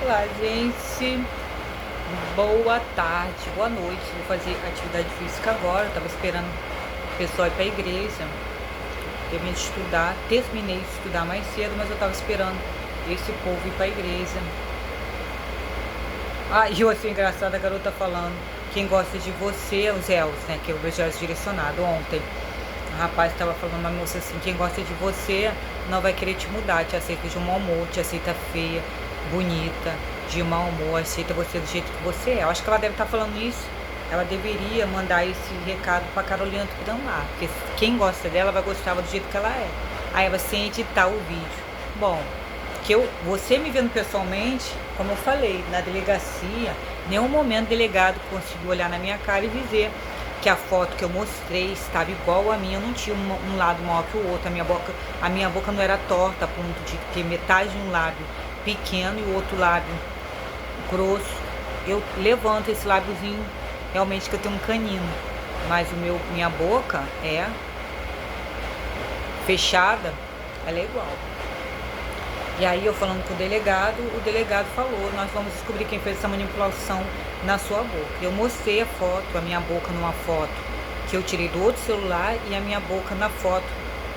Olá, gente. Boa tarde, boa noite. Vou fazer atividade física agora. Eu tava esperando o pessoal ir pra igreja. Terminei de estudar. Terminei de estudar mais cedo, mas eu tava esperando esse povo ir pra igreja. Ah, e eu achei engraçado a garota falando: quem gosta de você, os elos, né? Que é o evangelho direcionado ontem. O rapaz estava falando, uma moça assim: quem gosta de você não vai querer te mudar, te aceita de mau humor, te aceita feia, bonita, de mau humor, aceita você do jeito que você é. Eu acho que ela deve estar falando isso. Ela deveria mandar esse recado para Carolina Tupinambá, porque quem gosta dela vai gostar do jeito que ela é. Aí ela sem editar o vídeo. Bom, você me vendo pessoalmente, como eu falei, na delegacia, nenhum momento o delegado conseguiu olhar na minha cara e dizer que a foto que eu mostrei estava igual a minha, eu não tinha um lado maior que o outro, a minha boca não era torta a ponto de ter metade de um lábio pequeno e o outro lábio grosso. Eu levanto esse lábiozinho, realmente que eu tenho um canino, mas minha boca é fechada, ela é igual. E aí eu falando com o delegado falou: nós vamos descobrir quem fez essa manipulação na sua boca. Eu mostrei a foto, a minha boca numa foto que eu tirei do outro celular e a minha boca na foto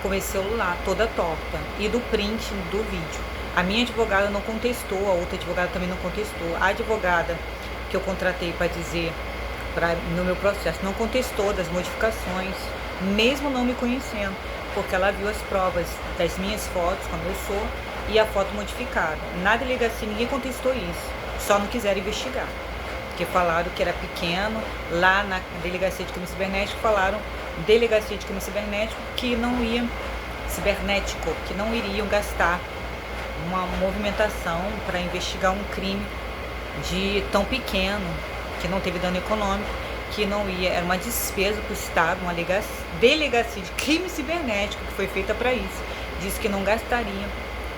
com esse celular toda torta e do print do vídeo. A minha advogada não contestou, a outra advogada também não contestou. A advogada que eu contratei para dizer no meu processo não contestou das modificações, mesmo não me conhecendo, porque ela viu as provas das minhas fotos, como eu sou, e a foto modificada. Na delegacia ninguém contestou isso, só não quiseram investigar, porque falaram que era pequeno. Lá na delegacia de crime cibernético falaram, delegacia de crime cibernético, que não iriam gastar uma movimentação para investigar um crime de tão pequeno, que não teve dano econômico, que não ia, era uma despesa para o Estado, uma delegacia de crime cibernético que foi feita para isso. Disse que não gastaria,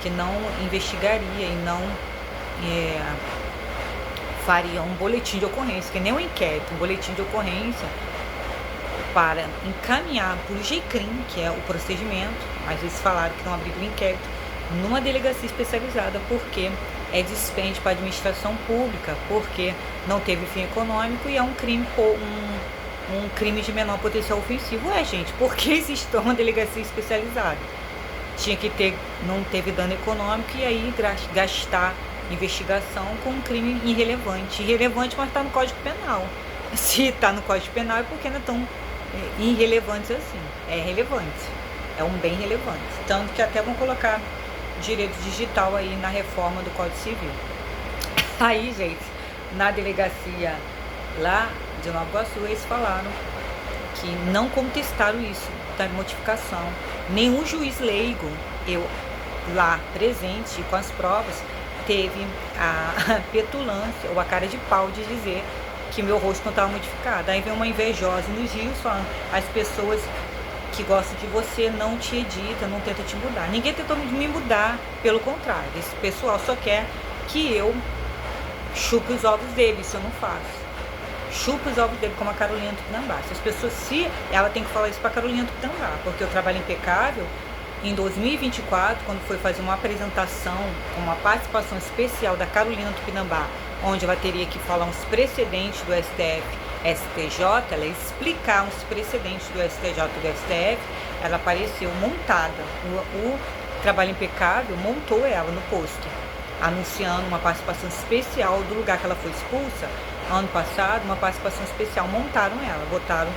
que não investigaria e não faria um boletim de ocorrência, que nem um inquérito, um boletim de ocorrência para encaminhar para o GCRIM, que é o procedimento, mas eles falaram que não abriram o inquérito numa delegacia especializada, porque é dispêndio para a administração pública, porque não teve fim econômico e é um crime um crime de menor potencial ofensivo. Gente, por que existe uma delegacia especializada? Tinha que não teve dano econômico e aí gastar investigação com um crime irrelevante. Irrelevante, mas está no Código Penal. Se está no Código Penal é porque não é tão irrelevante assim. É relevante, é um bem relevante. Tanto que até vão colocar direito digital aí na reforma do Código Civil. Aí, gente, na delegacia lá de Nova Iguaçu, eles falaram que não contestaram isso da modificação. Nenhum juiz leigo, eu lá presente com as provas, teve a petulância ou a cara de pau de dizer que meu rosto não estava modificado. Aí vem uma invejosa nos rios falando: as pessoas que gostam de você não te edita, não tenta te mudar. Ninguém tentou me mudar, pelo contrário. Esse pessoal só quer que eu chupe os ovos dele, isso eu não faço. Chupa os ovos dele, como a Carolina Tupinambá. Se ela tem que falar isso para Carolina Tupinambá, porque o Trabalho Impecável, em 2024, quando foi fazer uma apresentação com uma participação especial da Carolina Tupinambá, onde ela teria que falar uns precedentes do STF, STJ, ela ia explicar uns precedentes do STJ e do STF, ela apareceu montada. O Trabalho Impecável montou ela no posto, anunciando uma participação especial do lugar que ela foi expulsa. Ano passado, uma participação especial, montaram ela, botaram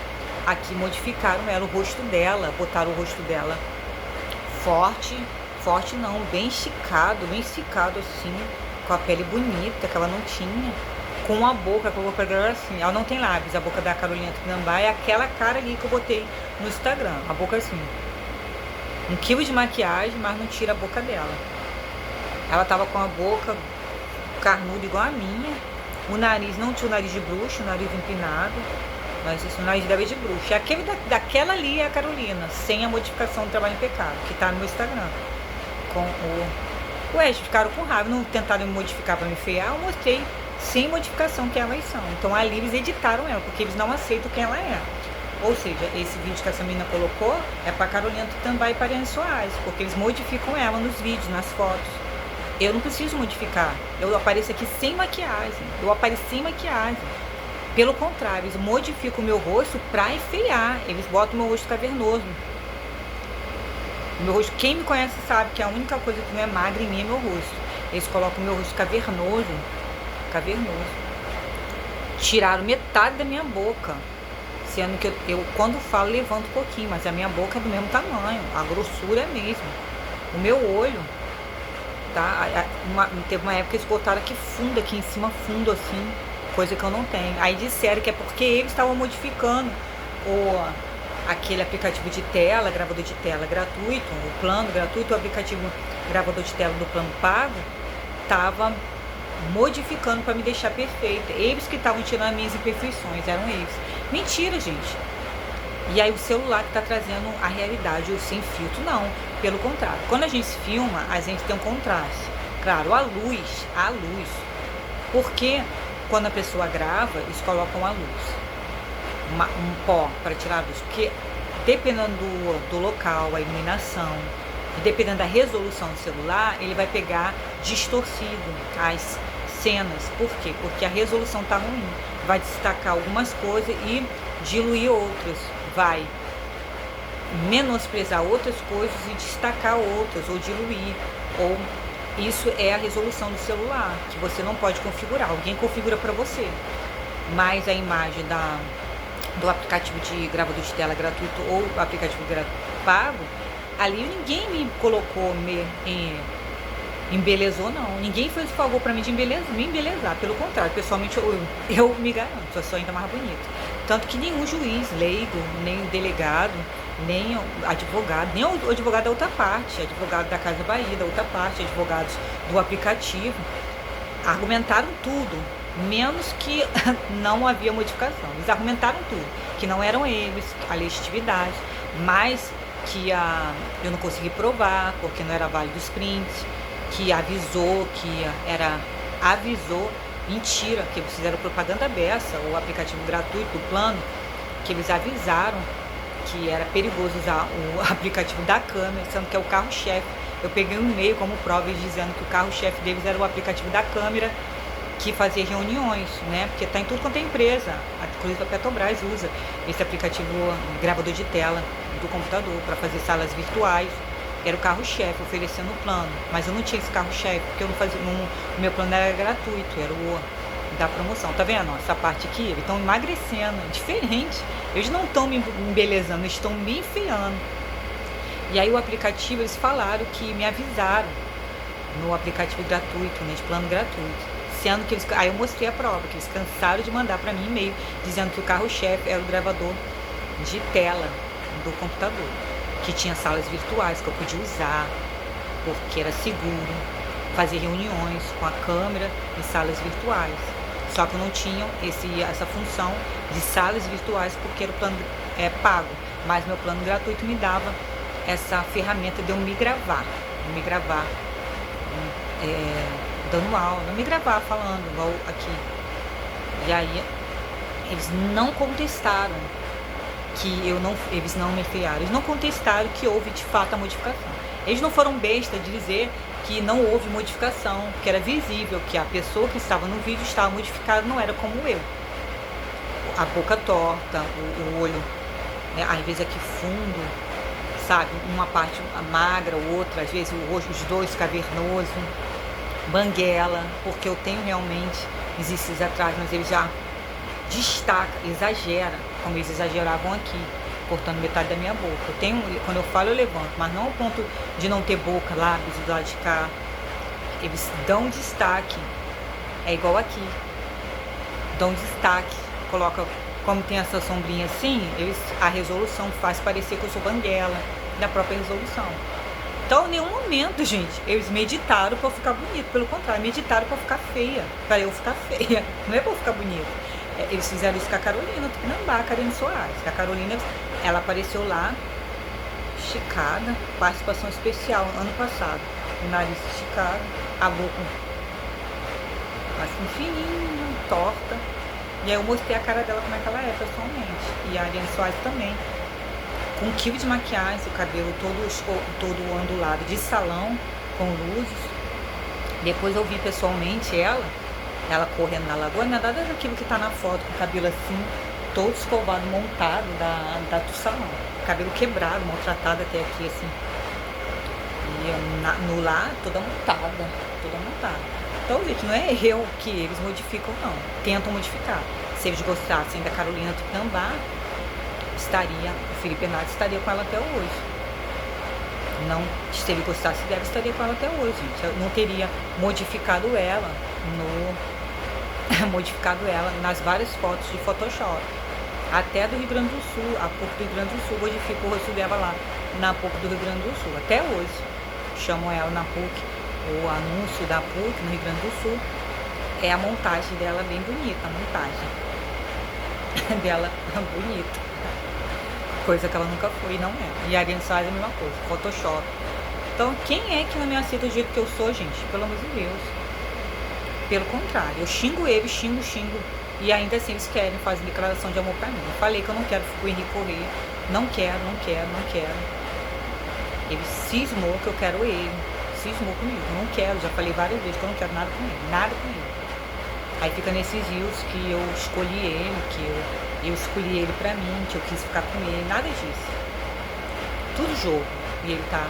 aqui, modificaram ela, o rosto dela, botaram o rosto dela forte não, bem esticado assim, com a pele bonita que ela não tinha, com a boca dela assim, ela não tem lábios, a boca da Carolina Tupinambá é aquela cara ali que eu botei no Instagram, a boca assim, 1 quilo de maquiagem, mas não tira a boca dela. Ela tava com a boca carnuda igual a minha. O nariz não tinha o nariz de bruxa, o nariz empinado, mas esse nariz deve de bruxa. Aquele daquela ali é a Carolina, sem a modificação do Trabalho Impecável, que tá no meu Instagram. Ficaram com raiva, não tentaram me modificar para me feiar, eu mostrei sem modificação que elas são. Então ali eles editaram ela, porque eles não aceitam quem ela é. Ou seja, esse vídeo que essa menina colocou é para Carolina Tupinambá e para Ariane Soares, porque eles modificam ela nos vídeos, nas fotos. Eu não preciso modificar. Eu apareço aqui sem maquiagem. Eu apareço sem maquiagem. Pelo contrário, eles modificam o meu rosto pra enfeiar. Eles botam o meu rosto cavernoso. O meu rosto, quem me conhece sabe que a única coisa que não é magra em mim é meu rosto. Eles colocam o meu rosto cavernoso. Cavernoso. Tiraram metade da minha boca. Sendo que eu quando falo, levanto um pouquinho. Mas a minha boca é do mesmo tamanho. A grossura é a mesma. O meu olho, tá? Teve uma época que eles botaram aqui fundo, aqui em cima, fundo assim. Coisa que eu não tenho. Aí disseram que é porque eles estavam modificando aquele aplicativo de tela, gravador de tela gratuito, o plano gratuito, o aplicativo gravador de tela do plano pago, tava modificando para me deixar perfeita. Eles que estavam tirando as minhas imperfeições, eram eles. Mentira, gente. E aí o celular que tá trazendo a realidade, o sem filtro, não. Pelo contrário, quando a gente filma, a gente tem um contraste. Claro, a luz. Porque quando a pessoa grava, eles colocam a luz. Um pó para tirar a luz. Porque dependendo do local, a iluminação, e dependendo da resolução do celular, ele vai pegar distorcido as cenas. Por quê? Porque a resolução tá ruim. Vai destacar algumas coisas e diluir outras. Vai menosprezar outras coisas e destacar outras, ou diluir, ou isso é a resolução do celular, que você não pode configurar, alguém configura para você. Mas a imagem do aplicativo de gravador de tela gratuito ou aplicativo pago, ali ninguém me colocou, embelezou, não. Ninguém fez o favor para mim de me embelezar. Pelo contrário, pessoalmente eu me garanto, eu sou ainda mais bonita. Tanto que nenhum juiz leigo, nem delegado, nem advogado, nem o advogado da outra parte, advogado da Casa Bahia, da outra parte, advogados do aplicativo, argumentaram tudo, menos que não havia modificação. Eles argumentaram tudo, que não eram eles, a legitimidade, mas que eu não consegui provar, porque não era válido os prints, que avisou, avisou, mentira, que eles fizeram propaganda beça, o aplicativo gratuito do plano, que eles avisaram que era perigoso usar o aplicativo da câmera, sendo que é o carro-chefe. Eu peguei um e-mail como prova dizendo que o carro-chefe deles era o aplicativo da câmera, que fazia reuniões, né? Porque tá em tudo quanto é empresa. Inclusive a Petrobras usa esse aplicativo gravador de tela do computador para fazer salas virtuais. Era o carro-chefe oferecendo o plano, mas eu não tinha esse carro-chefe, porque eu não fazia, o meu plano era gratuito, era o da promoção. Tá vendo? Essa parte aqui, eles estão emagrecendo, é diferente. Eles não estão me embelezando, eles estão me enfiando. E aí o aplicativo, eles falaram que me avisaram no aplicativo gratuito, nesse plano gratuito. Sendo que aí eu mostrei a prova, que eles cansaram de mandar para mim e-mail dizendo que o carro-chefe era o gravador de tela do computador, que tinha salas virtuais que eu podia usar, porque era seguro, fazer reuniões com a câmera em salas virtuais. Só que eu não tinha essa função de salas virtuais porque era o plano pago, mas meu plano gratuito me dava essa ferramenta de eu me gravar dando aula, me gravar falando igual aqui. E aí eles não contestaram que eles não me enfiaram, eles não contestaram que houve de fato a modificação. Eles não foram besta de dizer que não houve modificação, que era visível que a pessoa que estava no vídeo estava modificada, não era como eu. A boca torta, o olho, né, às vezes aqui fundo, sabe? Uma parte magra, outra, às vezes o rosto, os dois cavernoso, banguela, porque eu tenho realmente esses atrás, mas ele já destaca, exagera, como eles exageravam aqui, cortando metade da minha boca. Eu tenho, quando eu falo eu levanto, mas não ao ponto de não ter boca, lábios do lado de cá. Eles dão destaque, é igual aqui, dão destaque, coloca, como tem essa sombrinha assim, a resolução faz parecer que eu sou banguela, da própria resolução. Então, em nenhum momento, gente, eles meditaram pra eu ficar bonito. Pelo contrário, meditaram pra eu ficar feia. Pra eu ficar feia. Não é pra eu ficar bonito. Eles fizeram isso com a Carolina Tupinambá, a Karine Soares. A Carolina, ela apareceu lá, esticada, participação especial, ano passado. O nariz esticado, a boca assim, fininha, torta. E aí eu mostrei a cara dela como é que ela é, pessoalmente. E a Ariane Soares também. Com 1 quilo de maquiagem, o cabelo todo ondulado de salão, com luzes. Depois eu vi pessoalmente ela correndo na lagoa, nada daquilo que tá na foto, com o cabelo assim, todo escovado, montado da Tussalão. Cabelo quebrado, maltratado até aqui, assim. E no lar, toda montada, toda montada. Então, gente, não é eu que eles modificam, não. Tentam modificar. Se eles gostassem da Carolina Tupinambá, o Felipe Hernandes estaria com ela até hoje. Não, se ele gostasse dela, estaria com ela até hoje, gente. Eu não teria modificado ela modificado ela nas várias fotos de Photoshop. Até do Rio Grande do Sul, a PUC do Rio Grande do Sul, modifica o rosto dela lá na PUC do Rio Grande do Sul. Até hoje. Chamam ela na PUC, o anúncio da PUC no Rio Grande do Sul. É a montagem dela bem bonita, a montagem dela bonita. Coisa que ela nunca foi, não é. E a Ariane Soares é a mesma coisa, Photoshop. Então, quem é que não me aceita do jeito que eu sou, gente? Pelo amor de Deus. Pelo contrário, eu xingo eles, xingo. E ainda assim eles querem fazer declaração de amor pra mim. Eu falei que eu não quero o Henrique correr. Não quero. Ele cismou que eu quero ele. Cismou comigo. Eu não quero, já falei várias vezes que eu não quero nada com ele. Nada com ele. Aí fica nesses rios que eu escolhi ele, que eu escolhi ele pra mim, que eu quis ficar com ele. Nada disso. Tudo jogo. E ele tá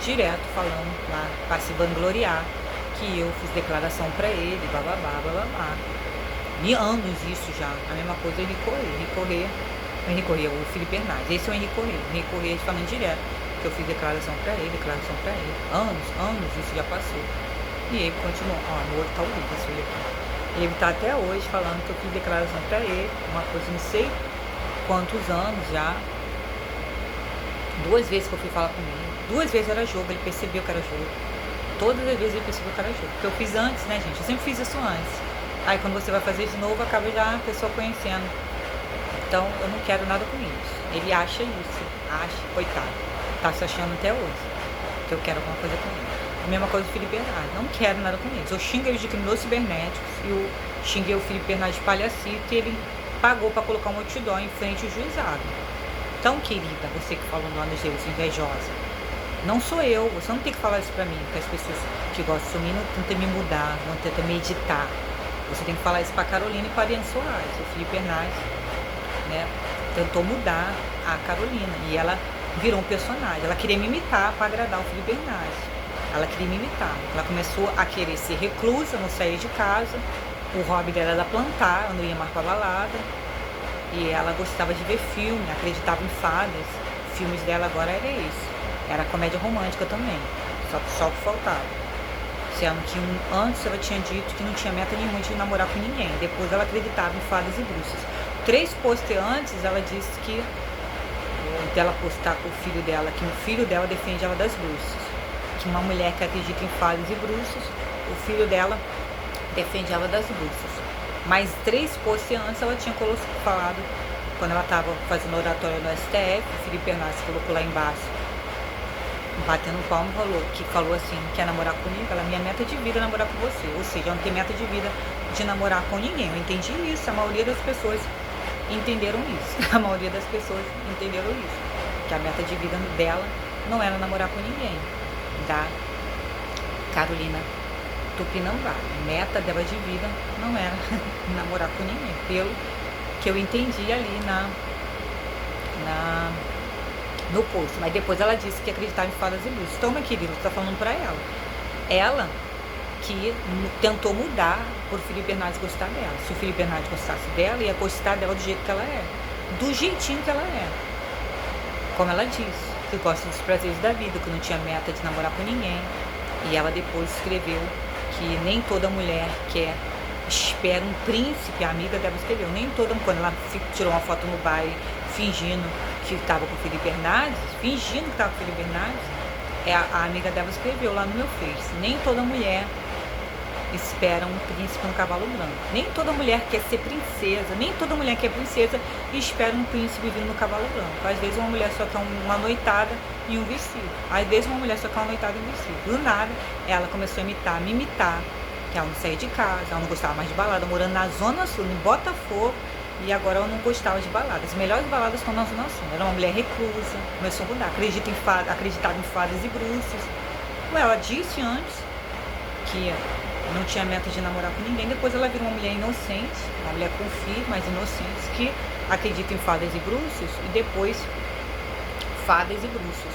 direto falando lá pra se vangloriar que eu fiz declaração pra ele, blá. E anos isso já. A mesma coisa o Henrique Corrêa, o Felipe Hernandes. Esse é o Henrique Corrêa. O Henrique Corrêa falando direto que eu fiz declaração pra ele. Anos, isso já passou. E ele continuou. Ó, no outro tá o Lucas, esse aqui. E ele tá até hoje falando que eu fiz declaração pra ele. Uma coisa, não sei quantos anos já. 2 vezes que eu fui falar com ele. 2 vezes era jogo, ele percebeu que era jogo. Todas as vezes ele percebeu que era jogo. Porque eu fiz antes, né, gente? Eu sempre fiz isso antes. Aí quando você vai fazer de novo, acaba já a pessoa conhecendo. Então eu não quero nada com isso. Ele acha isso. Coitado. Tá se achando até hoje. Que eu quero alguma coisa com ele. A mesma coisa do Felipe Hernandes. Não quero nada com eles. Eu xingo ele de criminosos cibernéticos. E eu xinguei o Felipe Hernandes de palhacito. E ele pagou pra colocar um outdoor em frente ao juizado. Então, querida, você que falou no ano de Deus, invejosa. Não sou eu. Você não tem que falar isso pra mim. Porque as pessoas que gostam de mim não tentam me mudar. Não tentam me editar. Você tem que falar isso pra Carolina e pra Ariane Soares. O Felipe Hernandes, né, tentou mudar a Carolina. E ela virou um personagem. Ela queria me imitar pra agradar o Felipe Hernandes. Ela queria me imitar. Ela começou a querer ser reclusa, não sair de casa. O hobby dela era plantar, ela não ia mais pra balada. E ela gostava de ver filme, acreditava em fadas. Os filmes dela agora era isso. Era comédia romântica também. Só que faltava. Sendo que antes ela tinha dito que não tinha meta nenhuma de namorar com ninguém. Depois ela acreditava em fadas e bruxas. 3 posts antes ela disse que dela postar com o filho dela, que o filho dela defende ela das bruxas. Que uma mulher que acredita em fadas e bruxas, o filho dela defende ela das bruxas. Mas 3 posts antes ela tinha falado, quando ela estava fazendo oratória no STF, o Felipe Hernandes colocou lá embaixo, batendo palmo, falou assim, quer namorar comigo? Ela, minha meta de vida é namorar com você. Ou seja, eu não tenho meta de vida de namorar com ninguém. Eu entendi isso, a maioria das pessoas entenderam isso. A maioria das pessoas entenderam isso. Que a meta de vida dela não era namorar com ninguém. Da Carolina Tupinambá. A meta dela de vida não era namorar com ninguém. Pelo que eu entendi ali no post, mas depois ela disse que acreditava em fadas e bruxas. Então, minha querida, você tá falando pra ela. Ela que tentou mudar por Felipe Hernandes gostar dela. Se o Felipe Hernandes gostasse dela, ia gostar dela do jeito que ela é. Do jeitinho que ela é. Como ela disse, que gosta dos prazeres da vida, que não tinha meta de namorar com ninguém. E ela depois escreveu que nem toda mulher espera um príncipe, a amiga dela escreveu, nem toda, quando ela tirou uma foto no baile fingindo que estava com o Felipe Hernandes, a amiga dela escreveu lá no meu Face, nem toda mulher espera um príncipe no cavalo branco, nem toda mulher quer ser princesa, nem toda mulher que é princesa espera um príncipe vindo no cavalo branco. Às vezes uma mulher só quer uma noitada e um vestido, às vezes uma mulher só quer uma noitada e um vestido. Do nada, ela começou a me imitar, que ela não saía de casa, ela não gostava mais de balada, morando na Zona Sul, em Botafogo, e agora ela não gostava de baladas. As melhores baladas estão na Zona Sul. Era uma mulher reclusa, começou a mudar, acreditava em fadas e bruxas. Ela disse antes que não tinha meta de namorar com ninguém. Depois ela virou uma mulher inocente, uma mulher com filho, mas inocente, que acredita em fadas e bruxos, e depois fadas e bruxos.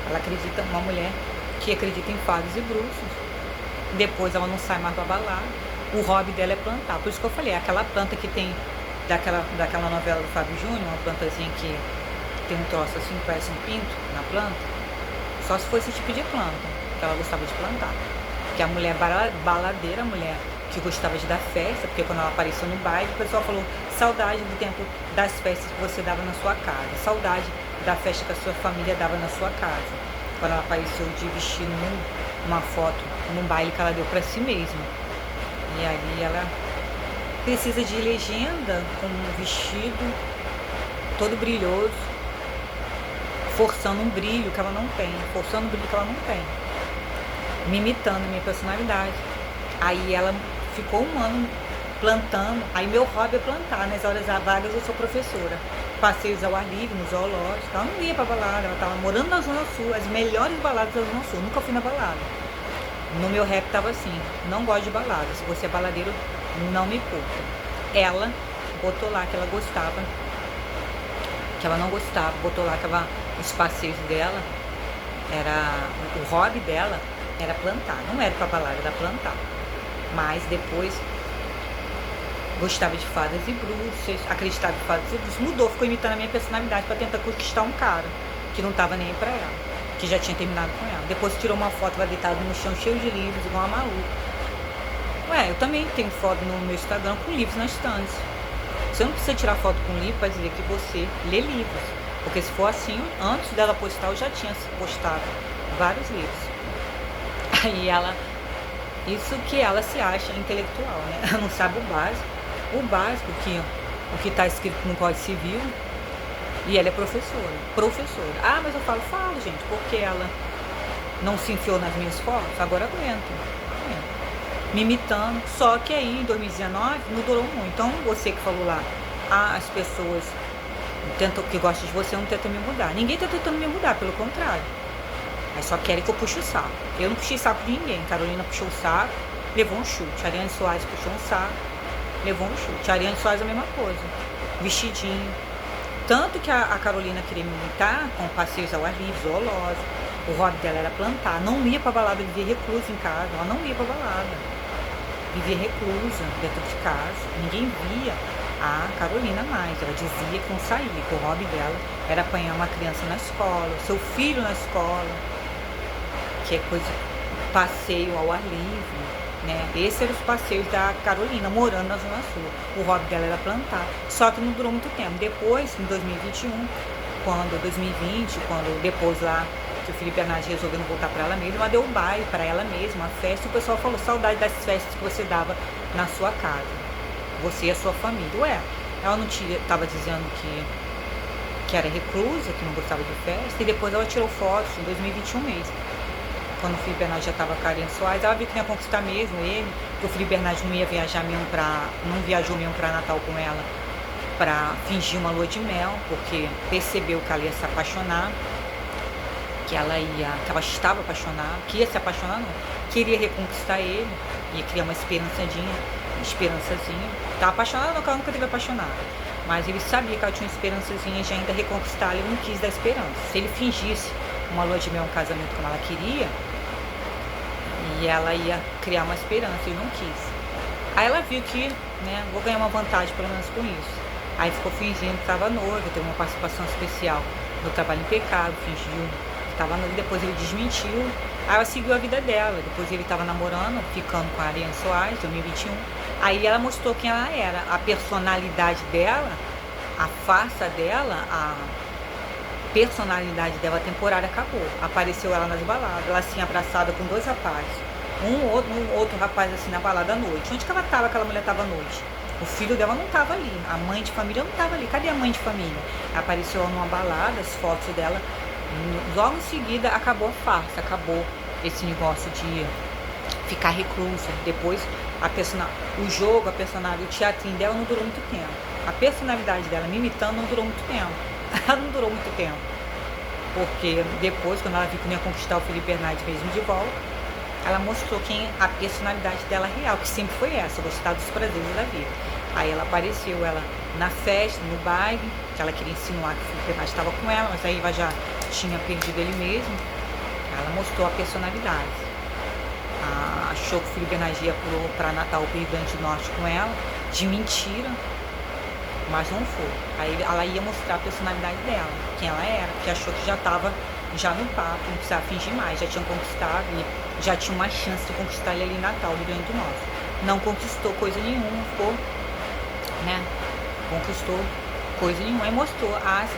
Ela acredita, uma mulher que acredita em fadas e bruxos. Depois ela não sai mais pra balada. O hobby dela é plantar. Por isso que eu falei, aquela planta que tem daquela novela do Fábio Júnior, uma plantazinha que tem um troço assim, que parece um pinto na planta. Só se for esse tipo de planta que ela gostava de plantar. Que a mulher baladeira, a mulher que gostava de dar festa, porque quando ela apareceu no baile, o pessoal falou: saudade do tempo das festas que você dava na sua casa, saudade da festa que a sua família dava na sua casa. Quando ela apareceu de vestido numa foto, num baile que ela deu pra si mesma. E aí ela precisa de legenda com um vestido todo brilhoso, forçando um brilho que ela não tem, forçando um brilho que ela não tem, me imitando a minha personalidade. Aí ela ficou um ano plantando. Aí meu hobby é plantar. Nas horas vagas eu sou professora. Passeios ao ar livre, no zoológico. Ela não ia pra balada, ela tava morando na Zona Sul, as melhores baladas da Zona Sul. Nunca fui na balada. No meu rap tava assim: não gosto de balada. Se você é baladeiro, não me curta. Ela botou lá que ela gostava, que ela não gostava, botou lá que os passeios dela o hobby dela era plantar, não era pra balada, era plantar. Mas depois gostava de fadas e bruxas, acreditava em fadas e bruxas, mudou, ficou imitando a minha personalidade pra tentar conquistar um cara que não tava nem aí pra ela, que já tinha terminado com ela. Depois tirou uma foto, vai deitada no chão, cheio de livros, igual uma maluca. Ué, eu também tenho foto no meu Instagram com livros na estante. Você não precisa tirar foto com livro para dizer que você lê livros. Porque se for assim, antes dela postar, eu já tinha postado vários livros. Aí isso que ela se acha intelectual, né? Ela não sabe o básico. O básico, o que está escrito no Código Civil, e ela é professora. Professora. Ah, mas eu falo, gente, porque ela não se enfiou nas minhas fotos, agora aguento. Me imitando. Só que aí, em 2019, não durou muito. Então, você que falou lá, as pessoas que gostam de você não tentam me mudar. Ninguém tá tentando me mudar, pelo contrário. Mas só querem que eu puxe o saco. Eu não puxei saco de ninguém. Carolina puxou o saco, levou um chute. Ariane Soares puxou um saco, levou um chute. Ariane Soares a mesma coisa. Vestidinho. Tanto que a Carolina queria me imitar com passeios ao ar livre, zoológico. O hobby dela era plantar. Não ia pra balada, vivia reclusa em casa. Ela não ia pra balada. Vivia reclusa dentro de casa. Ninguém via a Carolina mais. Ela dizia que não saía, que o hobby dela era apanhar uma criança na escola, seu filho na escola, que é coisa, passeio ao ar livre, né? Esses eram os passeios da Carolina, morando na Zona Sul. O hobby dela era plantar, só que não durou muito tempo. Depois, em 2021, depois lá, que o Felipe Bernardes resolveu não voltar para ela mesma, ela deu um baile para ela mesma, uma festa, e o pessoal falou: saudade das festas que você dava na sua casa, você e a sua família. Ué, ela não estava dizendo que era reclusa, que não gostava de festa, e depois ela tirou fotos em 2021 mesmo. Quando o Felipe Bernardes já estava com a Ariane Soares, ela viu que não ia conquistar mesmo ele, que o Felipe Bernardes não ia viajar mesmo não viajou mesmo para Natal com ela, para fingir uma lua de mel, porque percebeu que ela ia se apaixonar, que ela estava apaixonada, que ia se apaixonar não, queria reconquistar ele, ia criar uma esperançazinha. Estava apaixonada, não, que ela nunca teve apaixonada, mas ele sabia que ela tinha uma esperançazinha de ainda reconquistar, ele não quis dar esperança. Se ele fingisse uma lua de mel, um casamento como ela queria, e ela ia criar uma esperança, ele não quis. Aí ela viu que, né, vou ganhar uma vantagem pelo menos com isso. Aí ficou fingindo que estava noiva, teve uma participação especial no Trabalho Impecável, fingiu que estava noiva, depois ele desmentiu. Aí ela seguiu a vida dela, depois ele estava namorando, ficando com a Ariane Soares, 2021. Aí ela mostrou quem ela era, a personalidade dela, a farsa dela, a personalidade dela temporária acabou. Apareceu ela nas baladas, ela assim abraçada com dois rapazes, um outro rapaz assim na balada à noite. Onde que ela estava, aquela mulher estava à noite? O filho dela não estava ali, a mãe de família não estava ali. Cadê a mãe de família? Apareceu numa balada, as fotos dela. Logo em seguida acabou a farsa, acabou esse negócio de ficar reclusa. Depois o jogo, a personalidade, o teatrinho dela não durou muito tempo. A personalidade dela me imitando não durou muito tempo. Ela não durou muito tempo. Porque depois, quando ela viu que não ia conquistar o Felipe Bernardes mesmo de volta, ela mostrou quem a personalidade dela real, que sempre foi essa, gostar dos prazeres da vida. Aí ela apareceu, ela na festa, no baile, que ela queria insinuar que o Felipe Bernardi estava com ela, mas aí ela já tinha perdido ele mesmo. Ela mostrou a personalidade. Achou que o Felipe Bernardi ia para Natal, pro Rio Grande do Norte com ela, de mentira, mas não foi. Aí ela ia mostrar a personalidade dela, quem ela era, porque achou que já estava já no papo, não precisava fingir mais, já tinham conquistado, e já tinha uma chance de conquistar ele ali em Natal, Rio Grande do Norte. Não conquistou coisa nenhuma, ficou, né? Conquistou coisa nenhuma. Aí mostrou as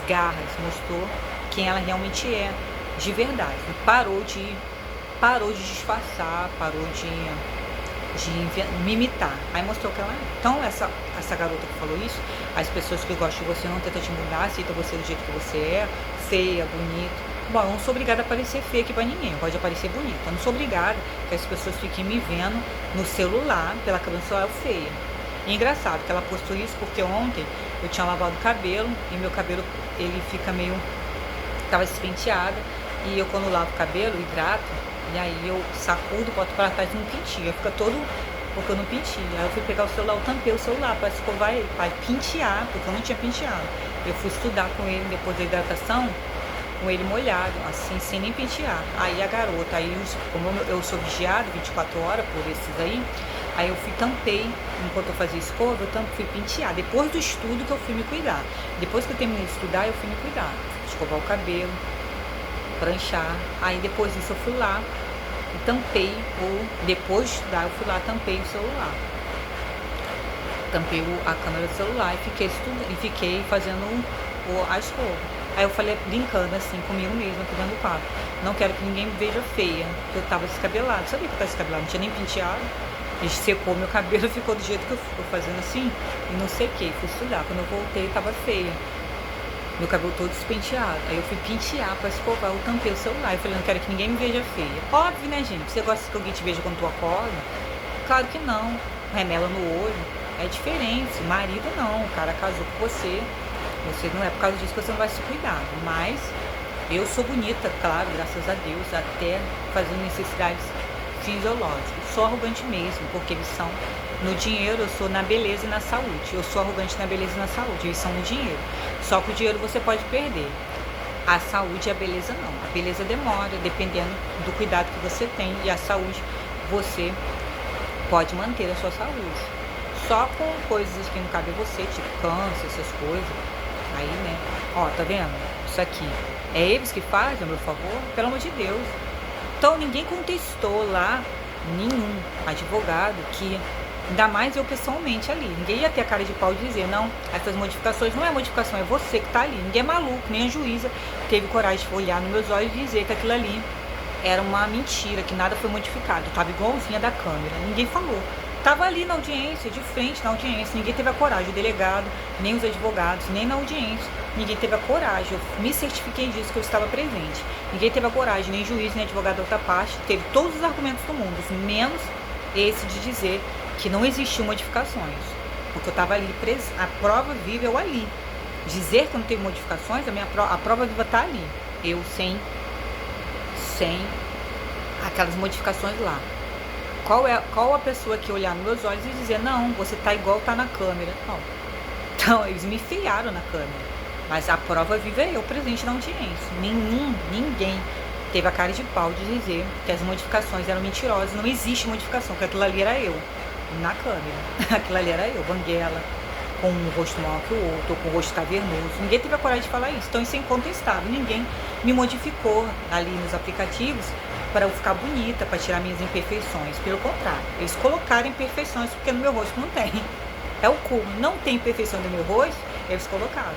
garras, mostrou quem ela realmente é, de verdade. Parou de disfarçar, parou de me imitar. Aí mostrou que ela é. Então, essa garota que falou isso, as pessoas que gostam de você não tentam te mudar, aceitam você do jeito que você é, feia, bonita. Bom, eu não sou obrigada a parecer feia aqui pra ninguém, eu gosto de aparecer bonita. Eu não sou obrigada que as pessoas fiquem me vendo no celular, pela câmera do celular, feia. E é engraçado que ela postou isso porque ontem eu tinha lavado o cabelo e meu cabelo, ele fica meio... tava despenteado, e eu quando lavo o cabelo, hidrato, e aí eu sacudo, boto para trás e não penteia, fica todo porque eu não penteia. Aí eu fui pegar o celular, eu tampei o celular para escovar ele, para pentear, porque eu não tinha penteado. Eu fui estudar com ele depois da hidratação, com ele molhado, assim, sem nem pentear. Aí a garota, aí como eu sou vigiada 24 horas por esses aí eu fui tampei, enquanto eu fazia escova, eu fui pentear. Depois do estudo que eu fui me cuidar. Depois que eu terminei de estudar, eu fui me cuidar. Escovar o cabelo, pranchar. Aí depois disso eu fui lá e tampei, depois de estudar eu fui lá, tampei o celular. Tampei a câmera do celular e fiquei estudando, e fiquei fazendo a escova. Aí eu falei, brincando assim, comigo mesma, aqui dentro do quarto. Não quero que ninguém me veja feia, porque eu tava descabelado. Sabia que eu tava descabelado? Não tinha nem penteado. E secou meu cabelo, ficou do jeito que eu fui fazendo assim, e não sequei. Fui estudar. Quando eu voltei, tava feia. Meu cabelo todo despenteado. Aí eu fui pentear pra escovar, eu tampei o celular. Eu falei, não quero que ninguém me veja feia. Óbvio, né, gente? Você gosta que alguém te veja quando tu acorda? Claro que não. Remela no olho. É diferente. Marido não. O cara casou com você. Você não é por causa disso que você não vai se cuidar. Mas eu sou bonita, claro, graças a Deus, até fazendo necessidades fisiológicas. Sou arrogante mesmo, porque eles são no dinheiro, eu sou na beleza e na saúde. Eu sou arrogante na beleza e na saúde, eles são no dinheiro. Só que o dinheiro você pode perder. A saúde e a beleza não. A beleza demora, dependendo do cuidado que você tem. E a saúde, você pode manter a sua saúde. Só com coisas que não cabem a você, tipo câncer, essas coisas. Aí, né? Ó, tá vendo? Isso aqui. É eles que fazem, a meu favor? Pelo amor de Deus. Então, ninguém contestou lá, nenhum advogado que... Ainda mais eu pessoalmente ali. Ninguém ia ter a cara de pau de dizer, não, essas modificações não é modificação, é você que tá ali. Ninguém é maluco, nem a juíza teve coragem de olhar nos meus olhos e dizer que aquilo ali era uma mentira, que nada foi modificado. Tava igualzinha da câmera. Ninguém falou. Tava ali na audiência, de frente na audiência. Ninguém teve a coragem, o delegado, nem os advogados, nem na audiência. Ninguém teve a coragem. Eu me certifiquei disso, que eu estava presente. Ninguém teve a coragem, nem juiz, nem advogado da outra parte. Teve todos os argumentos do mundo, menos esse de dizer que não existiam modificações, porque eu estava ali presa, a prova viva eu ali. Dizer que não tem modificações, a prova viva está ali. Eu sem aquelas modificações lá. Qual a pessoa que olhar nos meus olhos e dizer, não, você tá igual tá na câmera? Não. Então, eles me enfiaram na câmera. Mas a prova viva é eu presente na audiência. Ninguém teve a cara de pau de dizer que as modificações eram mentirosas. Não existe modificação, que aquilo ali era eu. Na câmera. Aquilo ali era eu, banguela, com um rosto maior que o outro, ou com o rosto cavernoso. Ninguém teve a coragem de falar isso. Então isso é incontestável. Ninguém me modificou ali nos aplicativos para eu ficar bonita, para tirar minhas imperfeições. Pelo contrário, eles colocaram imperfeições porque no meu rosto não tem. É o cúmulo. Não tem imperfeição no meu rosto, eles colocaram.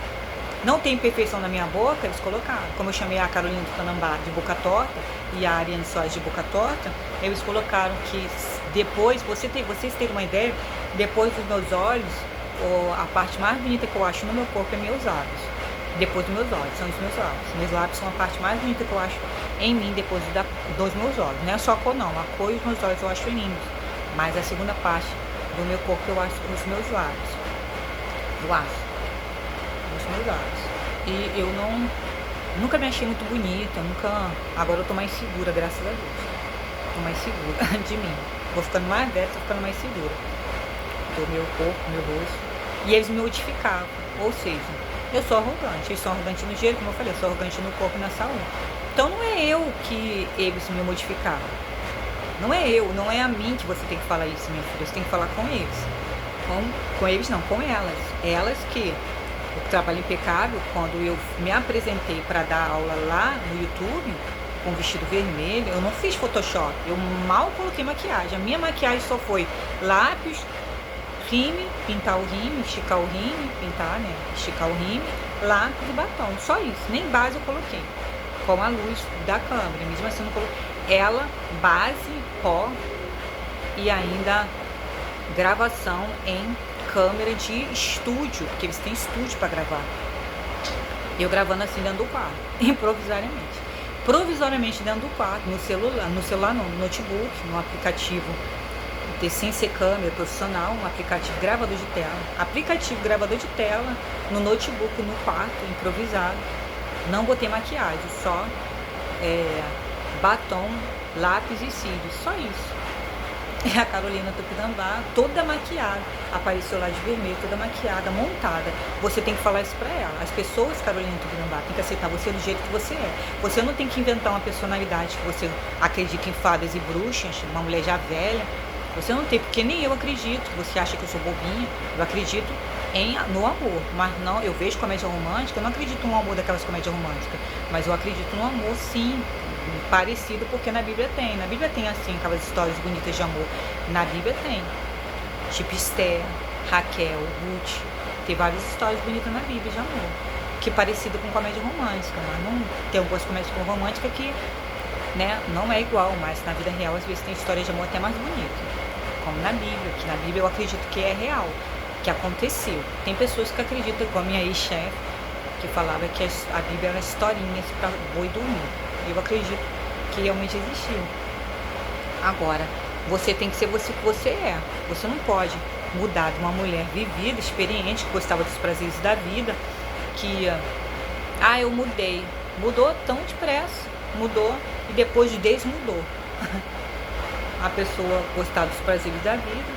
Não tem imperfeição na minha boca, eles colocaram. Como eu chamei a Carolina do Tanambá de boca torta e a Ariane Soares de boca torta, eles colocaram que depois, vocês terem uma ideia, depois dos meus olhos, a parte mais bonita que eu acho no meu corpo é meus lábios. Depois dos meus olhos, são os meus lábios. Meus lábios são a parte mais bonita que eu acho em mim depois dos meus olhos. Não é só a cor não, a cor e os meus olhos eu acho lindos. Mas a segunda parte do meu corpo eu acho os meus lábios. Eu acho. Os meus lábios. E eu Nunca me achei muito bonita, nunca. Agora eu tô mais segura, graças a Deus. Tô mais segura de mim. Vou ficando mais velha, tô ficando mais segura do meu corpo, do meu rosto. E eles me modificavam. Ou seja, eu sou arrogante. Eles são arrogantes no jeito, como eu falei, eu sou arrogante no corpo e na saúde. Então não é eu que eles me modificaram. Não é eu, não é a mim que você tem que falar isso, minha filha. Você tem que falar com eles. Com eles não, com elas. Elas que o trabalho impecável, quando eu me apresentei para dar aula lá no YouTube, com vestido vermelho, eu não fiz Photoshop, eu mal coloquei maquiagem. A minha maquiagem só foi lápis, rime, pintar o rime, esticar o rime, pintar, né? Esticar o rime, lápis e batom. Só isso, nem base eu coloquei. Com a luz da câmera, mesmo assim eu não coloquei. Ela, base, pó e ainda gravação em câmera de estúdio, porque eles têm estúdio para gravar. Eu gravando assim dentro do quarto, improvisoriamente. Provisoriamente dentro do quarto, no celular não, no notebook, no aplicativo sem ser câmera profissional, um aplicativo gravador de tela. Aplicativo gravador de tela no notebook, no quarto, improvisado. Não botei maquiagem, só batom, lápis e cílios, só isso. É a Carolina Tupinambá, toda maquiada, apareceu lá de vermelho, toda maquiada, montada. Você tem que falar isso pra ela. As pessoas, Carolina Tupinambá, tem que aceitar você do jeito que você é. Você não tem que inventar uma personalidade que você acredita em fadas e bruxas, uma mulher já velha. Você não tem, porque nem eu acredito. Você acha que eu sou bobinha? Eu acredito no amor, mas não, eu vejo comédia romântica, eu não acredito no amor daquelas comédias românticas, mas eu acredito no amor sim, parecido, porque na Bíblia tem assim, aquelas histórias bonitas de amor, na Bíblia tem, tipo Esther, Raquel, Ruth, tem várias histórias bonitas na Bíblia de amor, que é parecido com comédia romântica, mas não tem algumas comédias românticas que, né, não é igual, mas na vida real às vezes tem histórias de amor até mais bonitas, como na Bíblia, que na Bíblia eu acredito que é real, que aconteceu. Tem pessoas que acreditam, igual a minha ex-chefe, que falava que a Bíblia era historinhas para boi dormir. Eu acredito que realmente existiu. Agora, você tem que ser você que você é. Você não pode mudar de uma mulher vivida, experiente, que gostava dos prazeres da vida, que, eu mudei. Mudou tão depressa, mudou e depois de desmudou. A pessoa gostar dos prazeres da vida,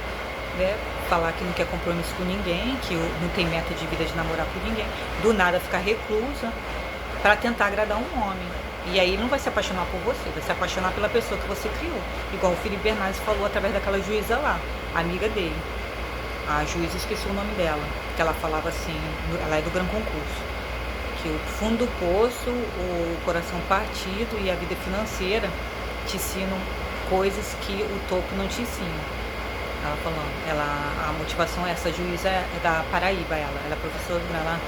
né? Falar que não quer compromisso com ninguém, que não tem meta de vida de namorar com ninguém, do nada ficar reclusa para tentar agradar um homem. E aí ele não vai se apaixonar por você, vai se apaixonar pela pessoa que você criou. Igual o Felipe Bernardes falou através daquela juíza lá, amiga dele. A juíza, esqueci o nome dela, que ela falava assim, ela é do Gran Concurso, que o fundo do poço, o coração partido e a vida financeira te ensinam coisas que o topo não te ensina. Ela falando, a motivação é essa, juíza é da Paraíba, ela é professora, ela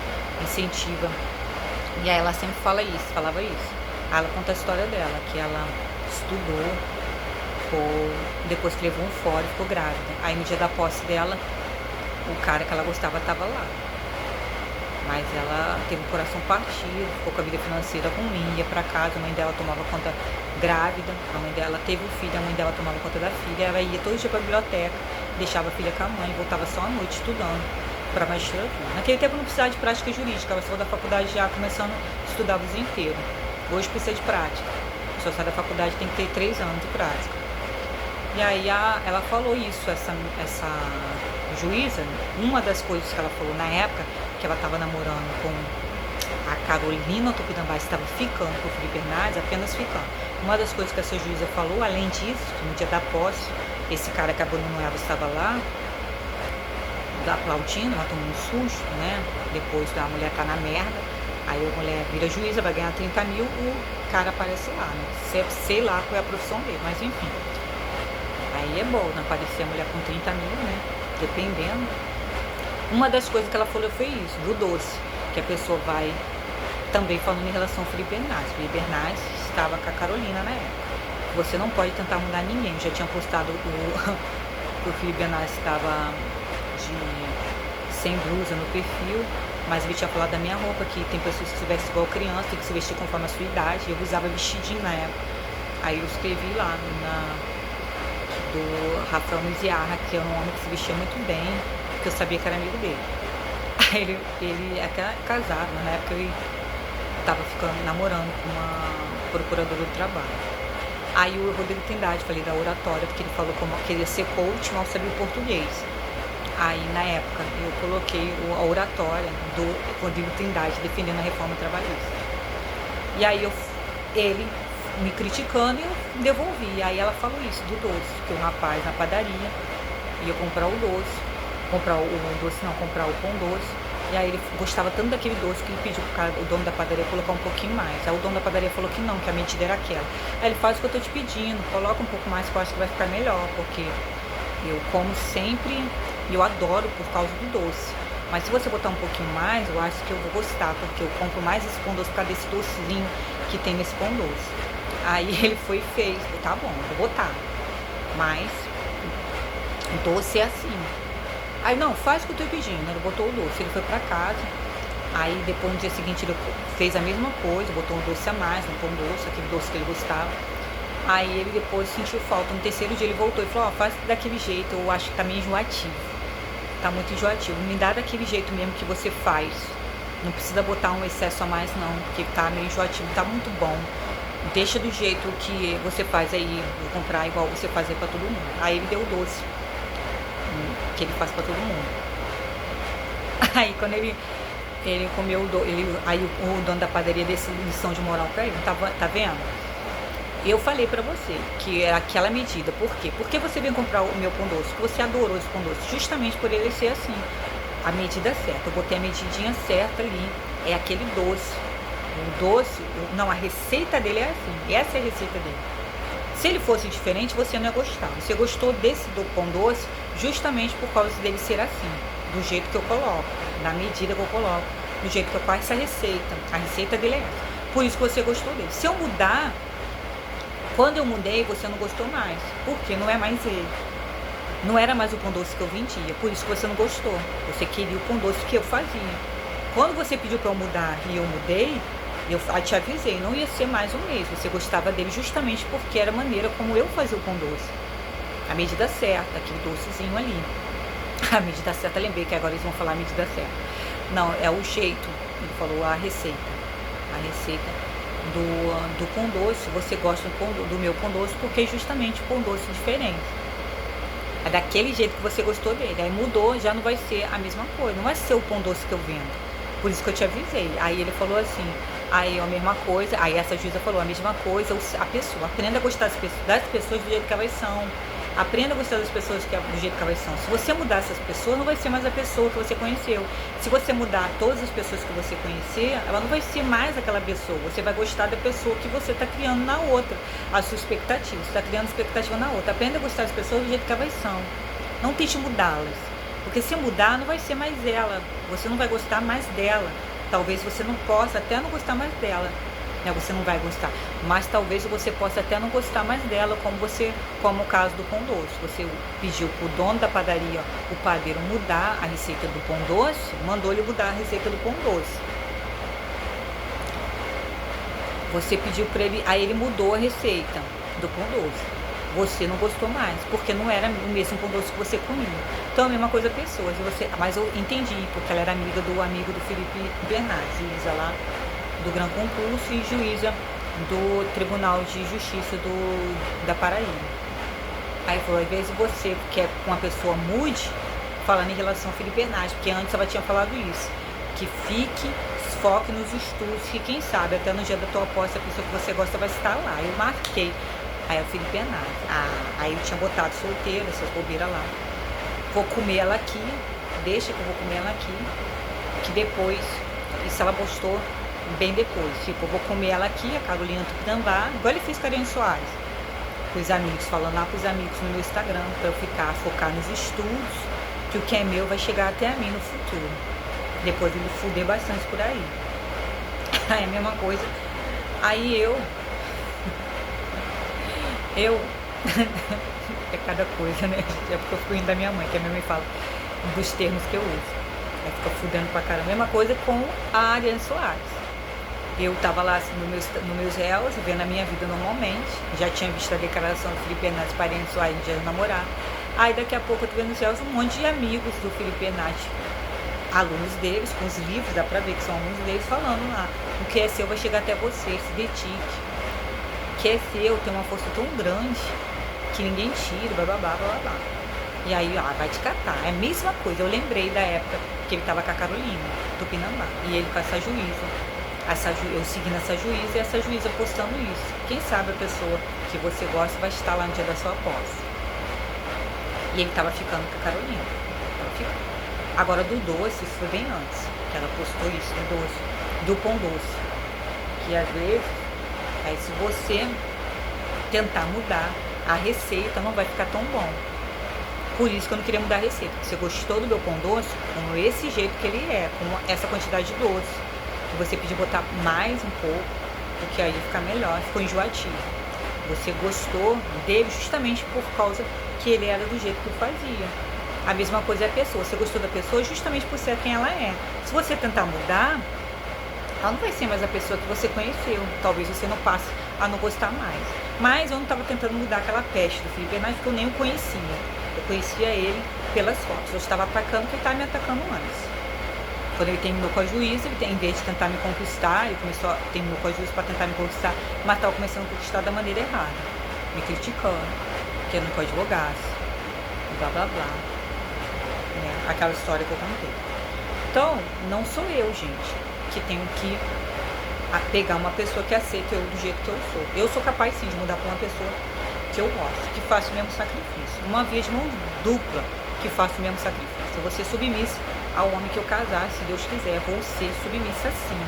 incentiva. E aí ela sempre falava isso. Aí ela conta a história dela, que ela estudou, depois que levou um fora e ficou grávida. Aí no dia da posse dela, o cara que ela gostava estava lá. Mas ela teve o coração partido, ficou com a vida financeira ruim, ia pra casa, a mãe dela tomava conta grávida, a mãe dela teve o filho, a mãe dela tomava conta da filha, ela ia todo dia pra biblioteca, deixava a filha com a mãe, voltava só à noite estudando pra magistratura. Naquele tempo não precisava de prática jurídica, ela saiu da faculdade já começando a estudar o dia inteiro. Hoje precisa de prática. Se você sai da faculdade tem que ter 3 anos de prática. E aí ela falou isso, essa juíza, uma das coisas que ela falou na época, que ela estava namorando com a Carolina Tupinambá, estava ficando com o Felipe Bernardes, apenas ficando. Uma das coisas que essa juíza falou, além disso, no dia da posse, esse cara que abandonou ela estava lá, aplaudindo, ela tomou um susto, né? Depois a mulher tá na merda, aí a mulher vira juíza, vai ganhar 30 mil, o cara aparece lá, né? Sei lá qual é a profissão dele, mas enfim. Aí é bom, não aparecer a mulher com 30 mil, né? Dependendo. Uma das coisas que ela falou foi isso, do doce, que a pessoa vai, também falando em relação ao Felipe Bernardes. Felipe Bernardes estava com a Carolina na época. Você não pode tentar mudar ninguém. Eu já tinha postado o Felipe Bernardes estava sem blusa no perfil, mas ele tinha falado da minha roupa, que tem pessoas que se vestem igual criança, tem que se vestir conforme a sua idade. Eu usava vestidinho na época. Aí eu escrevi lá do Rafael Miziarra, que é um homem que se vestia muito bem, que eu sabia que era amigo dele. Aí ele é casado, mas na época tava ficando, namorando com uma procuradora do trabalho. Aí o Rodrigo Trindade, falei da oratória, porque ele falou como queria ser coach, mal sabia o português. Aí, na época, eu coloquei a oratória do Rodrigo Trindade defendendo a reforma trabalhista. E aí, ele me criticando e eu devolvi. Aí ela falou isso, do doce, que o rapaz na padaria ia comprar o doce, comprar o pão doce. E aí ele gostava tanto daquele doce que ele pediu pro cara, o dono da padaria, colocar um pouquinho mais. Aí o dono da padaria falou que não, que a medida era aquela. Aí ele faz o que eu tô te pedindo, coloca um pouco mais que eu acho que vai ficar melhor, porque eu como sempre e eu adoro por causa do doce. Mas se você botar um pouquinho mais, eu acho que eu vou gostar, porque eu compro mais esse pão doce por causa desse docezinho que tem nesse pão doce. Aí ele foi e fez, tá bom, vou botar. Mas o doce é assim. Aí não, faz o que eu tô pedindo. Ele botou o doce, ele foi pra casa. Aí depois no dia seguinte ele fez a mesma coisa, botou um doce a mais, um pão doce, aquele doce que ele gostava. Aí ele depois sentiu falta. No terceiro dia ele voltou e falou, faz daquele jeito, eu acho que tá meio enjoativo. Tá muito enjoativo. Me dá daquele jeito mesmo que você faz. Não precisa botar um excesso a mais não, porque tá meio enjoativo, tá muito bom. Deixa do jeito que você faz aí, vou comprar igual você faz aí pra todo mundo. Aí ele deu o doce que ele faz pra todo mundo. Aí quando ele comeu aí o dono da padaria desse lição de moral pra ele, tá vendo? Eu falei pra você que era aquela medida. Por quê? Porque você veio comprar o meu pão doce, porque você adorou esse pão doce, justamente por ele ser assim. A medida certa, eu botei a medidinha certa ali, é aquele doce. O doce, não, a receita dele é assim, essa é a receita dele. Se ele fosse diferente, você não ia gostar. Você gostou desse do pão doce justamente por causa dele ser assim, do jeito que eu coloco, na medida que eu coloco, do jeito que eu faço essa receita. A receita dele é essa. Por isso que você gostou dele. Se eu mudar, quando eu mudei, você não gostou mais. Porque não é mais ele. Não era mais o pão doce que eu vendia. Por isso que você não gostou. Você queria o pão doce que eu fazia. Quando você pediu para eu mudar e eu mudei, eu te avisei, não ia ser mais o mesmo. Você gostava dele justamente porque era a maneira como eu fazia o pão doce. A medida certa, aquele docezinho ali. A medida certa, lembrei que agora eles vão falar a medida certa. Não, é o jeito. Ele falou a receita. A receita do pão doce. Você gosta do meu pão doce porque é justamente pão doce diferente. É daquele jeito que você gostou dele. Aí mudou, já não vai ser a mesma coisa. Não vai ser o pão doce que eu vendo. Por isso que eu te avisei. Aí ele falou assim, aí a mesma coisa, aí essa juíza falou a mesma coisa, a pessoa, aprenda a gostar das pessoas do jeito que elas são. Aprenda a gostar das pessoas do jeito que elas são. Se você mudar essas pessoas, não vai ser mais a pessoa que você conheceu. Se você mudar todas as pessoas que você conhecer, ela não vai ser mais aquela pessoa. Você vai gostar da pessoa que você está criando na outra. A sua expectativa, você está criando expectativa na outra. Aprenda a gostar das pessoas do jeito que elas são. Não tente mudá-las. Porque se mudar, não vai ser mais ela. Você não vai gostar mais dela. Talvez você não possa até não gostar mais dela. Você não vai gostar. Mas talvez você possa até não gostar mais dela, como o caso do pão doce. Você pediu pro dono da padaria, o padeiro, mudar a receita do pão doce, mandou ele mudar a receita do pão doce. Você pediu para ele, aí ele mudou a receita do pão doce. Você não gostou mais, porque não era o mesmo pão doce que você comia. Então a mesma coisa pessoas. Mas eu entendi, porque ela era amiga do Felipe Bernardes, juíza lá do Gran Concurso e juíza do Tribunal de Justiça da Paraíba. Aí falou, às vezes você quer que uma pessoa mude, falando em relação ao Felipe Bernardes, porque antes ela tinha falado isso, que foque nos estudos, que quem sabe até no dia da tua posse a pessoa que você gosta vai estar lá. Eu marquei. Aí é o Felipe Bernardes. Aí eu tinha botado solteira, essas bobeiras lá. Vou comer ela aqui, deixa que eu vou comer ela aqui, que depois, isso ela postou bem depois. Tipo, eu vou comer ela aqui, a Carolina Tupinambá, igual ele fez com a Ariane Soares. Com os amigos, falando lá com os amigos no meu Instagram, pra eu focar nos estudos, que o que é meu vai chegar até a mim no futuro. Depois ele fuder bastante por aí. Aí a mesma coisa. Aí eu é cada coisa, né? É porque eu fico rindo da minha mãe, que a minha mãe fala dos termos que eu uso. Aí fica fudendo pra caramba. Mesma coisa com a Ariane Soares. Eu tava lá assim, nos meus réus, vendo a minha vida normalmente. Já tinha visto a declaração do Felipe Bernardes para a Ariane Soares no dia do namorar. Aí daqui a pouco eu tô vendo nos réus um monte de amigos do Felipe Bernardes alunos deles, com os livros, dá pra ver que são alunos deles falando lá, o que é seu vai chegar até você, se dedique. O que é seu tem uma força tão grande que ninguém tira, bababá, bababá. E aí, vai te catar. É a mesma coisa. Eu lembrei da época que ele tava com a Carolina, Tupinambá, e ele com essa juíza. Eu seguindo essa juíza e essa juíza postando isso. Quem sabe a pessoa que você gosta vai estar lá no dia da sua posse. E ele tava ficando com a Carolina. Tava ficando. Agora do doce, isso foi bem antes, que ela postou isso do doce, do pão doce. Que às vezes, aí se você tentar mudar a receita, não vai ficar tão bom. Por isso que eu não queria mudar a receita. Porque você gostou do meu pão doce, com esse jeito que ele é, com essa quantidade de doce. Que você pediu botar mais um pouco, porque aí fica melhor, ficou enjoativo. Você gostou dele justamente por causa que ele era do jeito que eu fazia. A mesma coisa é a pessoa. Você gostou da pessoa justamente por ser quem ela é. Se você tentar mudar, ela não vai ser mais a pessoa que você conheceu. Talvez você não passe a não gostar mais. Mas eu não estava tentando mudar aquela peste do Felipe Bernardes, porque eu nem o conhecia. Eu conhecia ele pelas fotos. Eu estava atacando porque ele estava me atacando antes. Quando ele terminou com a juíza, em vez de tentar me conquistar, ele terminou com a juíza para tentar me conquistar, mas estava começando a conquistar da maneira errada. Me criticando, querendo que eu advogasse, blá blá blá. Aquela história que eu contei. Então, não sou eu, gente, que tenho que pegar uma pessoa que aceita eu do jeito que eu sou. Eu sou capaz, sim, de mudar para uma pessoa que eu gosto, que faça o mesmo sacrifício. Uma via de mão dupla, que faça o mesmo sacrifício. Eu vou ser submissa ao homem que eu casar, se Deus quiser. Vou ser submissa, sim.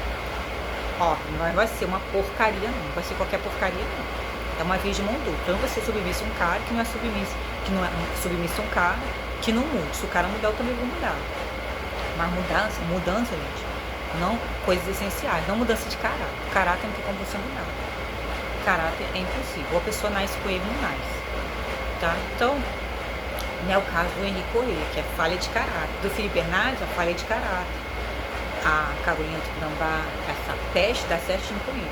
Não vai ser uma porcaria, não. Não vai ser qualquer porcaria, não. É uma via de mão dupla. Eu não vou ser submissa a um cara que não é submissa a um cara que não mude. Se o cara mudar, eu também vou mudar. Mas mudança, gente, não coisas essenciais, não mudança de caráter. Caráter não tem como você mudar. Caráter é impossível. Ou a pessoa nasce com ele, não nasce. Tá? Então, não é o caso do Henrique Corrêa, que é falha de caráter. Do Felipe Bernardes, a falha de caráter. A Carolina Tupinambá, essa peste dá certinho com ele.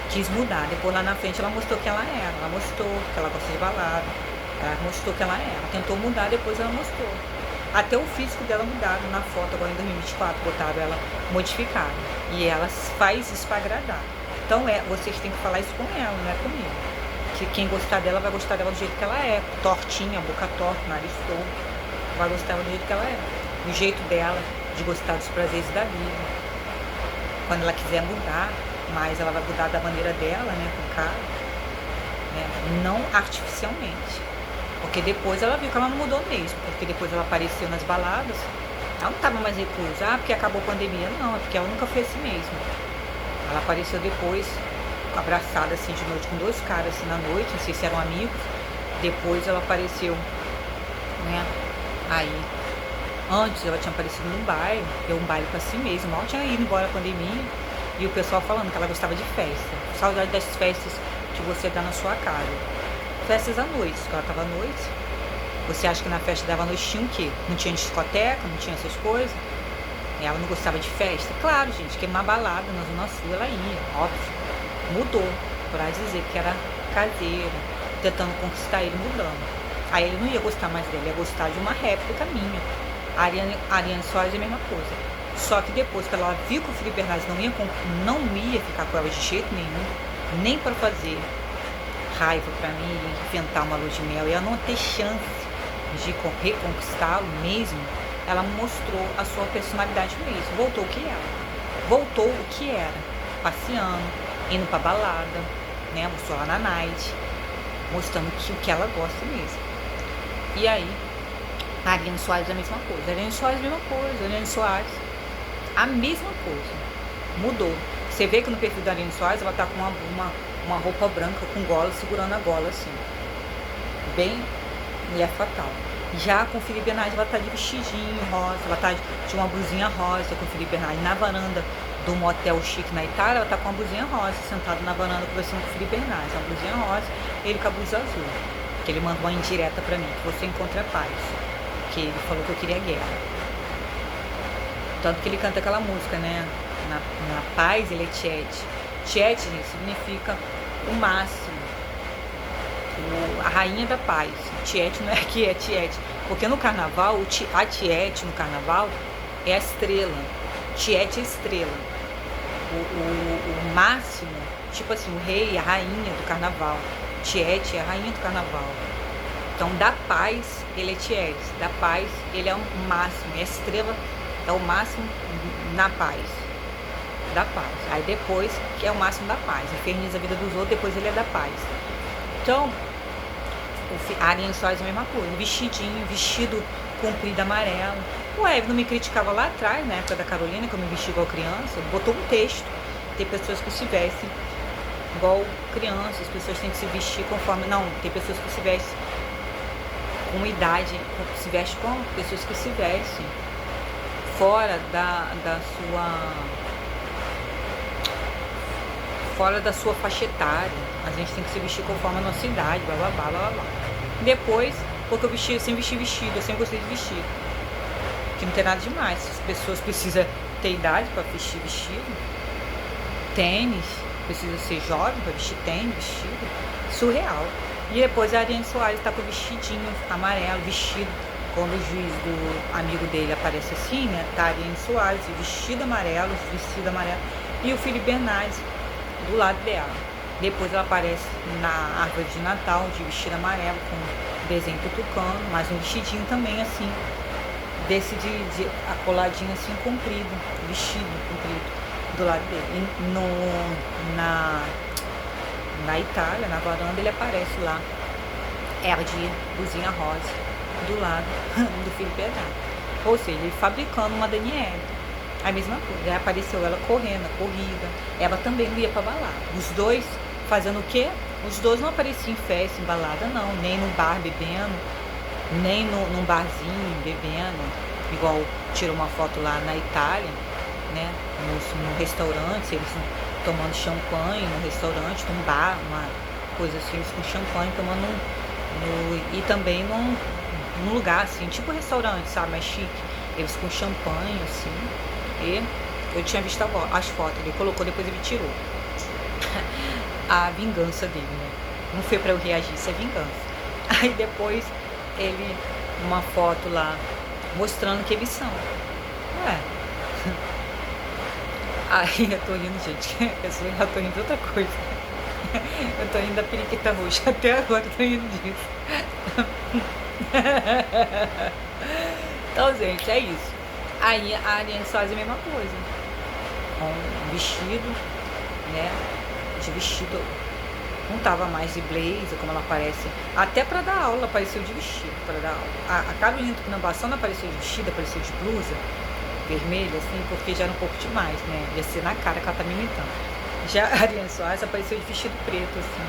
Quis mudar. Depois, lá na frente, ela mostrou quem ela era. Ela mostrou que ela gosta de balada. Ela mostrou que ela era. Ela tentou mudar, depois ela mostrou. Até o físico dela mudado na foto, agora em 2024, botaram ela modificada. E ela faz isso para agradar. Então, vocês têm que falar isso com ela, não é comigo. Que quem gostar dela vai gostar dela do jeito que ela é. Tortinha, boca torta, nariz torto. Vai gostar dela do jeito que ela é. Do jeito dela, de gostar dos prazeres da vida. Quando ela quiser mudar, mas ela vai mudar da maneira dela, né, com o cara. Não artificialmente. Porque depois ela viu que ela não mudou mesmo. Porque depois ela apareceu nas baladas. Ela não estava mais reclusa. Porque acabou a pandemia. Não, é porque ela nunca foi assim mesmo. Ela apareceu depois, abraçada assim de noite com dois caras assim na noite. Não sei se eram amigos. Depois ela apareceu, né? Aí, antes ela tinha aparecido num baile. Deu um baile pra si mesma. Mal tinha ido embora a pandemia. E o pessoal falando que ela gostava de festa. Saudade das festas que você dá na sua casa. Festas à noite, porque ela estava à noite. Você acha que na festa dava à noite tinha o quê? Não tinha discoteca, não tinha essas coisas? Ela não gostava de festa? Claro, gente, que uma balada na Zona Sul ela ia, óbvio. Mudou, pra dizer que era caseira, tentando conquistar ele, mudando. Aí ele não ia gostar mais dela, ia gostar de uma réplica minha. A Ariane Soares é a mesma coisa. Só que depois que ela viu que o Felipe Bernardes não ia ficar com ela de jeito nenhum, nem para fazer raiva para mim, inventar uma lua de mel, e ela não ter chance de reconquistá-lo mesmo, ela mostrou a sua personalidade mesmo, voltou o que era, passeando, indo pra balada, né, mostrou lá na night, mostrando o que ela gosta mesmo. E aí, a Ariane Soares é a mesma coisa, a Ariane Soares a mesma coisa, mudou. Você vê que no perfil da Ariane Soares, ela tá com uma roupa branca com gola, segurando a gola assim, bem mulher fatal. Já com o Felipe Bernardes, ela tá de vestidinho rosa, ela tá de uma blusinha rosa com o Felipe Bernardes na varanda do motel chique na Itália. Ela tá com uma blusinha rosa, sentada na varanda conversando com o Felipe Bernardes, uma blusinha rosa, ele com a blusa azul, que ele mandou uma indireta pra mim, que você encontra paz, que ele falou que eu queria guerra. Tanto que ele canta aquela música, né, na paz ele é Tiete. Tiete, gente, significa o máximo, a rainha da paz. Tiete não é que é Tiete, porque no carnaval, a Tiete no carnaval é a estrela. Tiete é estrela. O máximo, tipo assim, o rei, a rainha do carnaval. Tiete é a rainha do carnaval. Então, da paz, ele é Tiete. Da paz, ele é o máximo. É a estrela, é o máximo na paz. Da paz. Aí depois, que é o máximo da paz. Inferniza a vida dos outros, depois ele é da paz. Então, a Ariane Soares é a mesma coisa. Vestidinho, vestido comprido amarelo. O Everton me criticava lá atrás, na época da Carolina, que eu me vesti igual criança. Ele botou um texto. Tem pessoas que se vestem igual crianças, as pessoas têm que se vestir conforme... Não, tem pessoas que se vestem com idade, se vestem com pessoas que se vestem fora da sua faixa etária. A gente tem que se vestir conforme a nossa idade, blá blá blá blá blá. Depois, porque eu sempre vesti vestido, eu sempre gostei de vestido. Que não tem nada demais. As pessoas precisam ter idade para vestir vestido. Tênis, precisa ser jovem para vestir tênis, vestido. Surreal. E depois a Ariane Soares tá com o vestidinho amarelo, vestido. Quando o juiz do amigo dele aparece assim, né? Tá a Ariane Soares, vestido amarelo. E o Felipe Bernardes do lado dela. Depois ela aparece na árvore de Natal, de vestido amarelo, com desenho tucano, mas um vestidinho também assim, desse de acoladinho assim, comprido, vestido comprido, do lado dele. E na Itália, na varanda, ele aparece lá, ela de blusinha rosa, do lado do Felipe Bernardes. Ou seja, ele fabricando uma Daniele. A mesma coisa, aí apareceu ela correndo, a corrida, ela também não ia pra balada. Os dois fazendo o quê? Os dois não apareciam em festa, em balada, não, nem no bar bebendo, nem num barzinho bebendo, igual tirou uma foto lá na Itália, né, no restaurante, eles tomando champanhe no restaurante, num bar, uma coisa assim, eles com champanhe tomando e também num lugar assim, tipo restaurante, sabe, mais chique, eles com champanhe assim. E eu tinha visto as fotos, ele colocou, depois ele tirou. A vingança dele, né? Não foi pra eu reagir, isso é vingança. Aí depois ele, uma foto lá, mostrando que eles são. Ué. Aí eu tô rindo, gente. Eu tô rindo de outra coisa. Eu tô rindo da periquita roxa. Até agora eu tô rindo disso. Então, gente, é isso. Aí a Ariane Soares é a mesma coisa. Com um vestido, né? De vestido. Não tava mais de blazer, como ela aparece. Até pra dar aula, apareceu de vestido pra dar aula. A Carolina Tupinambação não apareceu de vestido, apareceu de blusa vermelha, assim, porque já era um pouco demais, né? Ia ser na cara que ela tá me imitando. Já a Ariane Soares apareceu de vestido preto, assim.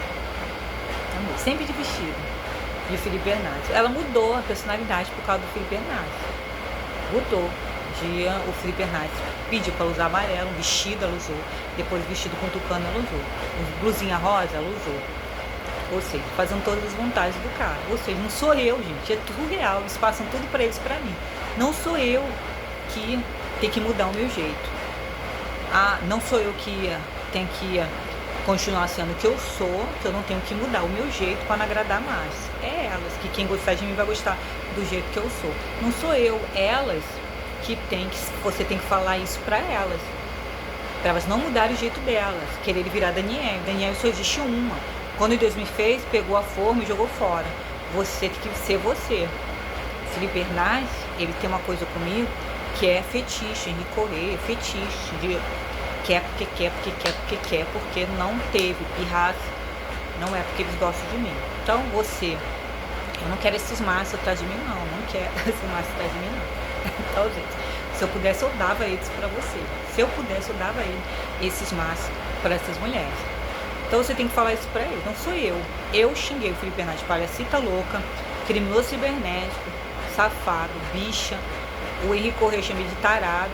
Sempre de vestido. E o Felipe Bernardes. Ela mudou a personalidade por causa do Felipe Bernardes. Mudou. O Felipe Bernardes pediu para usar amarelo, um vestido ela usou, depois vestido com tucano ela usou, blusinha rosa ela usou, ou seja, fazendo todas as vontades do cara. Ou seja, não sou eu, gente, é tudo real, eles passam tudo para eles, para mim. Não sou eu que tem que mudar o meu jeito. Não sou eu que tem que continuar sendo o que eu sou, que eu não tenho que mudar o meu jeito para não agradar mais. É elas, que quem gostar de mim vai gostar do jeito que eu sou. Não sou eu, elas você tem que falar isso para elas não mudarem o jeito delas, querer virar Daniele. Daniele só existe uma. Quando Deus me fez, pegou a forma e jogou fora. Você tem que ser você. Felipe Bernardes, ele tem uma coisa comigo que é fetiche, de correr, fetiche, de quer porque quer, porque não teve pirraça, não é porque eles gostam de mim. Então eu não quero esses machos atrás de mim, não quero esses machos atrás de mim, não. Então, gente, se eu pudesse, eu dava eles pra você. Se eu pudesse, eu dava esses machos para essas mulheres. Então você tem que falar isso pra eles, não sou eu. Eu xinguei o Felipe Bernardes de palhacita louca, criminoso cibernético, safado, bicha. O Henrique Correia chamei de tarado,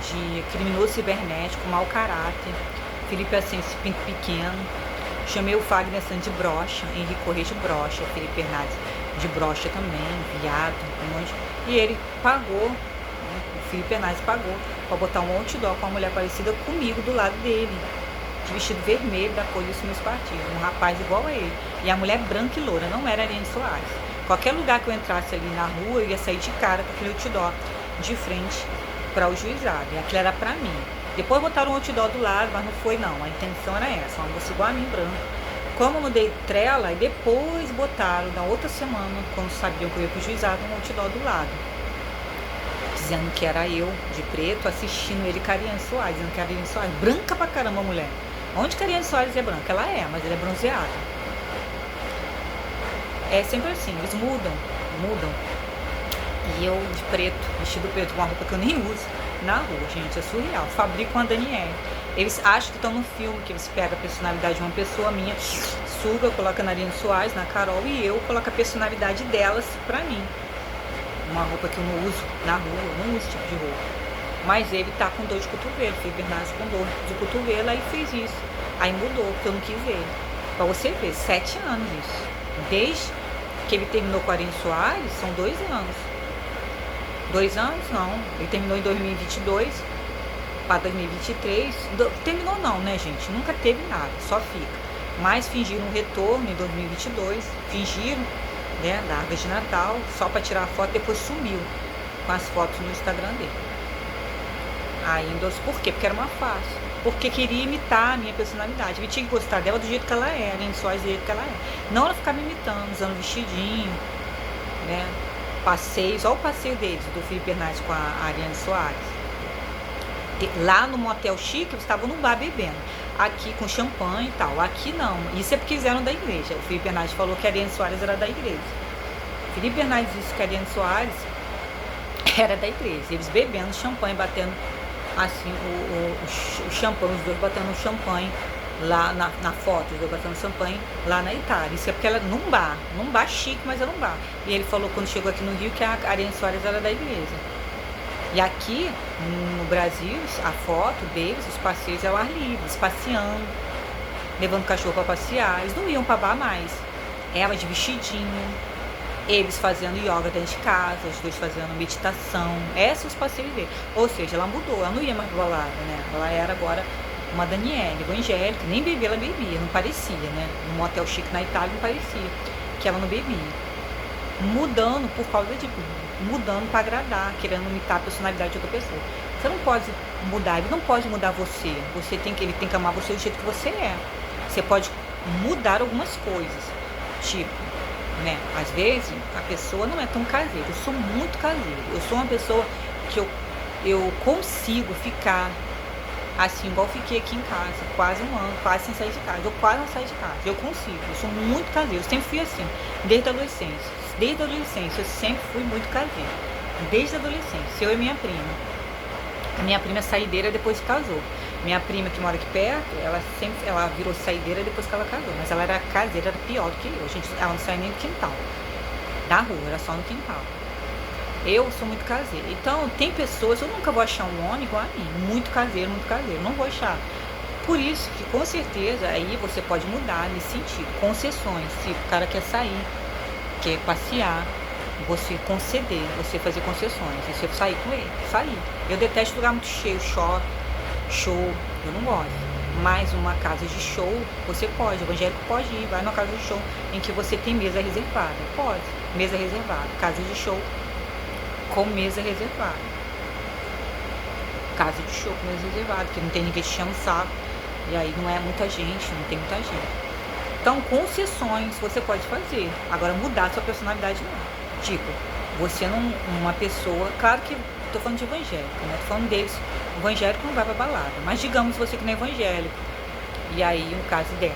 de criminoso cibernético, mau caráter. Felipe Ascenso, pinto pequeno. Chamei o Fagner Santos de brocha, Henrique Correia de brocha, Felipe Bernardes de brocha também, viado, um monte. E ele pagou, o Felipe Bernardes pagou pra botar um outdoor com uma mulher parecida comigo do lado dele, de vestido vermelho da cor dos meus partidos, um rapaz igual a ele. E a mulher branca e loura, não era Ariane Soares. Qualquer lugar que eu entrasse ali na rua, eu ia sair de cara com aquele outdoor de frente para o juizado. E aquilo era para mim. Depois botaram um outdoor do lado, mas não foi não. A intenção era essa, uma moça igual a mim, branca. Como eu mudei trela, e depois botaram, na outra semana, quando sabiam que eu ia pro juizado, um outdoor do lado. Dizendo que era eu, de preto, assistindo ele com a Ariane Soares. Dizendo que a Ariane Soares, branca pra caramba a mulher. Onde que a Ariane Soares é branca? Ela é, mas ela é bronzeada. É sempre assim, eles mudam. E eu de preto, vestido preto, com uma roupa que eu nem uso, na rua, gente, é surreal. Fabrico com a Daniele. Eles acham que estão no filme, que eles pegam a personalidade de uma pessoa minha, suga, coloca na Ariane Soares, na Carol, e eu coloco a personalidade delas pra mim. Uma roupa que eu não uso na rua, eu não uso esse tipo de roupa. Mas ele tá com dor de cotovelo, Felipe Bernardes com dor de cotovelo, aí fez isso. Aí mudou, porque eu não quis ele. Pra você ver, 7 anos isso. Desde que ele terminou com a Ariane Soares, são 2 anos. 2 anos não, ele terminou em 2022 para 2023, terminou não, né, gente, nunca teve nada, só fica, mas fingiram um retorno em 2022, fingiram, né, da árvore de Natal, só para tirar a foto, depois sumiu com as fotos no Instagram dele. Ainda, por quê? Porque era uma farsa, porque queria imitar a minha personalidade, ele tinha que gostar dela do jeito que ela é, Ariane Soares do jeito que ela é, não ela ficava me imitando, usando vestidinho, né, passeios, olha o passeio deles, do Felipe Bernardes com a Ariane Soares. Lá no motel chique, eles estavam no bar bebendo. Aqui com champanhe e tal. Aqui não. Isso é porque eles eram da igreja. O Felipe Bernardes falou que a Ariane Soares era da igreja. O Felipe Bernardes disse que a Ariane Soares era da igreja. Eles bebendo champanhe, batendo assim, o champanhe, os dois batendo champanhe lá na foto, os dois batendo champanhe lá na Itália. Isso é porque ela num bar chique, mas era um bar. E ele falou quando chegou aqui no Rio que a Ariane Soares era da igreja. E aqui no Brasil, a foto deles, os passeios ao ar livre, eles passeando, levando o cachorro para passear. Eles não iam para bar mais. Ela de vestidinho, eles fazendo yoga dentro de casa, os dois fazendo meditação. Esses os passeios dele. Ou seja, ela mudou, ela não ia mais pra balada, né? Ela era agora uma Daniele, evangélica, nem bebia, ela bebia, não parecia, né? No motel chique na Itália não parecia que ela não bebia. Mudando por causa de mudando para agradar, querendo imitar a personalidade de outra pessoa. Você não pode mudar, ele não pode mudar você. Ele tem que amar você do jeito que você é. Você pode mudar algumas coisas. Tipo, né? Às vezes a pessoa não é tão caseira. Eu sou muito caseira. Eu sou uma pessoa que eu consigo ficar assim, igual fiquei aqui em casa, quase um ano, quase sem sair de casa. Eu quase não saio de casa. Eu consigo. Eu sou muito caseira. Eu sempre fui assim, desde a adolescência. Desde a adolescência, eu sempre fui muito caseira. Desde a adolescência, eu e minha prima. A minha prima é saideira depois que casou. Minha prima que mora aqui perto, ela virou saideira depois que ela casou. Mas ela era caseira, era pior do que eu. Ela não saía nem do quintal. Da rua, era só no quintal. Eu sou muito caseira. Então, tem pessoas, eu nunca vou achar um homem igual a mim. Muito caseiro, não vou achar. Por isso que, com certeza, aí você pode mudar nesse sentido. Concessões, se o cara quer sair, quer passear, você conceder, você fazer concessões, você sair com ele, sair. Eu detesto lugar muito cheio, show, eu não gosto. Mas uma casa de show, você pode, o evangélico pode ir, vai numa casa de show em que você tem mesa reservada, pode, mesa reservada, casa de show com mesa reservada. Casa de show com mesa reservada, que não tem ninguém te enchendo o saco, e aí não é muita gente, não tem muita gente. Então, concessões você pode fazer. Agora, mudar sua personalidade não. Tipo, você não... Uma pessoa... Claro que tô falando de evangélico, né? Tô falando deles. O evangélico não vai pra balada. Mas digamos você que não é evangélico. E aí, no caso dela.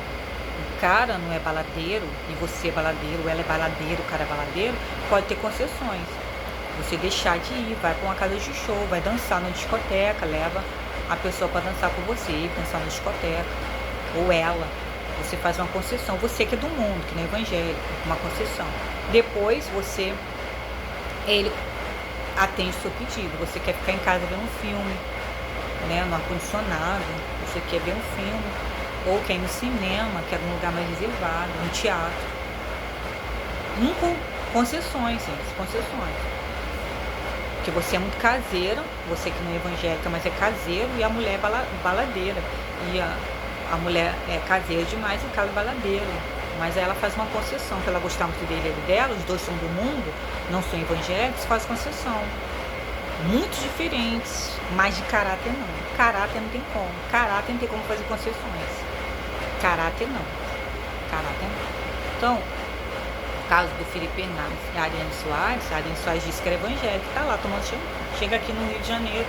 O cara não é baladeiro, e você é baladeiro, ela é baladeiro, o cara é baladeiro, pode ter concessões. Você deixar de ir, vai pra uma casa de show, vai dançar na discoteca, leva a pessoa pra dançar com você, dançar na discoteca. Ou ela... Você faz uma concessão, você que é do mundo, que não é evangélico, uma concessão. Depois ele atende o seu pedido. Você quer ficar em casa vendo um filme, né, no ar-condicionado, você quer ver um filme, ou quer ir no cinema, quer um lugar mais reservado, no teatro. Concessões, gente, concessões. Porque você é muito caseira, você que não é evangélica, mas é caseiro, e a mulher é baladeira. E a mulher é caseira demais, o cara é baladeiro. Mas aí ela faz uma concessão, que ela gostar muito dele e dela, os dois são do mundo, não são evangélicos, faz concessão. muito diferentes, mas de caráter não. Caráter não tem como. Caráter não tem como fazer concessões. Caráter não. Caráter não. Então, no caso do Felipe Hernandes e a Ariane Soares disse que era evangélica, tá lá tomando chega aqui no Rio de Janeiro,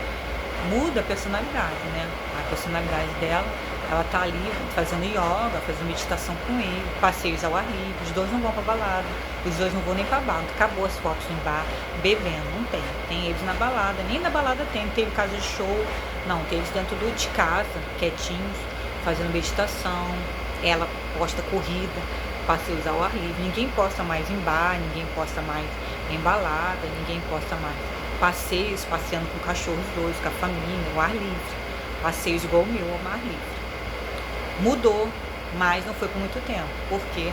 muda a personalidade, né? A personalidade dela, ela tá ali fazendo yoga, fazendo meditação com ele, passeios ao ar livre, os dois não vão pra balada, os dois não vão nem pra bar, acabou as fotos no bar, bebendo, não tem. Tem eles na balada, nem na balada tem, não teve casa de show, não, tem eles dentro de casa, quietinhos, fazendo meditação, ela posta corrida, passeios ao ar livre, ninguém posta mais em bar, ninguém posta mais em balada, ninguém posta mais passeios, passeando com cachorros dois, com a família, ao ar livre, passeios igual o meu, ao ar livre. Mudou, mas não foi por muito tempo, porque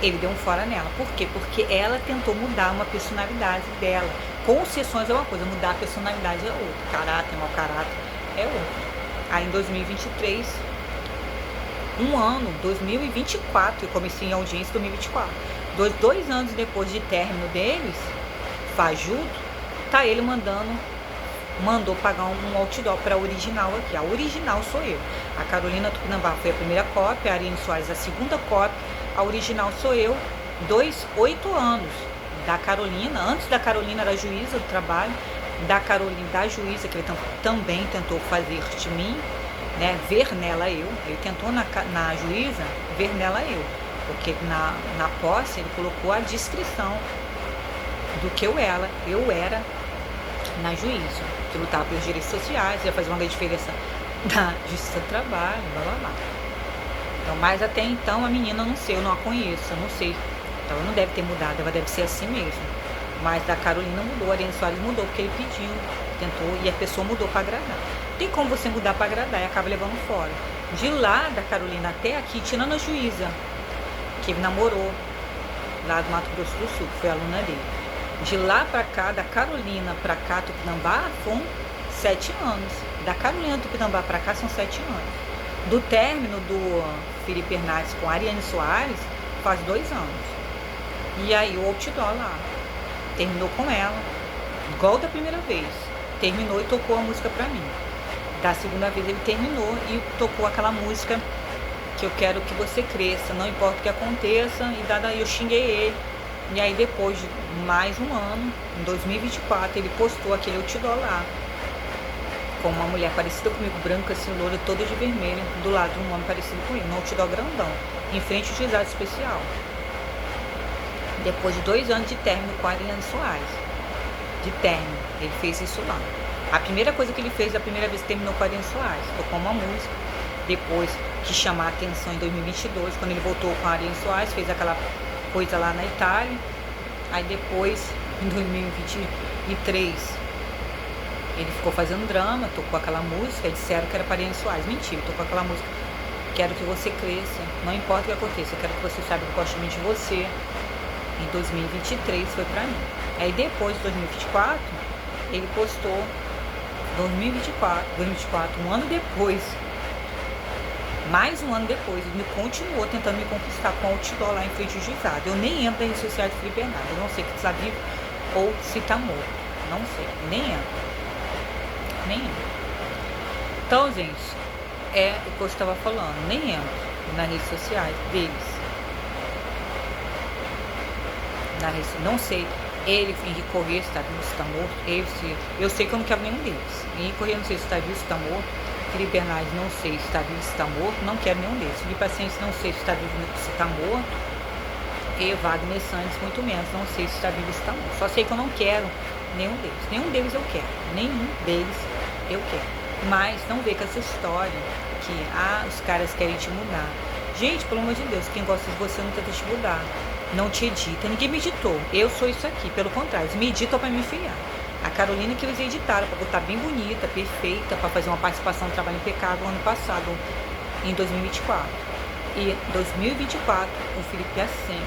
ele deu um fora nela. Por quê? Porque ela tentou mudar uma personalidade dela. Concessões é uma coisa, mudar a personalidade é outra. Caráter, mau caráter é outro. Aí em 2023, 2024, eu comecei em audiência em 2024. Dois anos depois de término deles, fajuto, tá ele mandou pagar um outdoor para a original aqui. A original sou eu. A Carolina Tupinambá foi a primeira cópia, a Ariane Soares a segunda cópia, a original sou eu. 8 anos da Carolina, antes da Carolina era juíza do trabalho, da Carolina, da juíza, que ele também tentou fazer de mim, né, ver nela eu. Ele tentou na juíza ver nela eu, porque na posse ele colocou a descrição do que eu era na juíza, que lutava pelos direitos sociais, ia fazer uma grande diferença na justiça do trabalho, blá blá blá. Então, mas até então a menina, não sei, eu não a conheço, eu não sei. Então ela não deve ter mudado, ela deve ser assim mesmo. Mas da Carolina mudou, a Ariane Soares mudou, porque ele pediu, tentou, e a pessoa mudou para agradar. Tem como você mudar para agradar e acaba levando fora. De lá da Carolina até aqui, tirando a juíza, que ele namorou, lá do Mato Grosso do Sul, que foi aluna dele. De lá pra cá, da Carolina pra cá, Tupinambá, foram 7 anos. Da Carolina Tupinambá pra cá são 7 anos. Do término do Felipe Hernandes com a Ariane Soares, faz 2 anos. E aí o outdoor lá, terminou com ela, igual da primeira vez. Terminou e tocou a música pra mim. Da segunda vez ele terminou e tocou aquela música que eu quero que você cresça, não importa o que aconteça, e daí eu xinguei ele. E aí depois de mais um ano, em 2024, ele postou aquele outdoor lá, com uma mulher parecida comigo, branca, assim, loura, toda de vermelho, do lado de um homem parecido com ele, um outdoor grandão, em frente ao juizado especial. Depois de 2 anos de término com a Ariane Soares, de término, ele fez isso lá. A primeira coisa que ele fez, a primeira vez que terminou com a Ariane Soares, tocou uma música, depois que chamar a atenção em 2022, quando ele voltou com a Ariane Soares, fez aquela coisa lá na Itália. Aí depois, em 2023, ele ficou fazendo drama, tocou aquela música, disseram que era para Ariane Soares. Mentira, tocou aquela música, quero que você cresça, não importa o que aconteça, eu quero que você saiba que eu gosto muito de você. Em 2023 foi pra mim. Aí depois de 2024, ele postou 2024, um ano depois, mais um ano depois, ele continuou tentando me conquistar com o outdoor lá em frente ao juizado. Eu nem entro nas redes sociais do Felipe Hernandes, eu não sei se está vivo ou se está morto, não sei, nem entro. Então, gente, é o que eu estava falando, nem entro nas redes sociais deles. Não sei, ele, Henrique Corrêa, se está vivo, se está morto. Eu sei que eu não quero nenhum deles. Henrique Corrêa, não sei se está vivo, se está morto. Felipe Hernandes, não sei se está vivo, se está morto. Não quero nenhum deles. Felipe Paciência, não sei se está vivo, se está morto. E Wagner Santos, muito menos, não sei se está vivo, se está morto. Só sei que eu não quero nenhum deles. Nenhum deles eu quero. Nenhum deles eu quero. Mas não vê com essa história que, os caras querem te mudar. Gente, pelo amor de Deus, quem gosta de você não tenta te mudar. Não te edita, ninguém me editou. Eu sou isso aqui, pelo contrário, eles me editam para me enfiar. A Carolina que eles editaram para botar bem bonita, perfeita, para fazer uma participação, um trabalho impecável ano passado, em 2024. E em 2024, o Felipe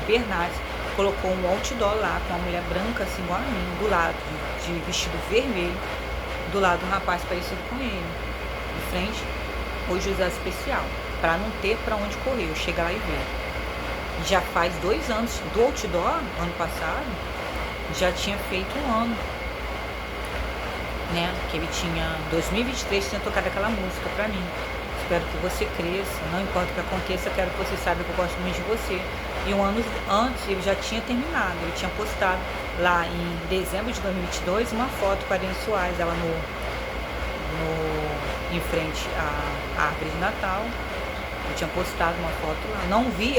Bernardes colocou um outdoor lá com uma mulher branca, assim, igual a mim, do lado, de vestido vermelho, do lado de um rapaz parecido com ele, de frente ao juizado especial, para não ter para onde correr, eu chegar lá e ver. Já faz 2 anos do outdoor, ano passado, já tinha feito 1 ano. né? Que ele tinha 2023 tinha tocado aquela música pra mim. Espero que você cresça, não importa o que aconteça, quero que você saiba que eu gosto muito de você. E um ano antes ele já tinha terminado, ele tinha postado lá em dezembro de 2022 uma foto com a Ariane Soares, ela em frente à árvore de Natal. Eu tinha postado uma foto lá. Eu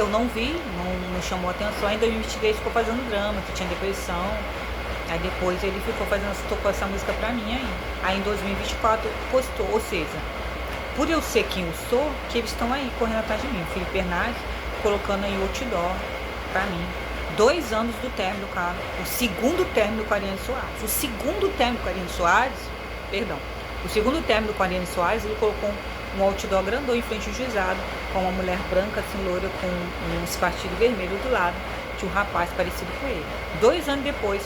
não vi, não chamou atenção. Aí em 2023 ficou fazendo drama, que tinha depressão. Aí depois ele tocou essa música pra mim aí. Aí em 2024 postou, ou seja, por eu ser quem eu sou, que eles estão aí correndo atrás de mim. O Felipe Bernardes colocando aí outdoor pra mim. 2 anos do término do cara. O segundo término com a Ariane Soares. O segundo término com a Ariane Soares, perdão. O segundo término com a Ariane Soares, ele colocou um outdoor grandão em frente ao juizado, com uma mulher branca, assim, loira, com um espartilho vermelho do lado, de um rapaz parecido com ele. 2 anos depois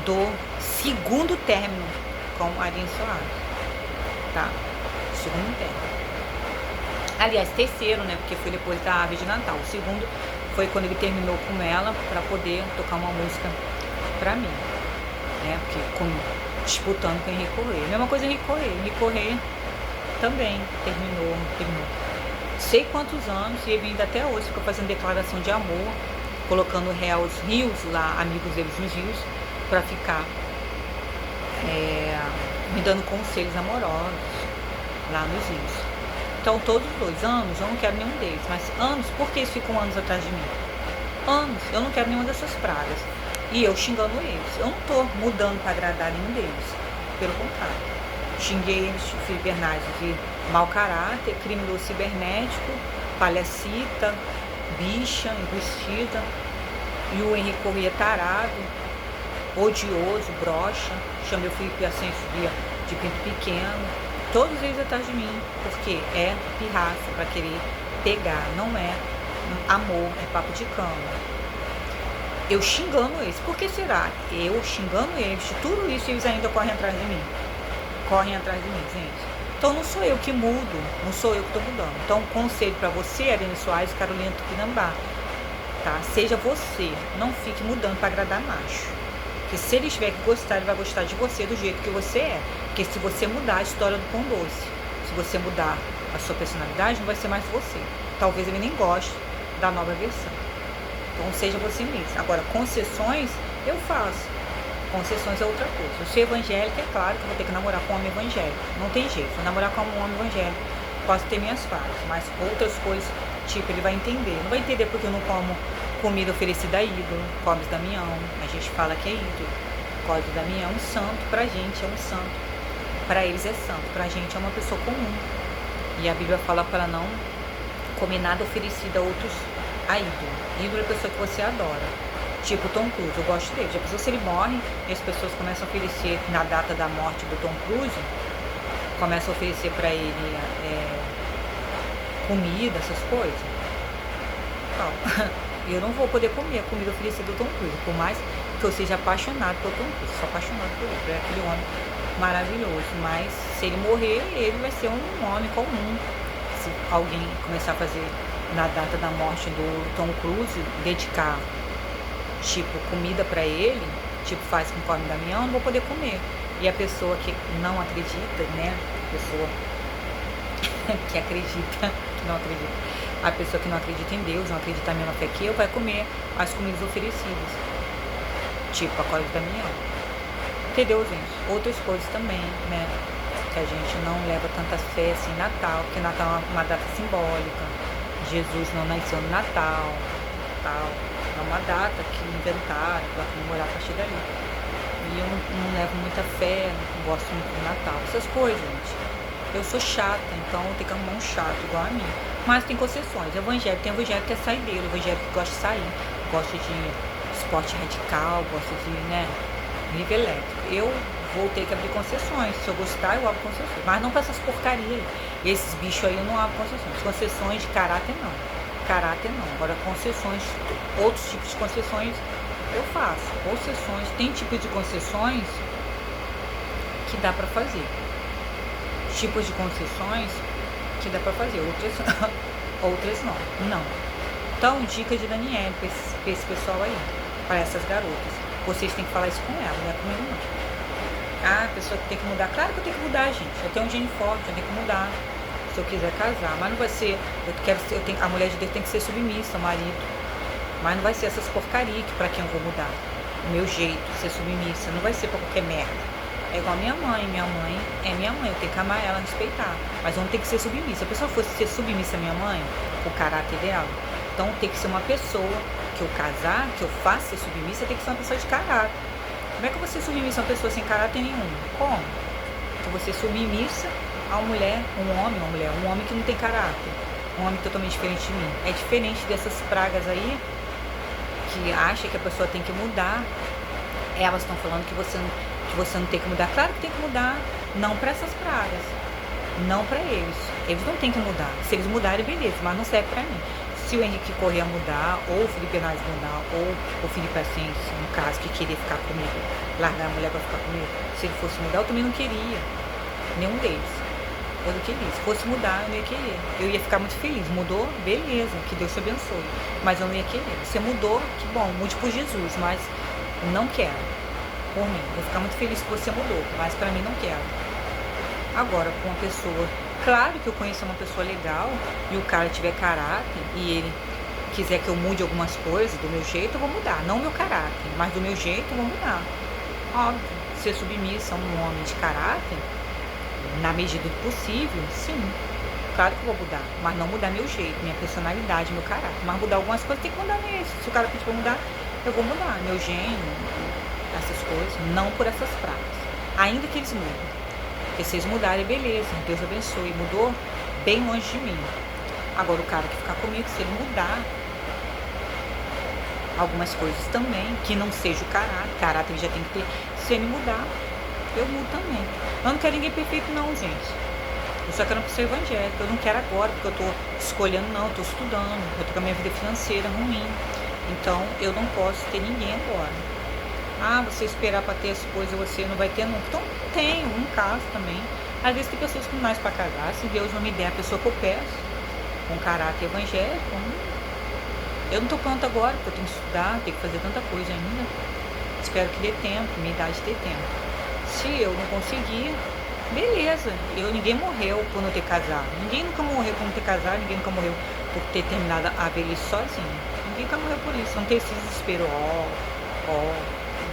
do segundo término com a Ariane Soares. Tá? Segundo término. Aliás, terceiro, né? Porque foi depois da árvore de Natal. O segundo foi quando ele terminou com ela para poder tocar uma música pra mim, né? Porque disputando com o Henrique Correia. Mesma coisa Henrique Correia. Henrique Correia também terminou. Sei quantos anos e ele ainda até hoje fica fazendo declaração de amor, colocando rios lá, amigos deles nos rios, para ficar me dando conselhos amorosos lá nos rios. Então, todos os 2 anos, eu não quero nenhum deles. Mas anos, por que eles ficam anos atrás de mim? Anos, eu não quero nenhuma dessas pragas. E eu xingando eles. Eu não tô mudando para agradar nenhum deles. Pelo contrário. Xinguei eles, o Felipe Bernardes, de mau caráter, criminoso cibernético, palhacita, bicha, investida. E o Henrique Corrêa tarado, odioso, broxa. Chamei o Felipe Ascenso de pinto pequeno. Todos eles atrás de mim, porque é pirraça para querer pegar, não é amor, é papo de cama. Eu xingando eles, por que será? Eu xingando eles, de tudo isso eles ainda correm atrás de mim. Correm atrás de mim, gente. Então não sou eu que mudo, não sou eu que estou mudando. Então um conselho para você, Ariane Soares, Carolina Tupinambá, tá? Seja você, não fique mudando para agradar macho. Porque se ele tiver que gostar, ele vai gostar de você do jeito que você é. Porque se você mudar a história do pão doce, se você mudar a sua personalidade, não vai ser mais você. Talvez ele nem goste da nova versão. Então seja você mesmo. Agora, concessões eu faço. Concessões é outra coisa. Eu sou evangélica, é claro que eu vou ter que namorar com um homem evangélico. Não tem jeito. Se eu namorar com um homem evangélico, posso ter minhas falhas. Mas outras coisas, tipo, ele vai entender. Não vai entender porque eu não como comida oferecida a ídolo, Cosme Damião. A gente fala que é ídolo. Cosme Damião é um santo, pra gente é um santo. Pra eles é santo, pra gente é uma pessoa comum. E a Bíblia fala para não comer nada oferecido a outros a ídolo. Ídolo é a pessoa que você adora. Tipo Tom Cruise, eu gosto dele. Já pensou se ele morre e as pessoas começam a oferecer, na data da morte do Tom Cruise, começam a oferecer pra ele comida, essas coisas? Não. Eu não vou poder comer a comida oferecida do Tom Cruise, por mais que eu seja apaixonado pelo Tom Cruise. Sou apaixonado por ele, por aquele homem maravilhoso. Mas se ele morrer, ele vai ser um homem comum. Se alguém começar a fazer na data da morte do Tom Cruise, dedicar tipo comida pra ele, tipo faz com Cosme Damião, eu não vou poder comer. E a pessoa que não acredita, né? A pessoa que acredita, que não acredita. A pessoa que não acredita em Deus, não acredita na mesma fé que eu, vai comer as comidas oferecidas. Tipo a Cosme Damião. Entendeu, gente? Outras coisas também, né? Que a gente não leva tanta fé assim em Natal, porque Natal é uma data simbólica. Jesus não nasceu no Natal, tal. É uma data que inventaram para comemorar a partir dali. E eu não levo muita fé, não gosto muito do Natal. Essas coisas, gente. Eu sou chata, então eu tenho que arrumar um chato igual a mim. Mas tem concessões. Evangélico, tem evangélico que é saideiro, evangélico que gosta de sair, gosta de esporte radical, gosta de, né, nível elétrico. Eu vou ter que abrir concessões. Se eu gostar, eu abro concessões. Mas não para essas porcarias. E esses bichos aí eu não abro concessões. Concessões de caráter não. Caráter não. Agora concessões, outros tipos de concessões eu faço. Concessões, tem tipos de concessões que dá pra fazer. Tipos de concessões que dá pra fazer. Outras não. Não. Então, dica de Daniele pra esse pessoal aí. Para essas garotas. Vocês têm que falar isso com ela, não é comigo não. Ah, a pessoa que tem que mudar. Claro que eu tenho que mudar, gente. Eu tenho um gene forte, eu tenho que mudar. Se eu quiser casar. Mas não vai ser. A mulher de Deus tem que ser submissa ao marido. Mas não vai ser essas porcaria que pra quem eu vou mudar. O meu jeito, ser submissa. Não vai ser pra qualquer merda. É igual a minha mãe. Minha mãe é minha mãe. Eu tenho que amar ela, respeitar. Mas eu não tenho que ser submissa. Se a pessoa fosse ser submissa à minha mãe, o caráter dela, então tem que ser uma pessoa que eu casar, que eu faça ser submissa, tem que ser uma pessoa de caráter. Como é que eu vou ser submissa a uma pessoa sem caráter nenhum? Como? Eu vou ser submissa a uma mulher, um homem que não tem caráter. Um homem totalmente diferente de mim. É diferente dessas pragas aí, que acha que a pessoa tem que mudar. Elas estão falando que você não tem que mudar. Claro que tem que mudar. Não para essas pragas. Não para eles. Eles não têm que mudar. Se eles mudarem, beleza, mas não serve para mim. Se o Henrique Corrêa mudar, ou o Felipe Hernández mudar, ou o Felipe Ascenso, no caso, que queria ficar comigo, largar a mulher para ficar comigo, se ele fosse mudar, eu também não queria. Nenhum deles. Eu não queria. Se fosse mudar, eu não ia querer. Eu ia ficar muito feliz. Mudou? Beleza, que Deus te abençoe. Mas eu não ia querer. Você mudou, que bom, mude por Jesus, mas não quero. Por mim. Vou ficar muito feliz que você mudou, mas pra mim não quero. Agora, com uma pessoa, claro que eu conheço uma pessoa legal e o cara tiver caráter e ele quiser que eu mude algumas coisas do meu jeito, eu vou mudar. Não o meu caráter, mas do meu jeito eu vou mudar. Óbvio, ser submissa a um homem de caráter, na medida do possível, sim. Claro que eu vou mudar, mas não mudar meu jeito, minha personalidade, meu caráter. Mas mudar algumas coisas tem que mudar mesmo. Se o cara pedir pra mudar, eu vou mudar. Meu gênio, essas coisas, não por essas pragas. Ainda que eles mudem. Porque se eles mudarem, beleza, Deus abençoe. Mudou bem longe de mim. Agora o cara que ficar comigo, se ele mudar algumas coisas também, que não seja o caráter ele já tem que ter. Se ele mudar, eu mudo também. Eu não quero ninguém perfeito não, gente. Eu só quero uma pessoa evangélica. Eu não quero agora, porque eu tô escolhendo não, eu tô estudando, eu tô com a minha vida financeira ruim. Então eu não posso ter ninguém agora. Ah, você esperar para ter as coisas, você não vai ter nunca. Então tem um caso também. Às vezes tem pessoas que não mais para casar. Se Deus não me der a pessoa que eu peço, com caráter evangélico, eu não tô pronta agora, porque eu tenho que estudar, tenho que fazer tanta coisa ainda. Espero que dê tempo, minha idade dê tempo. Se eu não conseguir, beleza. Ninguém morreu por não ter casado. Ninguém nunca morreu por não ter casado, ninguém nunca morreu por ter terminado a velhice sozinho. Ninguém nunca morreu por isso. Não ter esse desespero,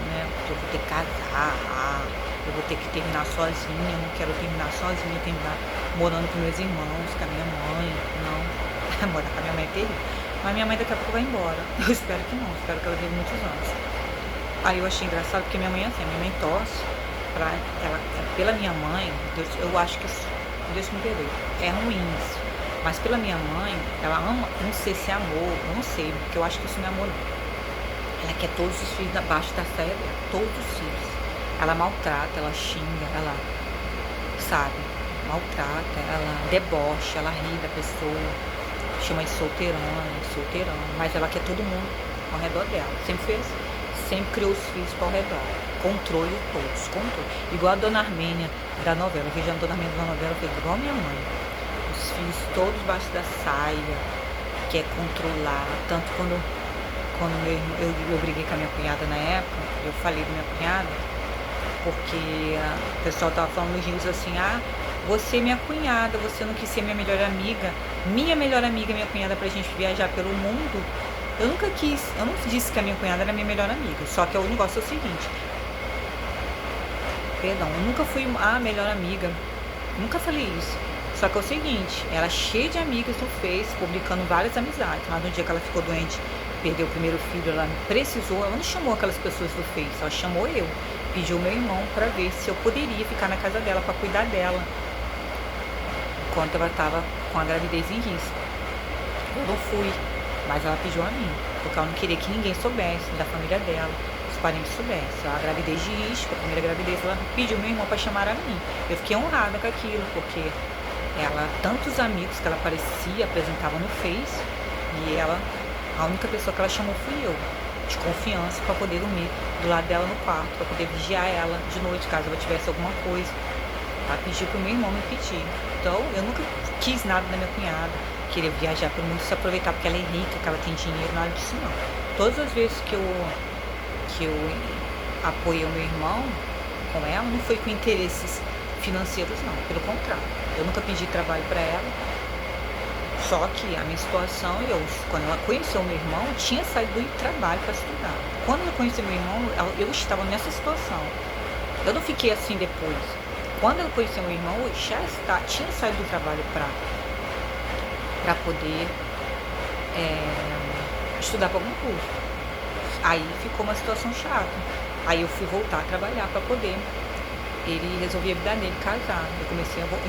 né? Eu vou ter que casar, eu vou ter que terminar sozinha, eu não quero terminar sozinha, terminar morando com meus irmãos, com a minha mãe. Não. Morar com a minha mãe é terrível. Mas minha mãe daqui a pouco vai embora. Eu espero que não, espero que ela viva muitos anos. Aí eu achei engraçado porque minha mãe é assim, minha mãe torce pra ela, pela minha mãe, Deus, eu acho que Deus me perdoe, é ruim isso. Mas pela minha mãe, ela ama, não sei se é amor, eu não sei, porque eu acho que isso não é amor não. Ela quer todos os filhos abaixo da saia dela, todos os filhos. Ela maltrata, ela xinga, ela, sabe, maltrata, ela debocha, ela ri da pessoa, chama de solteirão, mas ela quer todo mundo ao redor dela. Sempre fez, sempre criou os filhos ao redor. Controle todos, controle. Igual a Dona Armênia da novela. Eu vejo a Dona Armênia da novela, fez igual a minha mãe. Os filhos todos debaixo da saia, quer controlar. Tanto quando eu briguei com a minha cunhada na época, eu falei da minha cunhada, porque o pessoal tava falando nos rios assim, você é minha cunhada, você não quis ser minha melhor amiga, minha cunhada, pra gente viajar pelo mundo. Eu não disse que a minha cunhada era minha melhor amiga, só que o negócio é o seguinte, eu nunca fui a melhor amiga, nunca falei isso, só que é o seguinte, ela é cheia de amigas no Face, publicando várias amizades, mas no dia que ela ficou doente, perdeu o primeiro filho, ela precisou, ela não chamou aquelas pessoas do Face, ela chamou eu, pediu meu irmão para ver se eu poderia ficar na casa dela, para cuidar dela, enquanto ela estava com a gravidez em risco. Eu não fui, mas ela pediu a mim, porque ela não queria que ninguém soubesse, da família dela, os parentes soubessem. A gravidez de risco, a primeira gravidez, ela pediu meu irmão para chamar a mim. Eu fiquei honrada com aquilo, porque ela, tantos amigos que ela aparecia, apresentava no Face, e ela, a única pessoa que ela chamou fui eu, de confiança, para poder dormir do lado dela no quarto, para poder vigiar ela de noite, caso ela tivesse alguma coisa. Ela pediu pro meu irmão me pedir. Então, eu nunca quis nada da minha cunhada, queria viajar pelo mundo, se aproveitar porque ela é rica, que ela tem dinheiro, nada disso não. Todas as vezes que eu apoiei o meu irmão, com ela não foi com interesses financeiros, não, pelo contrário. Eu nunca pedi trabalho para ela, só que a minha situação, quando ela conheceu meu irmão, tinha saído do trabalho para estudar. Quando ela conheceu meu irmão, eu estava nessa situação. Eu não fiquei assim depois. Quando ela conheceu meu irmão, eu tinha saído do trabalho para poder estudar para algum curso. Aí ficou uma situação chata. Aí eu fui voltar a trabalhar para poder ele resolvia a vida dele, casar.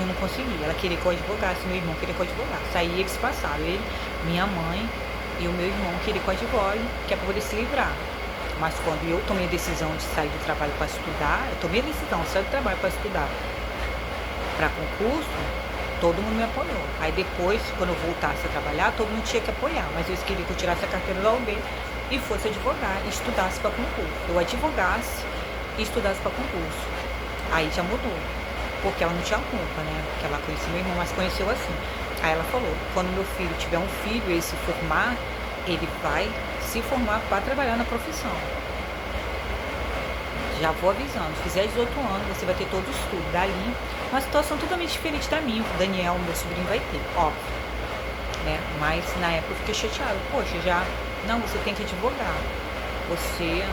Eu não consegui. Ela queria que eu advogasse, meu irmão queria que eu advogasse. Aí eles passaram, ele, minha mãe e o meu irmão queriam que eu advogue, que é para poder se livrar. Mas quando eu tomei a decisão de sair do trabalho para estudar, eu tomei a decisão de sair do trabalho para estudar para concurso, todo mundo me apoiou. Aí depois, quando eu voltasse a trabalhar, todo mundo tinha que apoiar, mas eles queriam que eu tirasse a carteira da UB e fosse advogar e estudasse para concurso. Eu advogasse e estudasse para concurso. Aí já mudou, porque ela não tinha culpa, né? Porque ela conhecia meu irmão, mas conheceu assim. Aí ela falou, quando meu filho tiver um filho e ele se formar, ele vai se formar para trabalhar na profissão. Já vou avisando, se fizer 18 anos, você vai ter todo o estudo. Dali, uma situação totalmente diferente da minha. O Daniel, meu sobrinho, vai ter, óbvio. Né? Mas na época eu fiquei chateada. Poxa, não, você tem que advogar. Você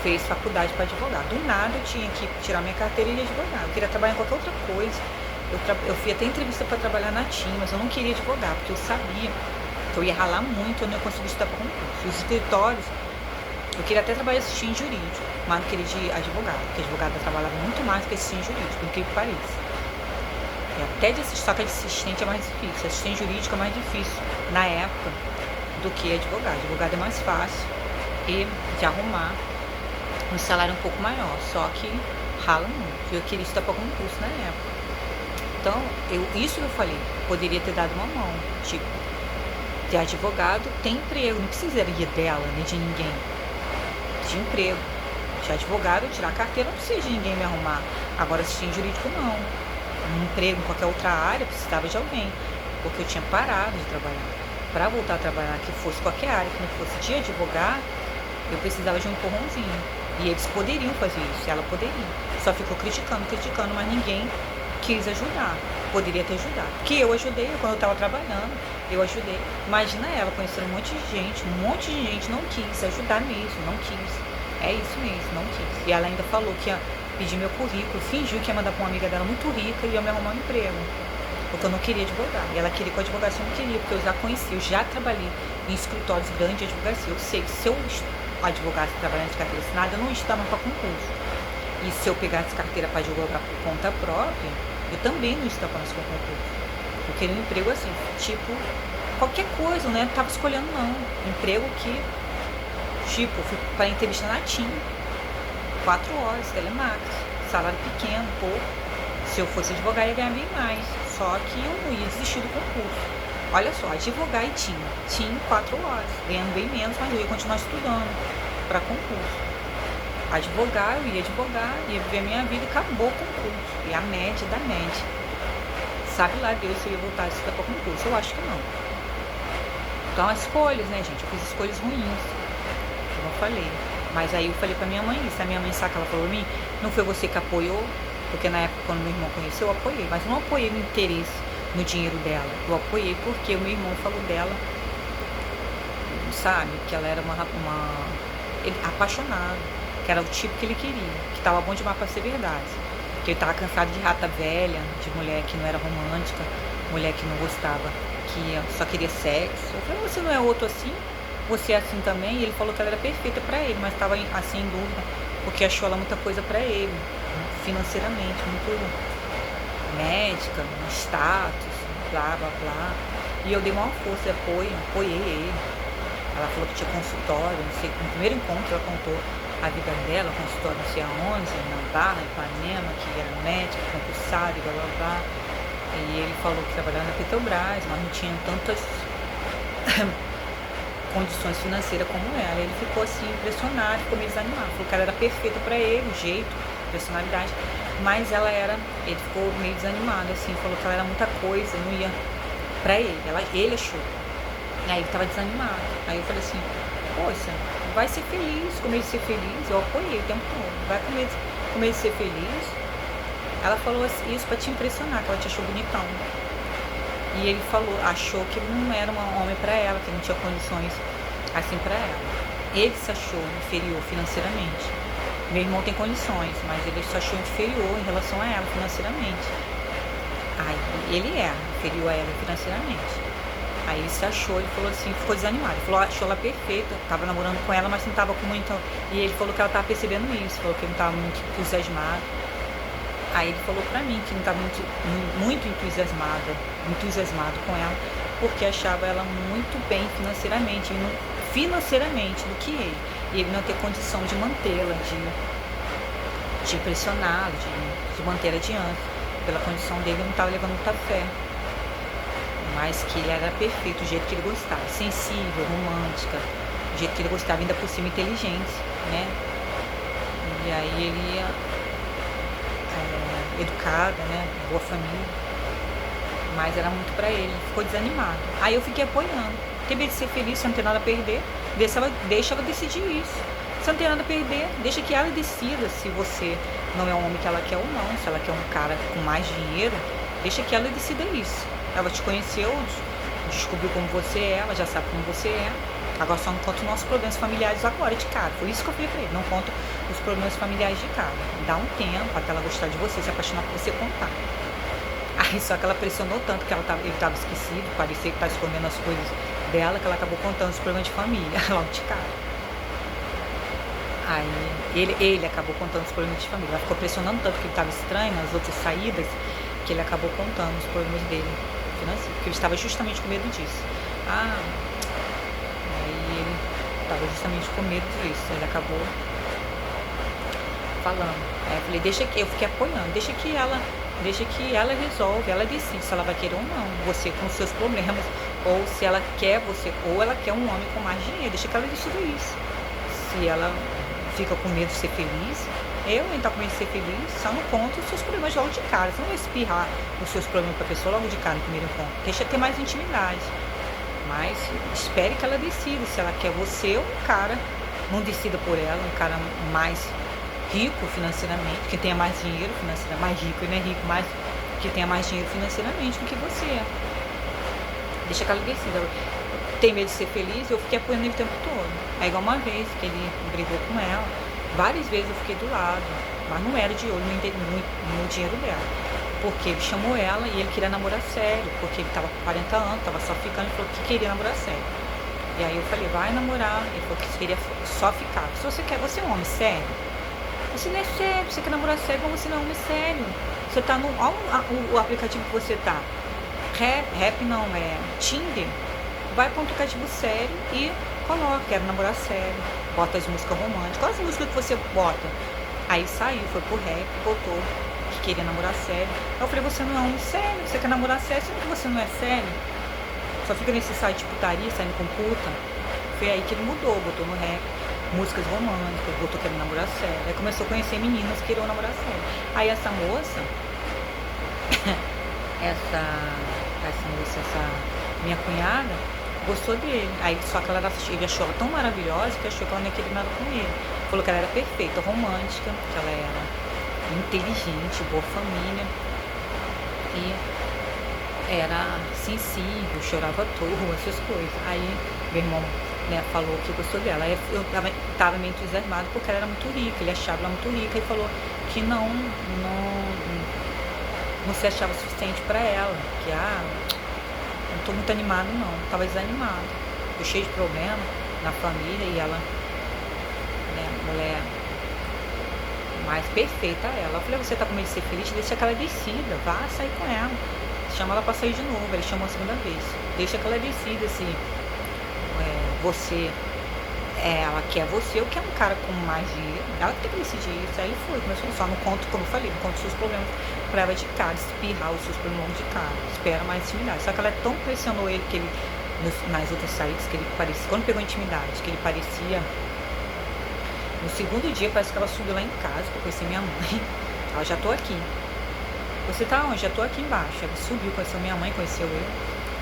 fez faculdade para advogar. Do nada eu tinha que tirar minha carteira e ir advogar. Eu queria trabalhar em qualquer outra coisa. Eu fui até entrevista para trabalhar na TIM, mas eu não queria advogar, porque eu sabia que eu ia ralar muito, eu não ia conseguir estudar para concurso. Os escritórios, eu queria até trabalhar assistente jurídico, mas não queria de advogado, porque advogada trabalhava muito mais que assistente jurídico, por incrível que pareça. E até de assistente, só que de assistente é mais difícil. Assistente jurídico é mais difícil na época do que advogado. Advogado é mais fácil e de arrumar um salário um pouco maior, só que rala muito. Eu queria estudar para concurso na época. Então, isso eu falei, poderia ter dado uma mão, tipo, de advogado tem emprego, não precisaria dela, nem de ninguém, de emprego. De advogado, eu tirar a carteira, não precisa de ninguém me arrumar. Agora, assistente jurídico, não. Um emprego em qualquer outra área, precisava de alguém, porque eu tinha parado de trabalhar. Para voltar a trabalhar, que fosse qualquer área, que não fosse de advogar, eu precisava de um empurrãozinho. E eles poderiam fazer isso, ela poderia. Só ficou criticando, mas ninguém quis ajudar. Poderia ter ajudado. Porque eu ajudei, quando eu estava trabalhando, eu ajudei. Imagina ela conhecendo um monte de gente não quis ajudar mesmo, não quis. É isso mesmo, não quis. E ela ainda falou que ia pedir meu currículo, fingiu que ia mandar para uma amiga dela muito rica e ia me arrumar um emprego. Porque eu não queria advogar. E ela queria que eu advogasse, eu não queria, porque eu já conhecia, eu já trabalhei em escritórios grandes de advocacia. Eu sei que se eu advogasse trabalhando de carteira assinada, eu não estava para concurso. E se eu pegasse carteira para advogar por conta própria, eu também não estava mais com concurso. Eu queria um emprego assim, tipo, qualquer coisa, né? Não estava escolhendo não. Emprego que, tipo, fui para entrevista na TIM, 4 horas, telemarketing, salário pequeno, pouco. Se eu fosse advogar, ia ganhar bem mais. Só que eu não ia desistir do concurso. Olha só, advogar e TIM 4 horas, ganhando bem menos, mas eu ia continuar estudando para concurso. Advogar, eu ia advogar, ia viver a minha vida e acabou o concurso. E a média da média. Sabe lá Deus se eu ia voltar a estudar para concurso? Eu acho que não. Então, as escolhas, né, gente? Eu fiz escolhas ruins, como eu falei. Mas aí eu falei pra minha mãe isso. A minha mãe, sabe que ela falou pra mim? Não foi você que apoiou? Porque na época, quando meu irmão conheceu, eu apoiei. Mas eu não apoiei no interesse, no dinheiro dela. Eu apoiei porque o meu irmão falou dela, sabe? Que ela era uma apaixonada. Que era o tipo que ele queria, que tava bom demais pra ser verdade. Que ele tava cansado de rata velha, de mulher que não era romântica, mulher que não gostava, que só queria sexo. Eu falei, você não é outro assim? Você é assim também? E ele falou que ela era perfeita pra ele, mas tava assim em dúvida, porque achou ela muita coisa pra ele, financeiramente, muito médica, status, blá, blá, blá. E eu dei uma força, apoiei ele. Ela falou que tinha consultório, não sei, no primeiro encontro ela contou a vida dela, consultório não sei aonde, na Barra, Ipanema, que era médica, concursada e blá blá blá. E ele falou que trabalhava na Petrobras, mas não tinha tantas condições financeiras como ela. Ele ficou assim impressionado, ficou meio desanimado. Falou que ela era perfeita pra ele, o jeito, a personalidade, mas ele ficou meio desanimado, assim, falou que ela era muita coisa, não ia pra ele. Ele achou. Aí ele tava desanimado. Aí eu falei assim, poxa, vai ser feliz, comer de ser feliz. Eu apoiei o tempo todo. Vai comer de ser feliz. Ela falou isso pra te impressionar, que ela te achou bonitão. E ele achou que ele não era um homem pra ela, que não tinha condições assim pra ela. Ele se achou inferior financeiramente. Meu irmão tem condições, mas ele se achou inferior em relação a ela financeiramente. Aí ele é inferior a ela financeiramente. Aí ele se achou, ele falou assim, ficou desanimado. Ele falou, achou ela perfeita, tava namorando com ela, mas não tava com muita. E ele falou que ela tava percebendo isso, falou que ele não tava muito entusiasmado. Aí ele falou pra mim que não tava muito entusiasmado com ela, porque achava ela muito bem financeiramente, do que ele. E ele não ter condição de mantê-la, de impressioná-la, de manter adiante. Pela condição dele, ele não estava levando muita fé. Mas que ele era perfeito, do jeito que ele gostava. Sensível, romântica, do jeito que ele gostava, ainda por cima inteligente, né? E aí ele ia educada, né? Boa família. Mas era muito pra ele, ficou desanimado. Aí eu fiquei apoiando. Tem medo de ser feliz, você não tem nada a perder. Deixa ela decidir isso. Você não tem nada a perder, deixa que ela decida se você não é o homem que ela quer ou não. Se ela quer um cara com mais dinheiro, deixa que ela decida isso. Ela te conheceu, descobriu como você é, ela já sabe como você é. Agora só não conta os nossos problemas familiares agora, de cara. Por isso que eu falei pra ele, não conta os problemas familiares de cara. Dá um tempo até ela gostar de você, se apaixonar por você, contar. Aí só que ela pressionou tanto que ele estava esquecido, parecia que estava escondendo as coisas dela, que ela acabou contando os problemas de família, logo de cara. Aí ele acabou contando os problemas de família. Ela ficou pressionando tanto que ele estava estranho nas outras saídas, que ele acabou contando os problemas dele financeiros, porque ele estava justamente com medo disso. Aí ele estava justamente com medo disso, ele acabou falando. Aí eu falei, eu fiquei apoiando, deixa que ela resolve, ela decide se ela vai querer ou não, você com os seus problemas, ou se ela quer você, ou ela quer um homem com mais dinheiro, deixa que ela decida isso. Se ela fica com medo de ser feliz, eu então com medo de ser feliz, só não conta os seus problemas logo de cara, você não vai espirrar os seus problemas pra pessoa logo de cara no primeiro encontro, deixa ter mais intimidade, mas espere que ela decida se ela quer você ou um cara, não decida por ela, um cara mais rico financeiramente, que tenha mais dinheiro financeiramente, mais rico, ele não é rico, mas que tenha mais dinheiro financeiramente do que você. Deixa que ela decida. Tem medo de ser feliz, eu fiquei apoiando ele o tempo todo. É igual uma vez que ele brigou com ela, várias vezes eu fiquei do lado, mas não era de olho no dinheiro dela. Porque ele chamou ela e ele queria namorar sério, porque ele estava com 40 anos, estava só ficando, e falou que queria namorar sério. E aí eu falei, vai namorar, ele falou que queria só ficar. Se você quer, você é um homem sério? Você não é sério, você quer namorar sério, mas você não é homem sério. Você tá no. Olha o aplicativo que você tá. Rap não, é Tinder. Vai para um aplicativo sério e coloca, quero namorar sério. Bota as músicas românticas. Quais as músicas que você bota? Aí saiu, foi pro rap, botou que queria namorar sério. Eu falei, você não é homem sério, você quer namorar sério, sendo que você não é sério. Só fica nesse site de putaria, saindo com puta. Foi aí que ele mudou, botou no rap músicas românticas, botou querendo namorar sério. Aí começou a conhecer meninas que queriam namorar sério. Aí essa moça, essa minha cunhada, gostou dele. Aí só que ele achou ela tão maravilhosa que achou que ela não ia querer nada com ele. Falou que ela era perfeita, romântica, que ela era inteligente, boa família e era sensível, chorava à toa, essas coisas. Aí meu irmão, né, falou que gostou dela. Aí eu tava meio entusiasmado porque ela era muito rica, ele achava ela muito rica e falou que não se achava suficiente pra ela, que não tô muito animado não, tava desanimado, tô cheio de problema na família e ela, né, mulher mais perfeita ela. Eu falei, você tá com medo de ser feliz? Deixa que ela decida, vá sair com ela, chama ela pra sair de novo. Ele chamou a segunda vez, deixa que ela decida se ela quer você ou quer um cara com mais dinheiro, ela tem que decidir isso. Aí ele foi, começou só, não conto, como eu falei, não conto os seus problemas pra ela de cara, espirrar os seus problemas de cara, espera mais intimidade. Só que ela tão pressionou ele que ele, nas outras saídas, que ele parecia, quando pegou intimidade, que ele parecia, no segundo dia parece que ela subiu lá em casa pra conhecer minha mãe. Ela, já tô aqui. Você tá onde? Já tô aqui embaixo. Ela subiu, conheceu minha mãe, conheceu eu.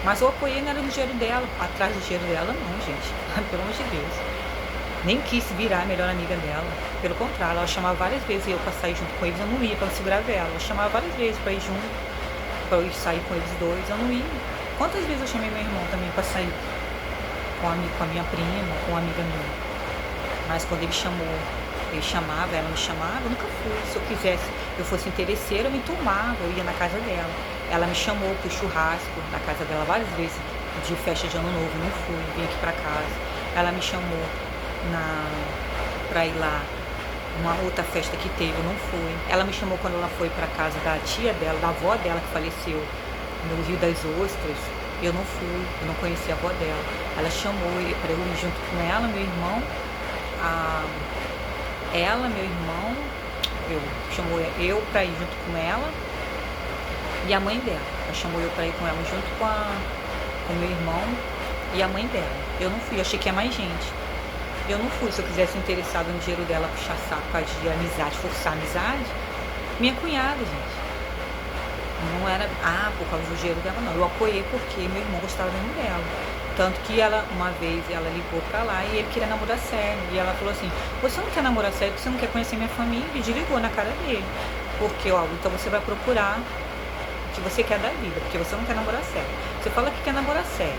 Mas eu apoiei, não era no dinheiro dela, atrás do dinheiro dela não, gente. Pelo amor de Deus. Nem quis virar a melhor amiga dela. Pelo contrário, ela chamava várias vezes eu pra sair junto com eles, eu não ia pra não segurar vela. Ela chamava várias vezes pra ir junto, pra eu ir sair com eles dois, eu não ia. Quantas vezes eu chamei meu irmão também pra sair com a minha prima, com uma amiga minha. Mas quando ele chamava, ela me chamava, eu nunca fui. Se eu quisesse, eu fosse interesseira, eu me tomava, eu ia na casa dela. Ela me chamou pro churrasco na casa dela várias vezes, de festa de ano novo, não fui, vim aqui pra casa. Ela me chamou pra ir lá, uma outra festa que teve, eu não fui. Ela me chamou quando ela foi pra casa da tia dela, da avó dela que faleceu no Rio das Ostras. Eu não fui, eu não conhecia a avó dela. Ela chamou pra eu ir junto com ela, meu irmão, meu irmão, chamou eu pra ir junto com ela e a mãe dela. Ela chamou eu pra ir com ela junto com meu irmão e a mãe dela. Eu não fui, eu achei que ia mais gente. Eu não fui. Se eu quisesse interessado no dinheiro dela, puxar saco por causa de amizade, forçar amizade, minha cunhada, gente. Não era, por causa do dinheiro dela, não. Eu apoiei porque meu irmão gostava mesmo dela. Tanto que uma vez, ela ligou pra lá e ele queria namorar sério. E ela falou assim, você não quer namorar sério porque você não quer conhecer minha família? E desligou na cara dele. Porque, então você vai procurar o que você quer da vida, porque você não quer namorar sério. Você fala que quer namorar sério,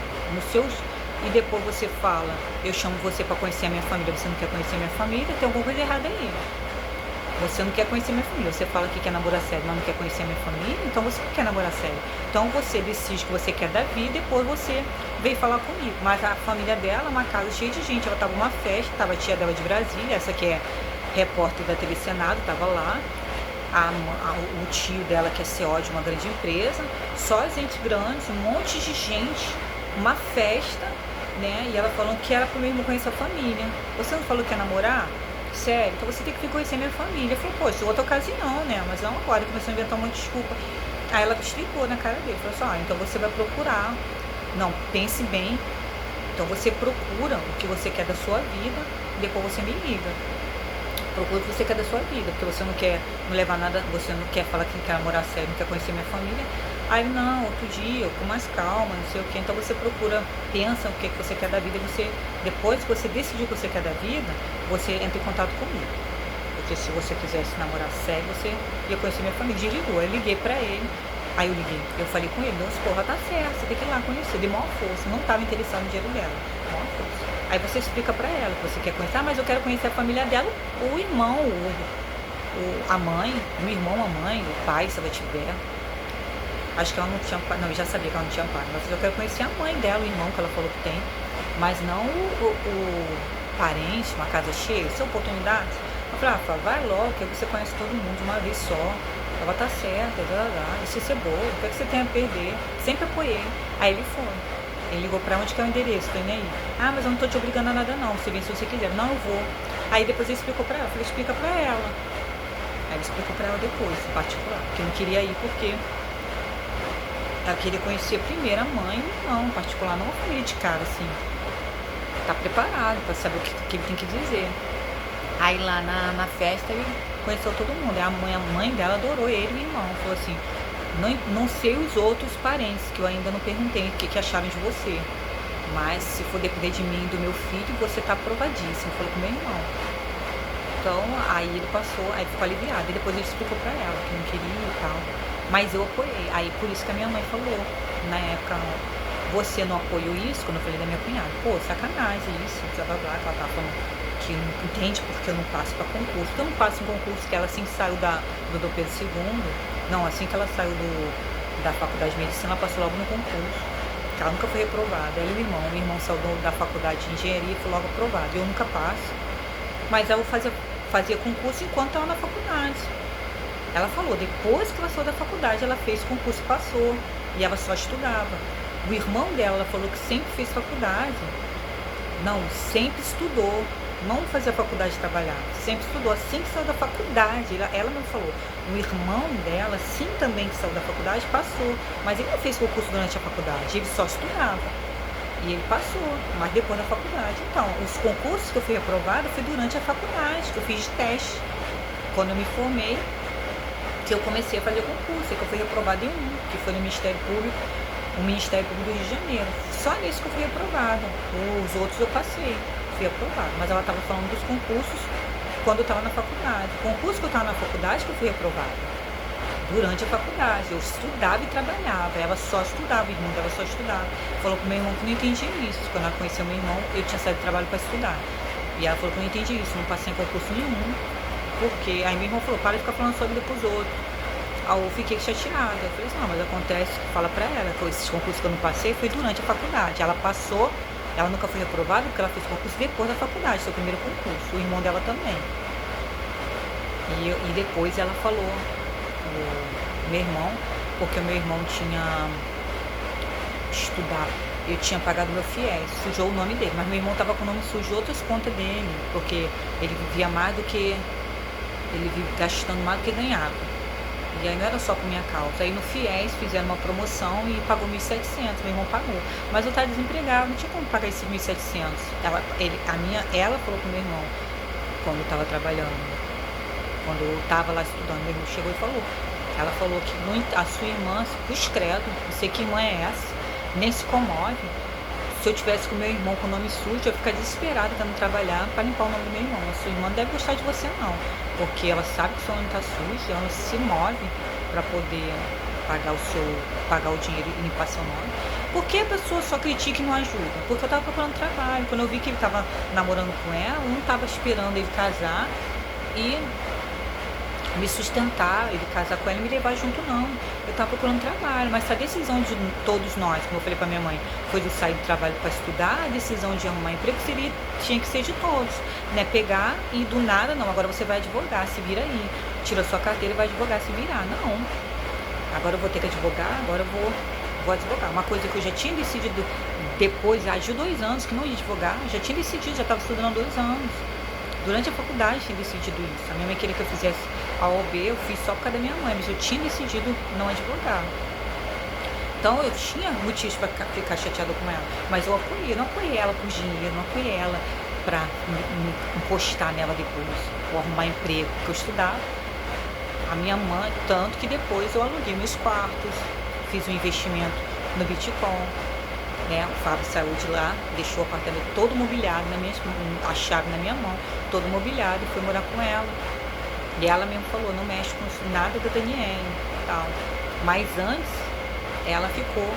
e depois você fala, eu chamo você pra conhecer a minha família, você não quer conhecer a minha família, tem alguma coisa errada aí. Você não quer conhecer minha família, você fala que quer namorar sério, mas não quer conhecer a minha família, então você não quer namorar sério. Então você decide que você quer da vida, depois você veio falar comigo. Mas a família dela, uma casa cheia de gente, ela tava numa festa, tava a tia dela de Brasília, essa que é repórter da TV Senado, tava lá. O tio dela, que é CEO de uma grande empresa, só gente grande, um monte de gente, uma festa, né? E ela falando que era pro meu irmão conhecer a família. Você não falou que ia namorar? Sério? Então você tem que vir conhecer minha família. Eu falei, poxa, outra ocasião, né? Mas não agora. Começou a inventar uma desculpa. Aí ela explicou na cara dele. Falou assim, então você vai procurar. Não, pense bem. Então você procura o que você quer da sua vida. Depois você me liga. Procura o que você quer da sua vida. Porque você não quer não levar nada. Você não quer falar que não quer namorar sério, não quer conhecer minha família. Aí não, outro dia, com mais calma, não sei o que. Então você procura, pensa o que você quer da vida e depois que você decidir o que você quer da vida, você entra em contato comigo. Porque se você quisesse namorar sério, você ia conhecer minha família. Desligou, eu liguei pra ele. Aí eu falei com ele, nossa, porra, tá certo, você tem que ir lá conhecer, de maior força. Não tava interessado no dinheiro dela, de maior força. Aí você explica pra ela que você quer conhecer, mas eu quero conhecer a família dela, o irmão, a mãe, o irmão, a mãe, o pai, se ela tiver. Acho que ela não tinha pai, não, eu já sabia que ela não tinha pai, mas eu quero conhecer a mãe dela, o irmão que ela falou que tem, mas não o parente, uma casa cheia, isso é oportunidade. Eu falei, vai logo, que você conhece todo mundo de uma vez só, ela tá certa, isso é boa, o que você tem a perder? Sempre apoiei. Aí ele foi. Ele ligou pra onde que é o endereço, tô indo aí. Mas eu não tô te obrigando a nada não, você vem se você quiser. Não, eu vou. Aí depois ele explicou pra ela, eu falei, explica pra ela. Aí ele explicou pra ela depois, em particular, que eu não queria ir porque ela queria conhecer primeiro a mãe e o irmão, em particular, não a família de cara, assim. Tá preparado pra saber o que ele tem que dizer. Aí lá na festa ele conheceu todo mundo. Aí a mãe dela adorou ele e o irmão. Falou assim, não sei os outros parentes, que eu ainda não perguntei o que acharam de você. Mas se for depender de mim e do meu filho, você tá aprovadíssimo. Falou com meu irmão. Então, aí ele passou, aí ficou aliviado. E depois ele explicou pra ela que não queria e tal. Mas eu apoiei. Aí por isso que a minha mãe falou, na época, você não apoiou isso? Quando eu falei da minha cunhada. Pô, sacanagem isso, blá blá blá, que ela tava falando que não entende porque eu não passo pra concurso. Porque eu não passo em concurso, que ela assim que saiu do Dom Pedro II, não, assim que ela saiu da faculdade de medicina, ela passou logo no concurso. Que ela nunca foi reprovada. Ela e o irmão saiu da faculdade de engenharia e foi logo aprovado. Eu nunca passo. Mas ela fazia concurso enquanto estava na faculdade. Ela falou, depois que ela saiu da faculdade, ela fez concurso e passou. E ela só estudava. O irmão dela, ela falou que sempre fez faculdade. Não, sempre estudou. Não fazia faculdade de trabalhar. Sempre estudou. Assim que saiu da faculdade, ela não falou. O irmão dela, sim, também que saiu da faculdade, passou. Mas ele não fez concurso durante a faculdade. Ele só estudava. E ele passou, mas depois da faculdade. Então, os concursos que eu fui aprovada foi durante a faculdade, que eu fiz de teste. Quando eu me formei, que eu comecei a fazer concurso, que eu fui reprovada em um, que foi no Ministério Público, o Ministério Público do Rio de Janeiro. Só nisso que eu fui aprovada. Os outros eu passei. fui aprovada, mas ela estava falando dos concursos quando eu estava na faculdade. O concurso que eu estava na faculdade que eu fui aprovada. Durante a faculdade, eu estudava e trabalhava. Ela só estudava, o irmão dela só estudava. Falou pro meu irmão que não entendia isso. Quando ela conheceu meu irmão, eu tinha saído do trabalho para estudar. E ela falou que eu não entendi isso, não passei em concurso nenhum. Porque aí meu irmão falou, para de ficar falando sua vida pros outros. Aí eu fiquei chateada. Eu falei assim, não, mas acontece, fala pra ela, que esses concursos que eu não passei foi durante a faculdade. Ela passou, ela nunca foi reprovada porque ela fez concurso depois da faculdade, seu primeiro concurso. O irmão dela também. E depois ela falou, o meu irmão, porque o meu irmão tinha estudado, eu tinha pagado meu fiéis, sujou o nome dele, mas meu irmão estava com o nome sujo de outras contas dele, porque ele vivia mais do que, ele vivia gastando mais do que ganhava. E aí não era só por minha causa. Aí no FIES fizeram uma promoção e pagou 1.700, meu irmão pagou. Mas eu estava desempregado, não tinha como pagar esses 1.700. Ela falou pro meu irmão, quando eu estava trabalhando, quando eu estava lá estudando, meu irmão chegou e falou. Ela falou que a sua irmã, os credo, não sei que irmã é essa, nem se comove. Se eu tivesse com meu irmão com o nome sujo, eu ia ficar desesperada tentando trabalhar para limpar o nome do meu irmão. A sua irmã não deve gostar de você não, porque ela sabe que o seu nome está sujo, ela se move para poder pagar o dinheiro e limpar seu nome. Por que a pessoa só critica e não ajuda? Porque eu estava procurando trabalho. Quando eu vi que ele estava namorando com ela, eu não estava esperando ele casar e me sustentar, ele casar com ela e me levar junto, não. Eu estava procurando trabalho, mas se a decisão de todos nós, como eu falei para minha mãe, foi de sair do trabalho para estudar, a decisão de arrumar emprego tinha que ser de todos, né? Pegar e do nada, não, agora você vai advogar, se vira aí, tira sua carteira e vai advogar, se virar. Não, agora eu vou ter que advogar, agora eu vou advogar. Uma coisa que eu já tinha decidido depois, de 2 anos, que não ia advogar, já tinha decidido, já estava estudando há 2 anos. Durante a faculdade tinha decidido isso. A minha mãe queria que eu fizesse a OAB, eu fiz só por causa da minha mãe, mas eu tinha decidido não advogar. Então eu tinha motivos para ficar chateada com ela, mas eu não apoiei ela por dinheiro, não apoiei ela para me encostar nela depois, ou arrumar emprego, porque eu estudava. A minha mãe, tanto que depois eu aluguei meus quartos, fiz um investimento no Bitcoin. Né? O Fábio saiu de lá, deixou o apartamento todo mobiliado, a chave na minha mão, todo mobiliado, e foi morar com ela. E ela mesmo falou, não mexe com nada da Daniele e tal. Mas antes, ela ficou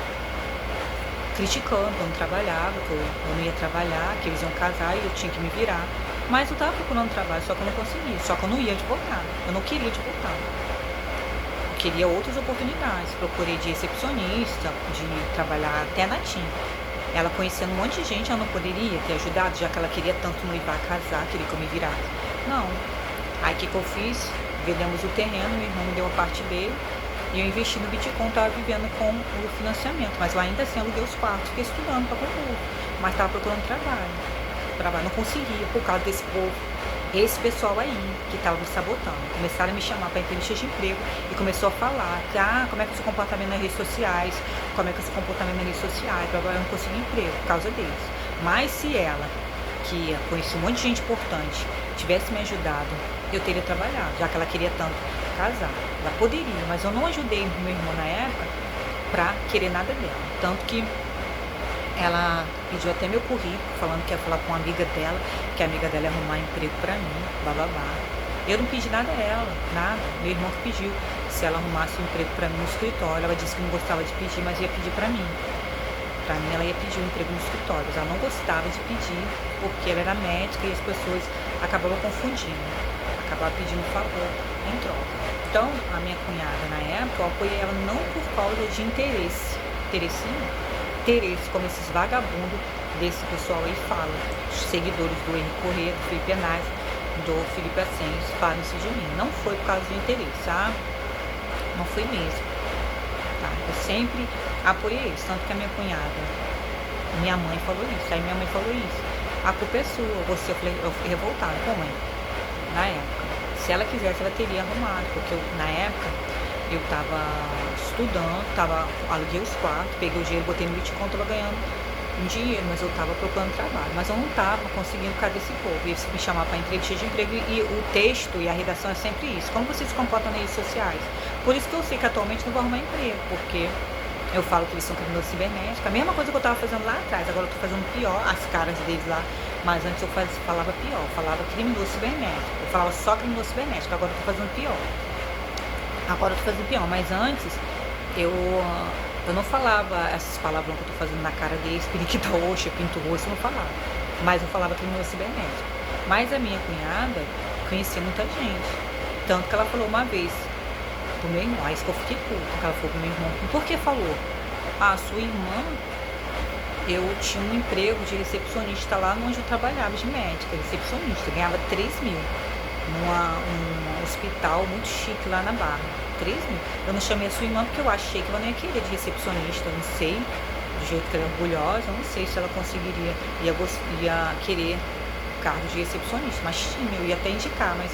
criticando, que eu não trabalhava, que eu não ia trabalhar, que eles iam casar e eu tinha que me virar. Mas eu estava procurando trabalho, só que eu não conseguia, só que eu não ia advogar, eu não queria advogar. Queria outras oportunidades, procurei de recepcionista, de trabalhar até na TIM. Ela conhecendo um monte de gente, ela não poderia ter ajudado, já que ela queria tanto noivar, casar, queria que eu me virasse. Não. Aí o que eu fiz? Vendemos o terreno, meu irmão me deu a parte dele e eu investi no Bitcoin, estava vivendo com o financiamento, mas eu ainda assim aluguei os quartos, fiquei estudando para concurso, mas estava procurando trabalho, não conseguia por causa desse povo. Esse pessoal aí que estava me sabotando, começaram a me chamar para entrevista de emprego e começou a falar que, como é que é o seu comportamento nas redes sociais, como é que é o seu comportamento nas redes sociais, para agora eu não consegui emprego por causa deles. Mas se ela, que conhecia um monte de gente importante, tivesse me ajudado, eu teria trabalhado, já que ela queria tanto casar. Ela poderia, mas eu não ajudei meu irmão na época para querer nada dela. Tanto que ela pediu até meu currículo, falando que ia falar com uma amiga dela, que a amiga dela ia arrumar emprego pra mim, bababá. Eu não pedi nada a ela, nada. Meu irmão que pediu se ela arrumasse um emprego pra mim no escritório. Ela disse que não gostava de pedir, mas ia pedir pra mim. Pra mim, ela ia pedir um emprego no escritório. Ela não gostava de pedir, porque ela era médica e as pessoas acabavam confundindo. Acabavam pedindo favor em troca. Então, a minha cunhada, na época, eu apoiei ela não por causa de interesse. Interesse, como esses vagabundos desse pessoal aí falam. Os seguidores do Henrique Corrêa, do Felipe Enaz, do Felipe Ascenso, falam isso de mim. Não foi por causa de interesse, não foi mesmo. Tá? Eu sempre apoiei isso, tanto que a minha cunhada, minha mãe falou isso. Aí minha mãe falou isso. A culpa é sua. Eu fui revoltada com a mãe. Na época. Se ela quisesse, ela teria arrumado, porque na época eu tava estudando, aluguei os quartos, peguei o dinheiro, botei no Bitcoin, tava ganhando um dinheiro, mas eu tava procurando trabalho. Mas eu não tava conseguindo por causa desse povo. E eles me chamavam para entrevista de emprego e o texto e a redação é sempre isso. Como vocês se comportam nas redes sociais? Por isso que eu sei que atualmente não vou arrumar emprego, porque eu falo que eles são criminosos cibernéticos. A mesma coisa que eu tava fazendo lá atrás, agora eu tô fazendo pior, as caras deles lá Mas antes eu falava pior, eu falava criminoso cibernético. Eu falava só criminoso cibernético, agora eu tô fazendo pior. Agora eu tô fazendo pior, mas antes eu não falava essas palavras que eu tô fazendo na cara deles, periquita roxa, pinto roxo, eu não falava. Mas eu falava criminoso cibernético. Mas a minha cunhada conhecia muita gente. Tanto que ela falou uma vez pro meu irmão, isso que eu fiquei puta, que ela falou pro meu irmão. Por que falou? Ah, sua irmã, eu tinha um emprego de recepcionista lá onde eu trabalhava, de médica, recepcionista, ganhava 3 mil, num hospital muito chique lá na Barra, 3 mil. Eu não chamei a sua irmã porque eu achei que ela não ia querer de recepcionista, eu não sei, do jeito que ela é orgulhosa, eu não sei se ela conseguiria, ia querer cargo de recepcionista, mas tinha, eu ia até indicar, mas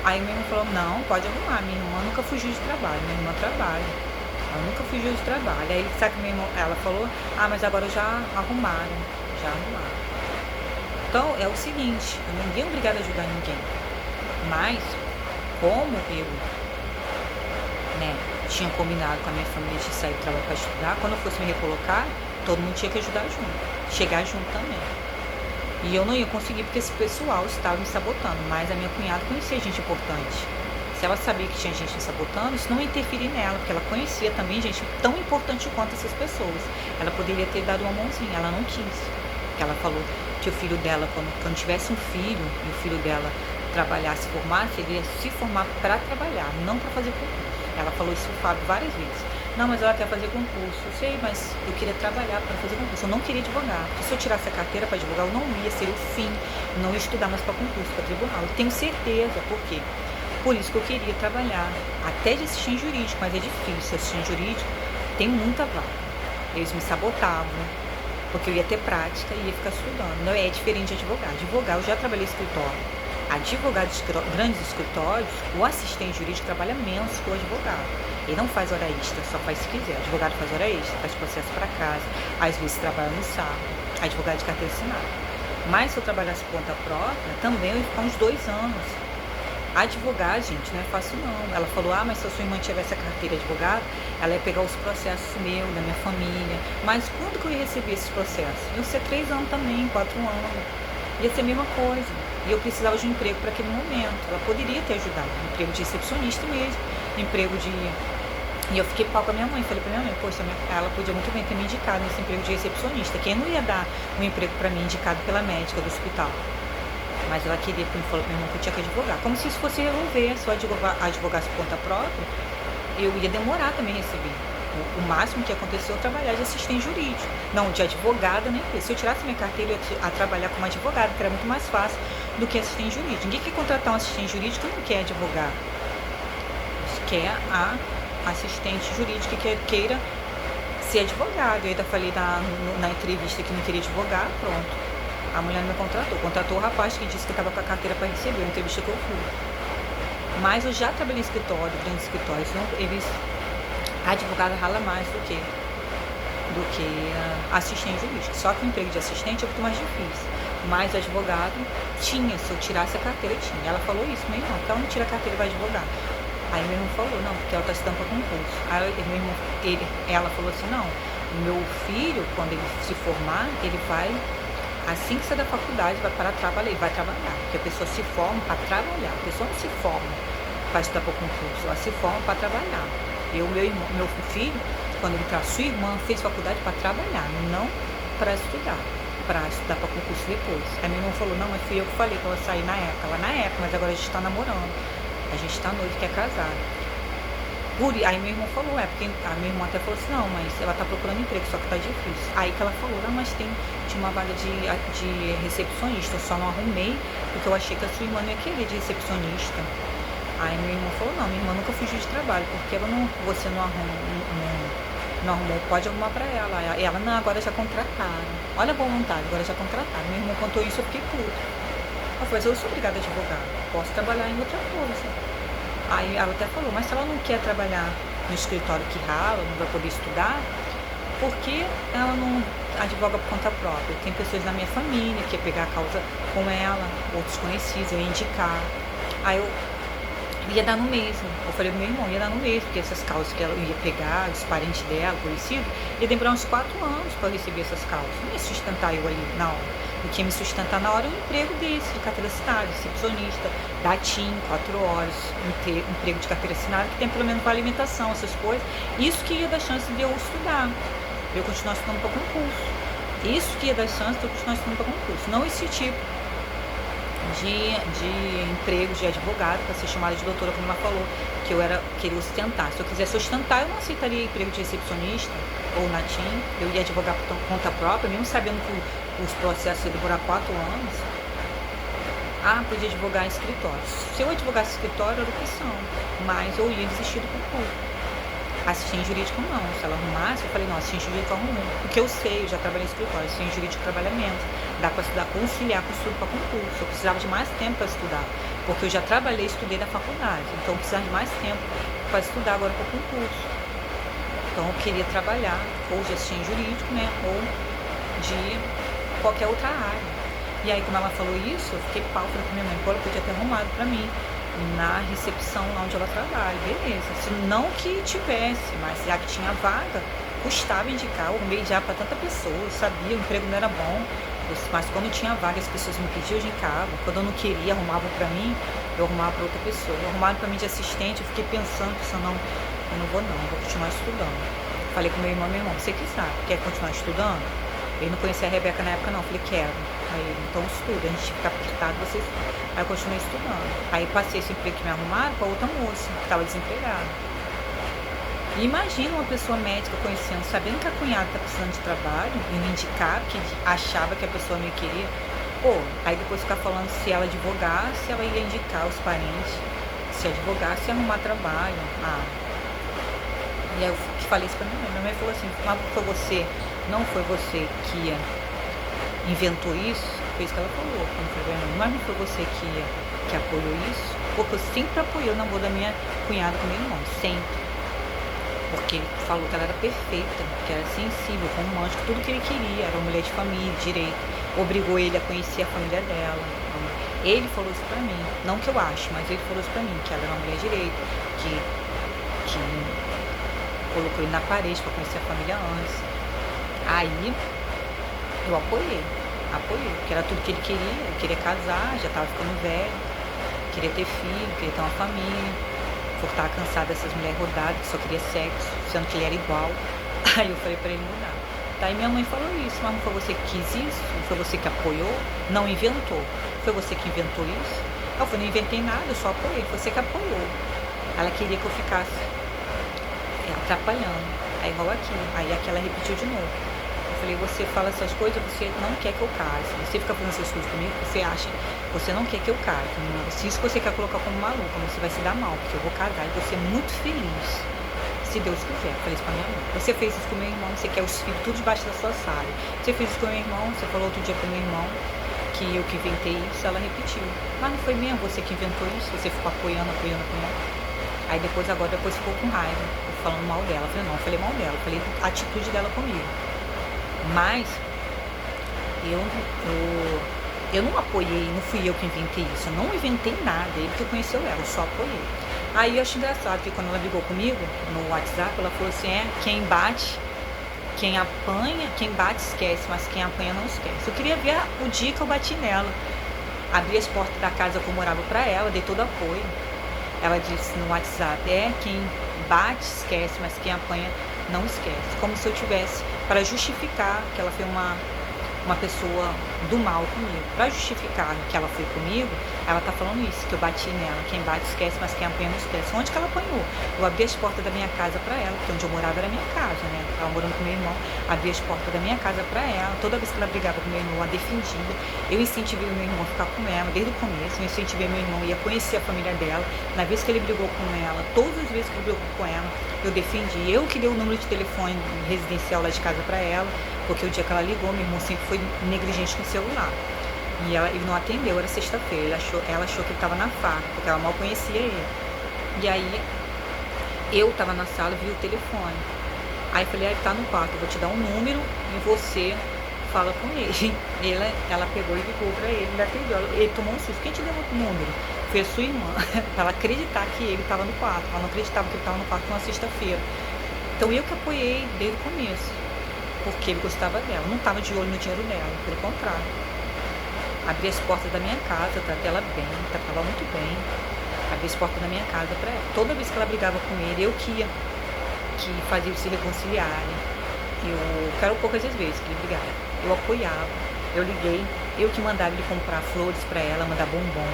aí minha irmã falou, não, pode arrumar, minha irmã nunca fugiu de trabalho, minha irmã trabalha. Ela nunca fugiu de trabalho. Aí sabe que minha irmã, ela falou, mas agora já arrumaram. Então é o seguinte, ninguém é obrigado a ajudar ninguém. Mas, como eu tinha combinado com a minha família de sair do trabalho para estudar, quando eu fosse me recolocar, todo mundo tinha que ajudar junto. Chegar junto também. E eu não ia conseguir porque esse pessoal estava me sabotando. Mas a minha cunhada conhecia gente importante. Se ela sabia que tinha gente me sabotando, isso não ia interferir nela, porque ela conhecia também gente tão importante quanto essas pessoas. Ela poderia ter dado uma mãozinha, ela não quis. Ela falou que o filho dela, quando tivesse um filho, e o filho dela trabalhasse, formasse, ele ia se formar para trabalhar, não para fazer concurso. Ela falou isso pro Fábio várias vezes. Não, mas ela quer fazer concurso. Eu sei, mas eu queria trabalhar para fazer concurso. Eu não queria advogar. Porque se eu tirasse a carteira para advogar, eu não ia ser o fim. Não ia estudar mais para concurso, para tribunal. Eu tenho certeza. Por quê? Por isso que eu queria trabalhar, até de assistente jurídico, mas é difícil. Assistente jurídico tem muita vaga. Eles me sabotavam, porque eu ia ter prática e ia ficar estudando. Não é diferente de advogar. Advogar, eu já trabalhei em escritório. Advogado de grandes escritórios, o assistente jurídico trabalha menos que o advogado. Ele não faz hora extra, só faz se quiser. O advogado faz hora extra, faz processo para casa, às vezes trabalha no sábado. Advogado de carteira assinada. Mas se eu trabalhasse por conta própria, também eu ia ficar uns 2 anos. Advogar, gente, não é fácil não. Ela falou, mas se a sua irmã tivesse a carteira de advogado, ela ia pegar os processos meus, da minha família. Mas quando que eu ia receber esses processos? Iam ser 3 anos também, 4 anos. Ia ser a mesma coisa. E eu precisava de um emprego para aquele momento. Ela poderia ter ajudado. Um emprego de recepcionista mesmo. Um emprego de... E eu fiquei pau com a minha mãe. Falei pra minha mãe, poxa, ela podia muito bem ter me indicado nesse emprego de recepcionista. Quem não ia dar um emprego para mim indicado pela médica do hospital? Mas ela queria, porque falou pra minha irmã que eu tinha que advogar. Como se isso fosse resolver. Se eu advogasse por conta própria, eu ia demorar também a receber. O máximo que aconteceu é eu trabalhar de assistente jurídico. Não, de advogada nem isso. Se eu tirasse minha carteira, eu ia trabalhar como advogada, que era muito mais fácil do que assistente jurídico. Ninguém quer contratar um assistente jurídico que não quer advogar. Quer a assistente jurídica que queira ser advogado. Eu ainda falei na entrevista que não queria advogar, pronto. A mulher não me contratou o rapaz que disse que estava com a carteira para receber, a entrevista que eu fui. Mas eu já trabalhei em escritório, grandes escritórios, a advogada rala mais do que assistente jurídico. Só que o emprego de assistente é muito mais difícil. Mas o advogado tinha, se eu tirasse a carteira, tinha. Ela falou isso, meu irmão, porque ela não tira a carteira e vai advogar. Aí meu irmão falou, não, porque ela está estudando para concurso. Aí ela falou assim, não, o meu filho, quando ele se formar, ele vai... Assim que sair da faculdade, vai para trabalhar, ele vai trabalhar, porque a pessoa se forma para trabalhar, a pessoa não se forma para estudar para o concurso, ela se forma para trabalhar. Meu filho, quando ele entrar, sua irmã fez faculdade para trabalhar, não para estudar para concurso depois. Aí meu irmão falou, não, mas fui eu que falei para ela sair na época, mas agora a gente está namorando, a gente está noivo, quer casar. Aí meu irmão falou, porque a minha irmã até falou assim, não, mas ela tá procurando emprego, só que tá difícil. Aí que ela falou, não, mas tinha uma vaga de recepcionista, eu só não arrumei, porque eu achei que a sua irmã não ia querer de recepcionista. Aí meu irmão falou, não, minha irmã nunca fugiu de trabalho, porque você não arrumou, pode arrumar pra ela. E ela, não, agora já contrataram. Olha a boa vontade, agora já contrataram. Meu irmão contou isso, eu fiquei puto. Eu falei, eu sou obrigada a advogar, posso trabalhar em outra coisa. Aí ela até falou, mas se ela não quer trabalhar no escritório que rala, não vai poder estudar, por que ela não advoga por conta própria? Tem pessoas da minha família que ia pegar a causa com ela, outros conhecidos, eu ia indicar. Aí eu ia dar no mesmo. Eu falei pro meu irmão, ia dar no mesmo, porque essas causas que ela ia pegar, os parentes dela, conhecidos, ia demorar uns 4 anos para eu receber essas causas. Não ia sustentar eu ali na hora. O que ia me sustentar na hora é um emprego desse, de carteira assinada, recepcionista, da TIM, 4 horas, emprego de carteira assinada, que tem pelo menos para alimentação, essas coisas. Isso que ia dar chance de eu estudar, de eu continuar estudando para concurso. Isso que ia dar chance de eu continuar estudando para concurso. Não esse tipo de emprego de advogado, para ser chamada de doutora, como ela falou, que eu queria ostentar. Se eu quisesse ostentar, eu não aceitaria emprego de recepcionista ou na TIM. Eu ia advogar por conta própria, mesmo sabendo que os processos iam demorar 4 anos. Podia advogar em escritório. Se eu advogasse em escritório, era opção, mas eu ia desistir do concurso. Assistente jurídico não. Se ela arrumasse, eu falei, não, assistente jurídico arrumou. Porque eu sei, eu já trabalhei em escritório, assistente jurídico trabalha menos. Dá para estudar, conciliar com o estudo para concurso. Eu precisava de mais tempo para estudar, porque eu já trabalhei e estudei na faculdade. Então eu precisava de mais tempo para estudar agora para o concurso. Então eu queria trabalhar ou de assistente jurídico, né, ou de qualquer outra área. E aí, como ela falou isso, eu fiquei pau, falei com minha mãe, pô, ela podia ter arrumado para mim na recepção lá onde ela trabalha, beleza. Se não que tivesse, mas já que tinha vaga, custava indicar. Eu arrumei já para tanta pessoa, eu sabia, o emprego não era bom, mas quando tinha vaga, as pessoas me pediam, eu indicava. Quando eu não queria, arrumavam para mim, eu arrumava para outra pessoa. Arrumaram para mim de assistente, eu fiquei pensando, não, eu não vou não, eu vou continuar estudando. Falei com meu irmão, você que sabe, quer continuar estudando? Ele não conhecia a Rebeca na época não, eu falei, quero. Aí ele, então estuda, a gente fica apertado, você estuda. Aí eu continuei estudando. Aí passei esse emprego que me arrumaram para outra moça, que estava desempregada. E imagina uma pessoa médica conhecendo, sabendo que a cunhada está precisando de trabalho, e me indicar, que achava que a pessoa me queria. Pô, aí depois ficar falando se ela advogasse, ela ia indicar os parentes. Se advogasse, ia arrumar trabalho. E aí eu falei isso pra minha mãe. Minha mãe falou assim, mas não foi você que inventou isso? Foi isso que ela falou. Mas não foi você que apoiou isso? Porque eu sempre apoiei o namoro da minha cunhada com meu irmão, sempre. Porque ele falou que ela era perfeita, que era sensível, romântica, tudo que ele queria, era uma mulher de família, de direito. Obrigou ele a conhecer a família dela. Ele falou isso pra mim, não que eu acho, mas ele falou isso pra mim, que ela era uma mulher de direito, que colocou ele na parede para conhecer a família antes. Aí eu apoiei, porque era tudo que ele queria casar, já estava ficando velho, queria ter filho, queria ter uma família, por estar cansado dessas mulheres rodadas, que só queria sexo, sendo que ele era igual. Aí eu falei para ele mudar. Daí minha mãe falou isso, mas não foi você que quis isso? Não foi você que apoiou? Não inventou? Foi você que inventou isso? Eu falei, não inventei nada, eu só apoiei, foi você que apoiou. Ela queria que eu ficasse atrapalhando. Aí igual aqui. Aí aquela repetiu de novo. Eu falei, você fala essas coisas, você não quer que eu case. Você fica fazendo essas coisas comigo, você não quer que eu case. Se isso você quer colocar como maluca, você vai se dar mal, porque eu vou casar e vou ser muito feliz. Se Deus quiser. Eu falei isso pra minha mãe. Você fez isso com meu irmão, você quer os filhos tudo debaixo da sua saia. Você fez isso com meu irmão, você falou outro dia pro meu irmão que eu que inventei isso, ela repetiu. Mas não foi mesmo você que inventou isso? Você ficou apoiando. Aí depois ficou com raiva, falando mal dela. Eu falei, não, eu falei mal dela, eu falei a atitude dela comigo. Mas eu não apoiei, não fui eu que inventei isso, eu não inventei nada, ele que conheceu ela, eu só apoiei. Aí eu acho engraçado que quando ela brigou comigo no WhatsApp, ela falou assim, quem bate esquece, mas quem apanha não esquece. Eu queria ver o dia que eu bati nela. Abri as portas da casa que eu morava pra ela, dei todo apoio. Ela disse no WhatsApp, quem bate esquece, mas quem apanha não esquece. Como se eu tivesse, para justificar que ela foi uma pessoa do mal comigo. Para justificar que ela foi comigo, ela tá falando isso, que eu bati nela. Quem bate esquece, mas quem apanha não esquece. Onde que ela apanhou? Eu abri as portas da minha casa para ela, porque onde eu morava era minha casa, né? Eu tava morando com meu irmão. Abri as portas da minha casa para ela. Toda vez que ela brigava com meu irmão, a defendia. Eu incentivei o meu irmão a ficar com ela, desde o começo. Eu incentivei meu irmão a conhecer a família dela. Na vez que ele brigou com ela, todas as vezes que ele brigou com ela, eu defendi. Eu que dei o número de telefone residencial lá de casa para ela, porque o dia que ela ligou, meu irmão sempre foi negligente com o celular. E ele não atendeu, era sexta-feira. Ela achou que ele estava na farra, porque ela mal conhecia ele. E aí, eu estava na sala, vi o telefone. Aí falei, ele tá no quarto, eu vou te dar um número e você fala com ele. Ela pegou e ligou pra ele, ele atendeu. Ele tomou um susto. Quem te deu o número? Foi a sua irmã. Pra ela acreditar que ele estava no quarto. Ela não acreditava que ele estava no quarto numa sexta-feira. Então eu que apoiei desde o começo, porque ele gostava dela. Não estava de olho no dinheiro dela, pelo contrário. abri as portas da minha casa, tratei ela bem, tratava muito bem. Abri as portas da minha casa pra ela. Toda vez que ela brigava com ele, eu que fazia eles se reconciliarem. Eu quero poucas as vezes que ele brigava. Eu apoiava, eu liguei, eu que mandava ele comprar flores pra ela, mandar bombom,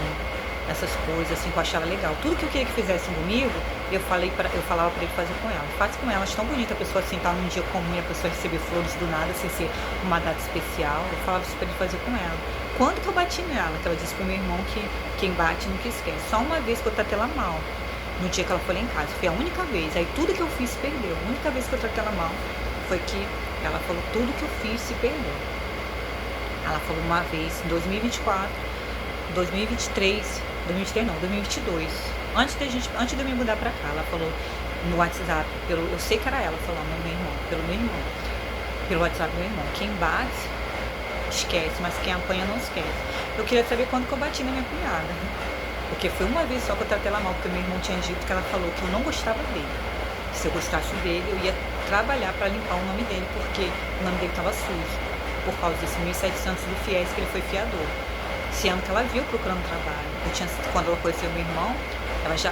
essas coisas, assim, que eu achava legal. Tudo que eu queria que fizessem comigo, eu falava pra ele fazer com ela. Faz com ela, acho tão bonita a pessoa sentar num dia comum e a pessoa receber flores do nada, sem ser uma data especial. Eu falava isso pra ele fazer com ela. Quando que eu bati nela? Que ela disse pro meu irmão que quem bate nunca esquece. Só uma vez que eu tratei ela mal, no dia que ela foi lá em casa. Foi a única vez. Aí tudo que eu fiz se perdeu. A única vez que eu tratei ela mal foi que ela falou tudo que eu fiz se perdeu. Ela falou uma vez, em 2024, 2023, 2023 não, 2022, antes de eu me mudar pra cá, ela falou no WhatsApp, eu sei que era ela falando no meu irmão, pelo WhatsApp do meu irmão, quem bate, esquece, mas quem apanha não esquece. Eu queria saber quando que eu bati na minha cunhada, porque foi uma vez só que eu tratei ela mal, porque meu irmão tinha dito que ela falou que eu não gostava dele. Se eu gostasse dele, eu ia trabalhar pra limpar o nome dele, porque o nome dele tava sujo, por causa desse 1.700 do FIES que ele foi fiador. Esse ano que ela viu procurando trabalho. Quando ela conheceu meu irmão,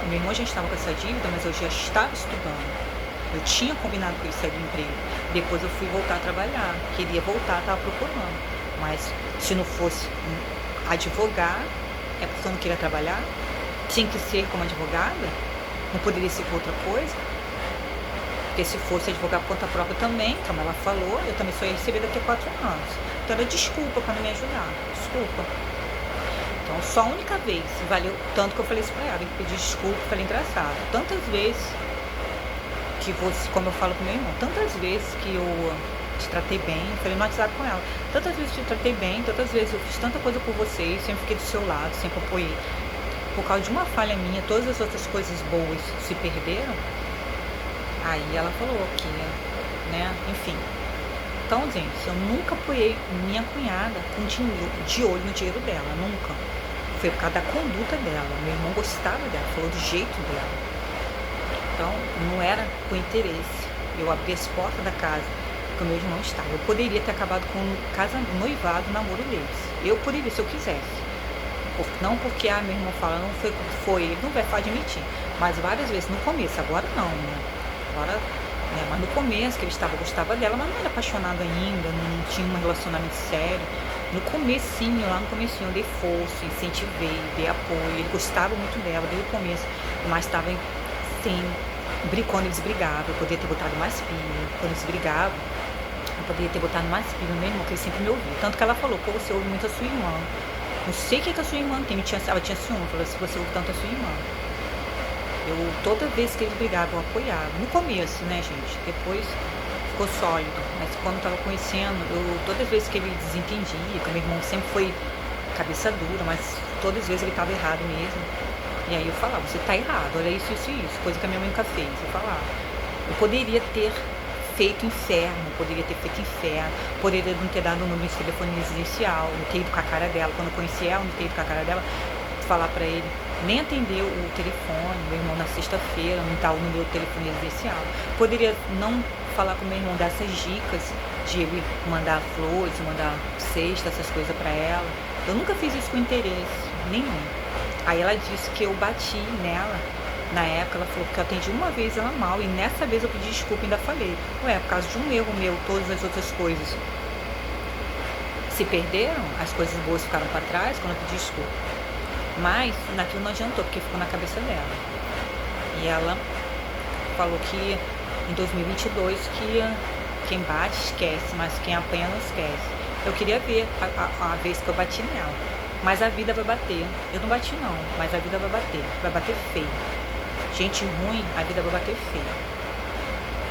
meu irmão já estava com essa dívida, mas eu já estava estudando. Eu tinha combinado com ele sair do emprego. Depois eu fui voltar a trabalhar. Queria voltar, estava procurando. Mas se não fosse advogar, é porque eu não queria trabalhar. Tinha que ser como advogada. Não poderia ser por outra coisa. Porque se fosse advogar por conta própria também, como ela falou, eu também só ia receber daqui a 4 anos. Então era desculpa para não me ajudar. Desculpa. Então, só a única vez, valeu tanto que eu falei isso pra ela, eu pedi desculpa, falei engraçado. Tantas vezes que você, como eu falo pro meu irmão, tantas vezes que eu te tratei bem, eu falei no WhatsApp com ela, tantas vezes eu te tratei bem, tantas vezes eu fiz tanta coisa por você, sempre fiquei do seu lado, sempre apoiei. Por causa de uma falha minha, todas as outras coisas boas se perderam. Aí ela falou que, né, enfim. Então, gente, eu nunca apoiei minha cunhada com dinheiro, de olho no dinheiro dela, nunca. Foi por causa da conduta dela. Meu irmão gostava dela, falou do jeito dela. Então, não era com interesse. Eu abri as portas da casa que o meu irmão estava. Eu poderia ter acabado com o noivado, o namoro deles. Eu poderia, se eu quisesse. Não porque, meu irmão fala, não foi, ele não vai admitir. Mas várias vezes, no começo, agora não, né? Agora, né? Mas no começo, que ele gostava dela, mas não era apaixonado ainda, não tinha um relacionamento sério. No comecinho, lá no comecinho, eu dei força, incentivei, dei apoio. Ele gostava muito dela desde o começo, mas estava sim, quando eles brigavam, eu poderia ter botado mais pilha. Quando eles brigavam, eu poderia ter botado mais pilha no meu irmão, que ele sempre me ouvia. Tanto que ela falou, pô, você ouve muito a sua irmã. Não sei o que a sua irmã tem, ela tinha ciúme, falou assim, você ouve tanto a sua irmã. Toda vez que eles brigavam, eu apoiava. No começo, né, gente? Depois ficou sólido. Mas quando eu tava conhecendo, todas as vezes que ele desentendia, que o meu irmão sempre foi cabeça dura, mas todas as vezes ele tava errado mesmo. E aí eu falava, você tá errado, olha isso, isso e isso. Coisa que a minha mãe nunca fez. Eu falava, eu poderia ter feito inferno, poderia não ter dado o número de telefone residencial, não ter ido com a cara dela. Quando eu conheci ela, não ter ido com a cara dela, falar pra ele, nem atendeu o telefone, meu irmão na sexta-feira, não tá o número do telefone residencial. Poderia não falar com meu irmão dessas dicas, de ele mandar flores, mandar cesta, essas coisas pra ela. Eu nunca fiz isso com interesse nenhum. Aí ela disse que eu bati nela. Na época ela falou que eu atendi uma vez ela mal, e nessa vez eu pedi desculpa e ainda falei, ué, por causa de um erro meu, todas as outras coisas se perderam, as coisas boas ficaram pra trás quando eu pedi desculpa. Mas naquilo não adiantou, porque ficou na cabeça dela. E ela falou que em 2022 que quem bate esquece, mas quem apanha não esquece. Eu queria ver a vez que eu bati nela. Mas a vida vai bater. Eu não bati não, mas a vida vai bater. Vai bater feio. Gente ruim, a vida vai bater feio.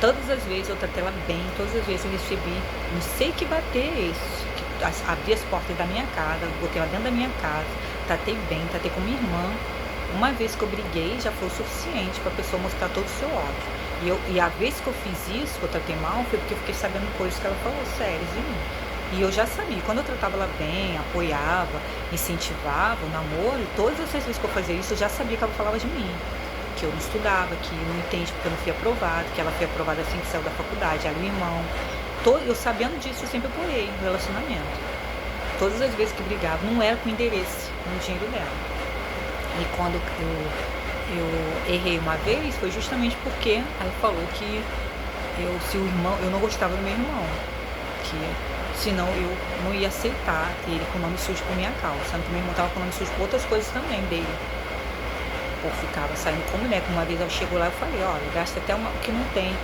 Todas as vezes eu tratei ela bem, todas as vezes eu recebi, não sei que bater esse. Abri as portas da minha casa, botei ela dentro da minha casa, tratei bem, tratei com minha irmã. Uma vez que eu briguei, já foi o suficiente para a pessoa mostrar todo o seu ódio. E a vez que eu fiz isso, que eu tratei mal, foi porque eu fiquei sabendo coisas que ela falou sérias de mim. E eu já sabia, quando eu tratava ela bem, apoiava, incentivava o namoro, todas as vezes que eu fazia isso, eu já sabia que ela falava de mim. Que eu não estudava, que não entende porque eu não fui aprovada, que ela foi aprovada assim que saiu da faculdade, ela e o irmão. Eu sabendo disso, eu sempre apoiei o relacionamento. Todas as vezes que brigava, não era com interesse no dinheiro dela. E quando eu errei uma vez, foi justamente porque ela falou que eu não gostava do meu irmão, que senão eu não ia aceitar ele com o nome sujo por minha causa, sendo que meu irmão estava com o nome sujo por outras coisas também dele. Ou ficava saindo com mulher, como uma vez ela chegou lá, eu falei, olha, gasta até o que não tem.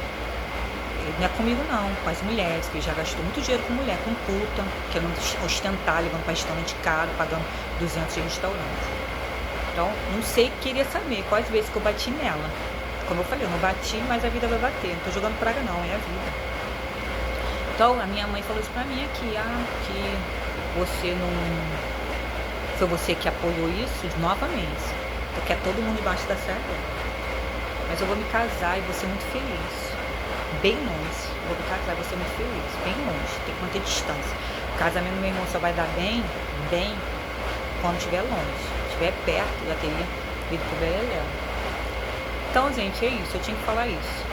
Não é comigo não, com as mulheres, que ele já gastou muito dinheiro com mulher, com puta, querendo ostentar, levando para restaurante caro, pagando 200 de restaurante. Então, não sei, queria saber quais vezes que eu bati nela. Como eu falei, eu não bati, mas a vida vai bater. Não tô jogando praga não, é a vida. Então, a minha mãe falou isso pra mim aqui, que você não... Foi você que apoiou isso novamente. Tu quer todo mundo debaixo da saia dela. Mas eu vou me casar e vou ser muito feliz. Bem longe. Eu vou me casar e vou ser muito feliz. Bem longe. Tem que manter distância. O casamento do meu irmão só vai dar bem, quando estiver longe. Se estiver perto, já teria ido pro Beleléu. Então, gente, é isso. Eu tinha que falar isso.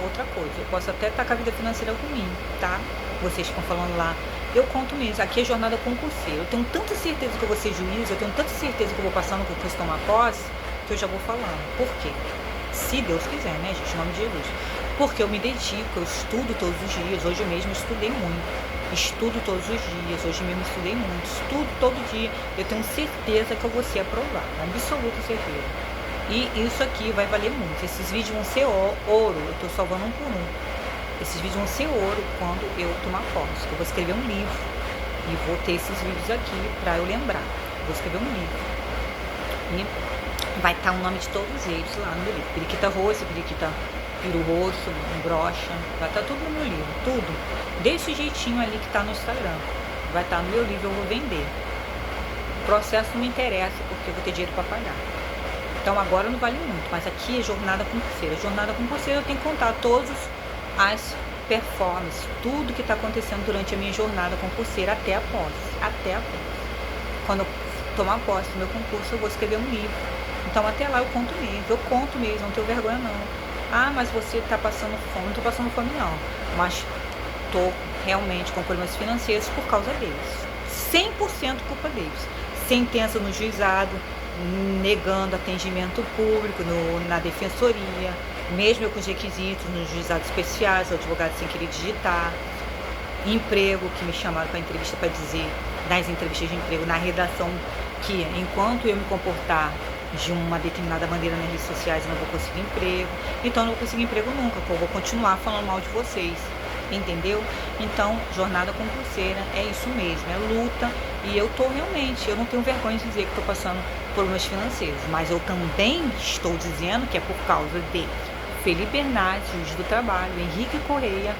Outra coisa. Eu posso até estar com a vida financeira ruim, tá? Vocês ficam falando lá. Eu conto mesmo. Aqui é jornada concurseira. Eu tenho tanta certeza que eu vou ser juiz. Eu tenho tanta certeza que eu vou passar no concurso tomar posse, que eu já vou falando. Por quê? Se Deus quiser, né, gente? Em nome de Jesus. Porque eu me dedico, eu estudo todos os dias. Hoje mesmo eu estudei muito. Estudo todos os dias. Hoje mesmo estudei muito. Estudo todo dia. Eu tenho certeza que eu vou ser aprovada. Absoluta certeza. E isso aqui vai valer muito. Esses vídeos vão ser ouro. Eu tô salvando um por um. Esses vídeos vão ser ouro quando eu tomar posse. Eu vou escrever um livro. E vou ter esses vídeos aqui pra eu lembrar. Vou escrever um livro. E vai estar o nome de todos eles lá no meu livro. Periquita roxa, periquita peru roxo, brocha. Vai estar tudo no meu livro. Tudo. Desse jeitinho ali que tá no Instagram. Vai estar no meu livro, eu vou vender. O processo não me interessa porque eu vou ter dinheiro pra pagar. Então agora não vale muito, mas aqui é jornada concurseira. Jornada concurseira eu tenho que contar todas as performances, tudo que está acontecendo durante a minha jornada concurseira até a posse. Até a posse. Quando eu tomar posse do meu concurso, eu vou escrever um livro. Então até lá eu conto mesmo, não tenho vergonha não. Mas você está passando fome, não estou passando fome não. Mas estou realmente com problemas financeiros por causa deles. 100% culpa deles. Sentença no juizado, negando atendimento público na defensoria, mesmo eu com os requisitos nos juizados especiais, o advogado sem querer digitar, emprego, que me chamaram para entrevista para dizer, nas entrevistas de emprego, na redação, que enquanto eu me comportar de uma determinada maneira nas redes sociais, eu não vou conseguir emprego. Então eu não vou conseguir emprego nunca, porque eu vou continuar falando mal de vocês. Entendeu? Então, jornada concurseira é isso mesmo, é luta. E eu não tenho vergonha de dizer que estou passando problemas financeiros, mas eu também estou dizendo que é por causa de Felipe Bernardes, juiz do trabalho, Henrique Correia,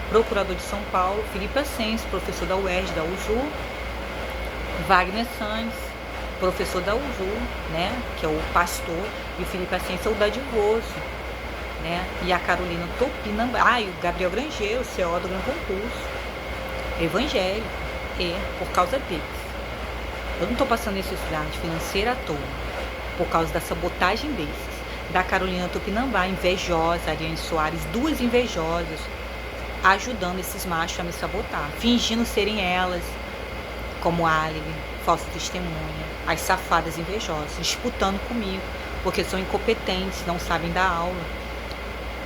procurador de São Paulo, Felipe Ascenso, professor da UERJ, da USU, Wagner Santos, professor da USU, né, que é o pastor, e o Felipe Ascenso é o dadivoso, né, e a Carolina Tupinambá, e o Gabriel Grangeiro, CO do Gran Concurso, evangélico, por causa deles. Eu não estou passando necessidade financeira à toa, por causa da sabotagem desses. Da Carolina Tupinambá, invejosa, Ariane Soares, duas invejosas, ajudando esses machos a me sabotar, fingindo serem elas, como álibi, falsa testemunha, as safadas invejosas, disputando comigo, porque são incompetentes, não sabem dar aula.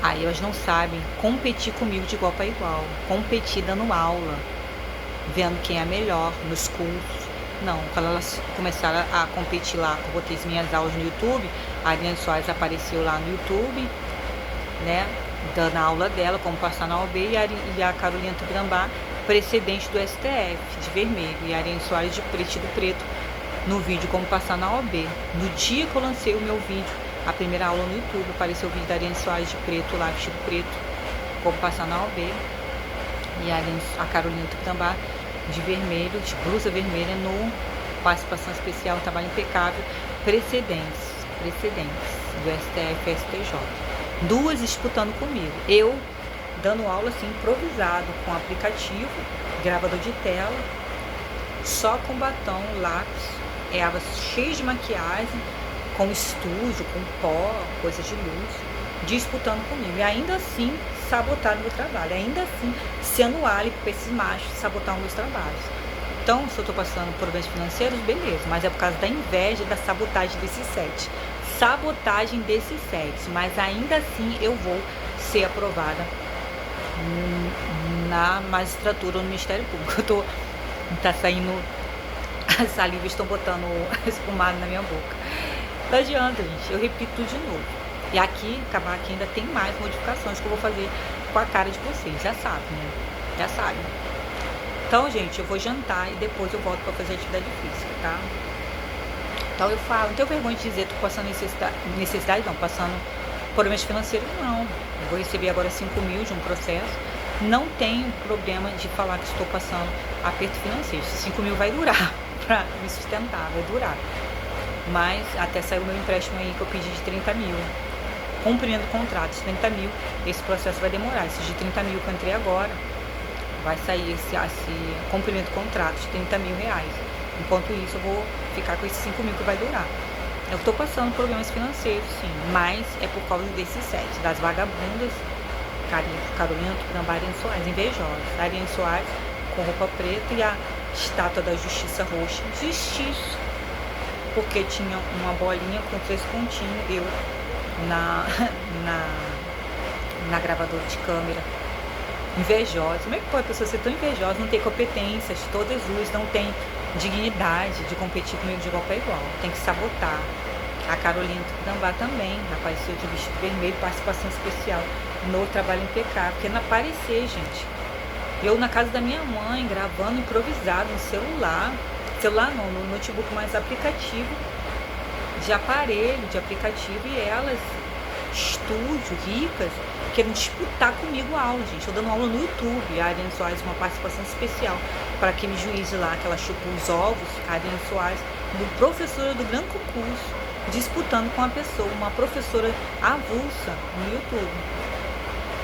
Aí elas não sabem competir comigo de igual para igual, competir dando aula, vendo quem é melhor nos cursos. Não, quando elas começaram a competir lá, que eu botei as minhas aulas no YouTube, a Ariane Soares apareceu lá no YouTube, né, dando a aula dela, como passar na OAB, e a Carolina Tupinambá, precedente do STF, de vermelho, e a Ariane Soares de preto no vídeo, como passar na OAB. No dia que eu lancei o meu vídeo, a primeira aula no YouTube, apareceu o vídeo da Ariane Soares de preto lá, vestido preto, como passar na OAB, e a Carolina Tupinambá de vermelho, de blusa vermelha, no participação especial, um trabalho impecável, precedentes do STF e STJ. Duas disputando comigo. Eu dando aula assim, improvisado, com aplicativo, gravador de tela, só com batom, lápis, elas cheias de maquiagem, com estúdio, com pó, coisa de luz, disputando comigo. E ainda assim, sabotaram o meu trabalho. Ainda assim, sendo álibi para esses machos sabotar os meus trabalhos. Então, se eu tô passando por bens financeiros, beleza, mas é por causa da inveja e da sabotagem desses 7. Sabotagem desses 7, mas ainda assim eu vou ser aprovada na magistratura ou no Ministério Público. Tá saindo, as salivas estão botando espumado na minha boca. Não adianta, gente, eu repito tudo de novo. E aqui, acabar aqui ainda tem mais modificações que eu vou fazer com a cara de vocês, já sabem, né? Já sabem. Então, gente, eu vou jantar e depois eu volto para fazer atividade física, tá? Então eu falo, não tenho vergonha de dizer, tô passando necessidade não, passando problemas financeiros, não. Eu vou receber agora 5 mil de um processo. Não tenho problema de falar que estou passando aperto financeiro. 5 mil vai durar para me sustentar, vai durar. Mas até sair o meu empréstimo aí que eu pedi de 30 mil. Cumprindo contratos, 30 mil, esse processo vai demorar. Esse de 30 mil que eu entrei agora, vai sair esse cumprimento contrato de 30 mil reais. Enquanto isso, eu vou ficar com esses 5 mil que vai durar. Eu estou passando problemas financeiros, sim, mas é por causa desses 7, das vagabundas, Carolina Tupinambá, Ariane Soares, invejosas. Ariane Soares com roupa preta e a estátua da Justiça roxa. Justiça, porque tinha uma bolinha com 3 pontinhos, eu na gravadora de câmera. Invejosa. Como é que pode a pessoa ser tão invejosa, não ter competências, todas as não tem dignidade de competir comigo de igual para igual? Tem que sabotar. A Carolina Tupinambá também apareceu de vestido vermelho, participação especial no Trabalho Impecável, porque não aparecer, gente. Eu na casa da minha mãe, gravando improvisado no celular não, no notebook, mais aplicativo, de aparelho, de aplicativo, e elas, estúdio, ricas, querendo disputar comigo a aula, gente. Eu dando aula no YouTube, a Ariane Soares, uma participação especial para aquele juiz lá, que ela chupou os ovos, a Ariane Soares, professora do Gran Concurso, disputando com uma professora avulsa no YouTube.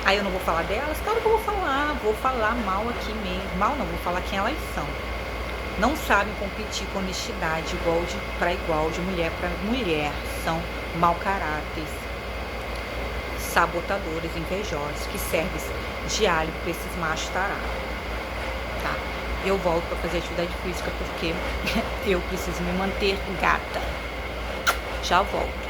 Aí eu não vou falar delas? Claro que eu vou falar mal aqui mesmo. Mal não, vou falar quem elas são. Não sabem competir com honestidade, igual para igual, de mulher para mulher. São mau caráteres, sabotadores, invejosos, que servem de alho para esses machos tarados, tá? Eu volto para fazer atividade física porque eu preciso me manter gata. Já volto.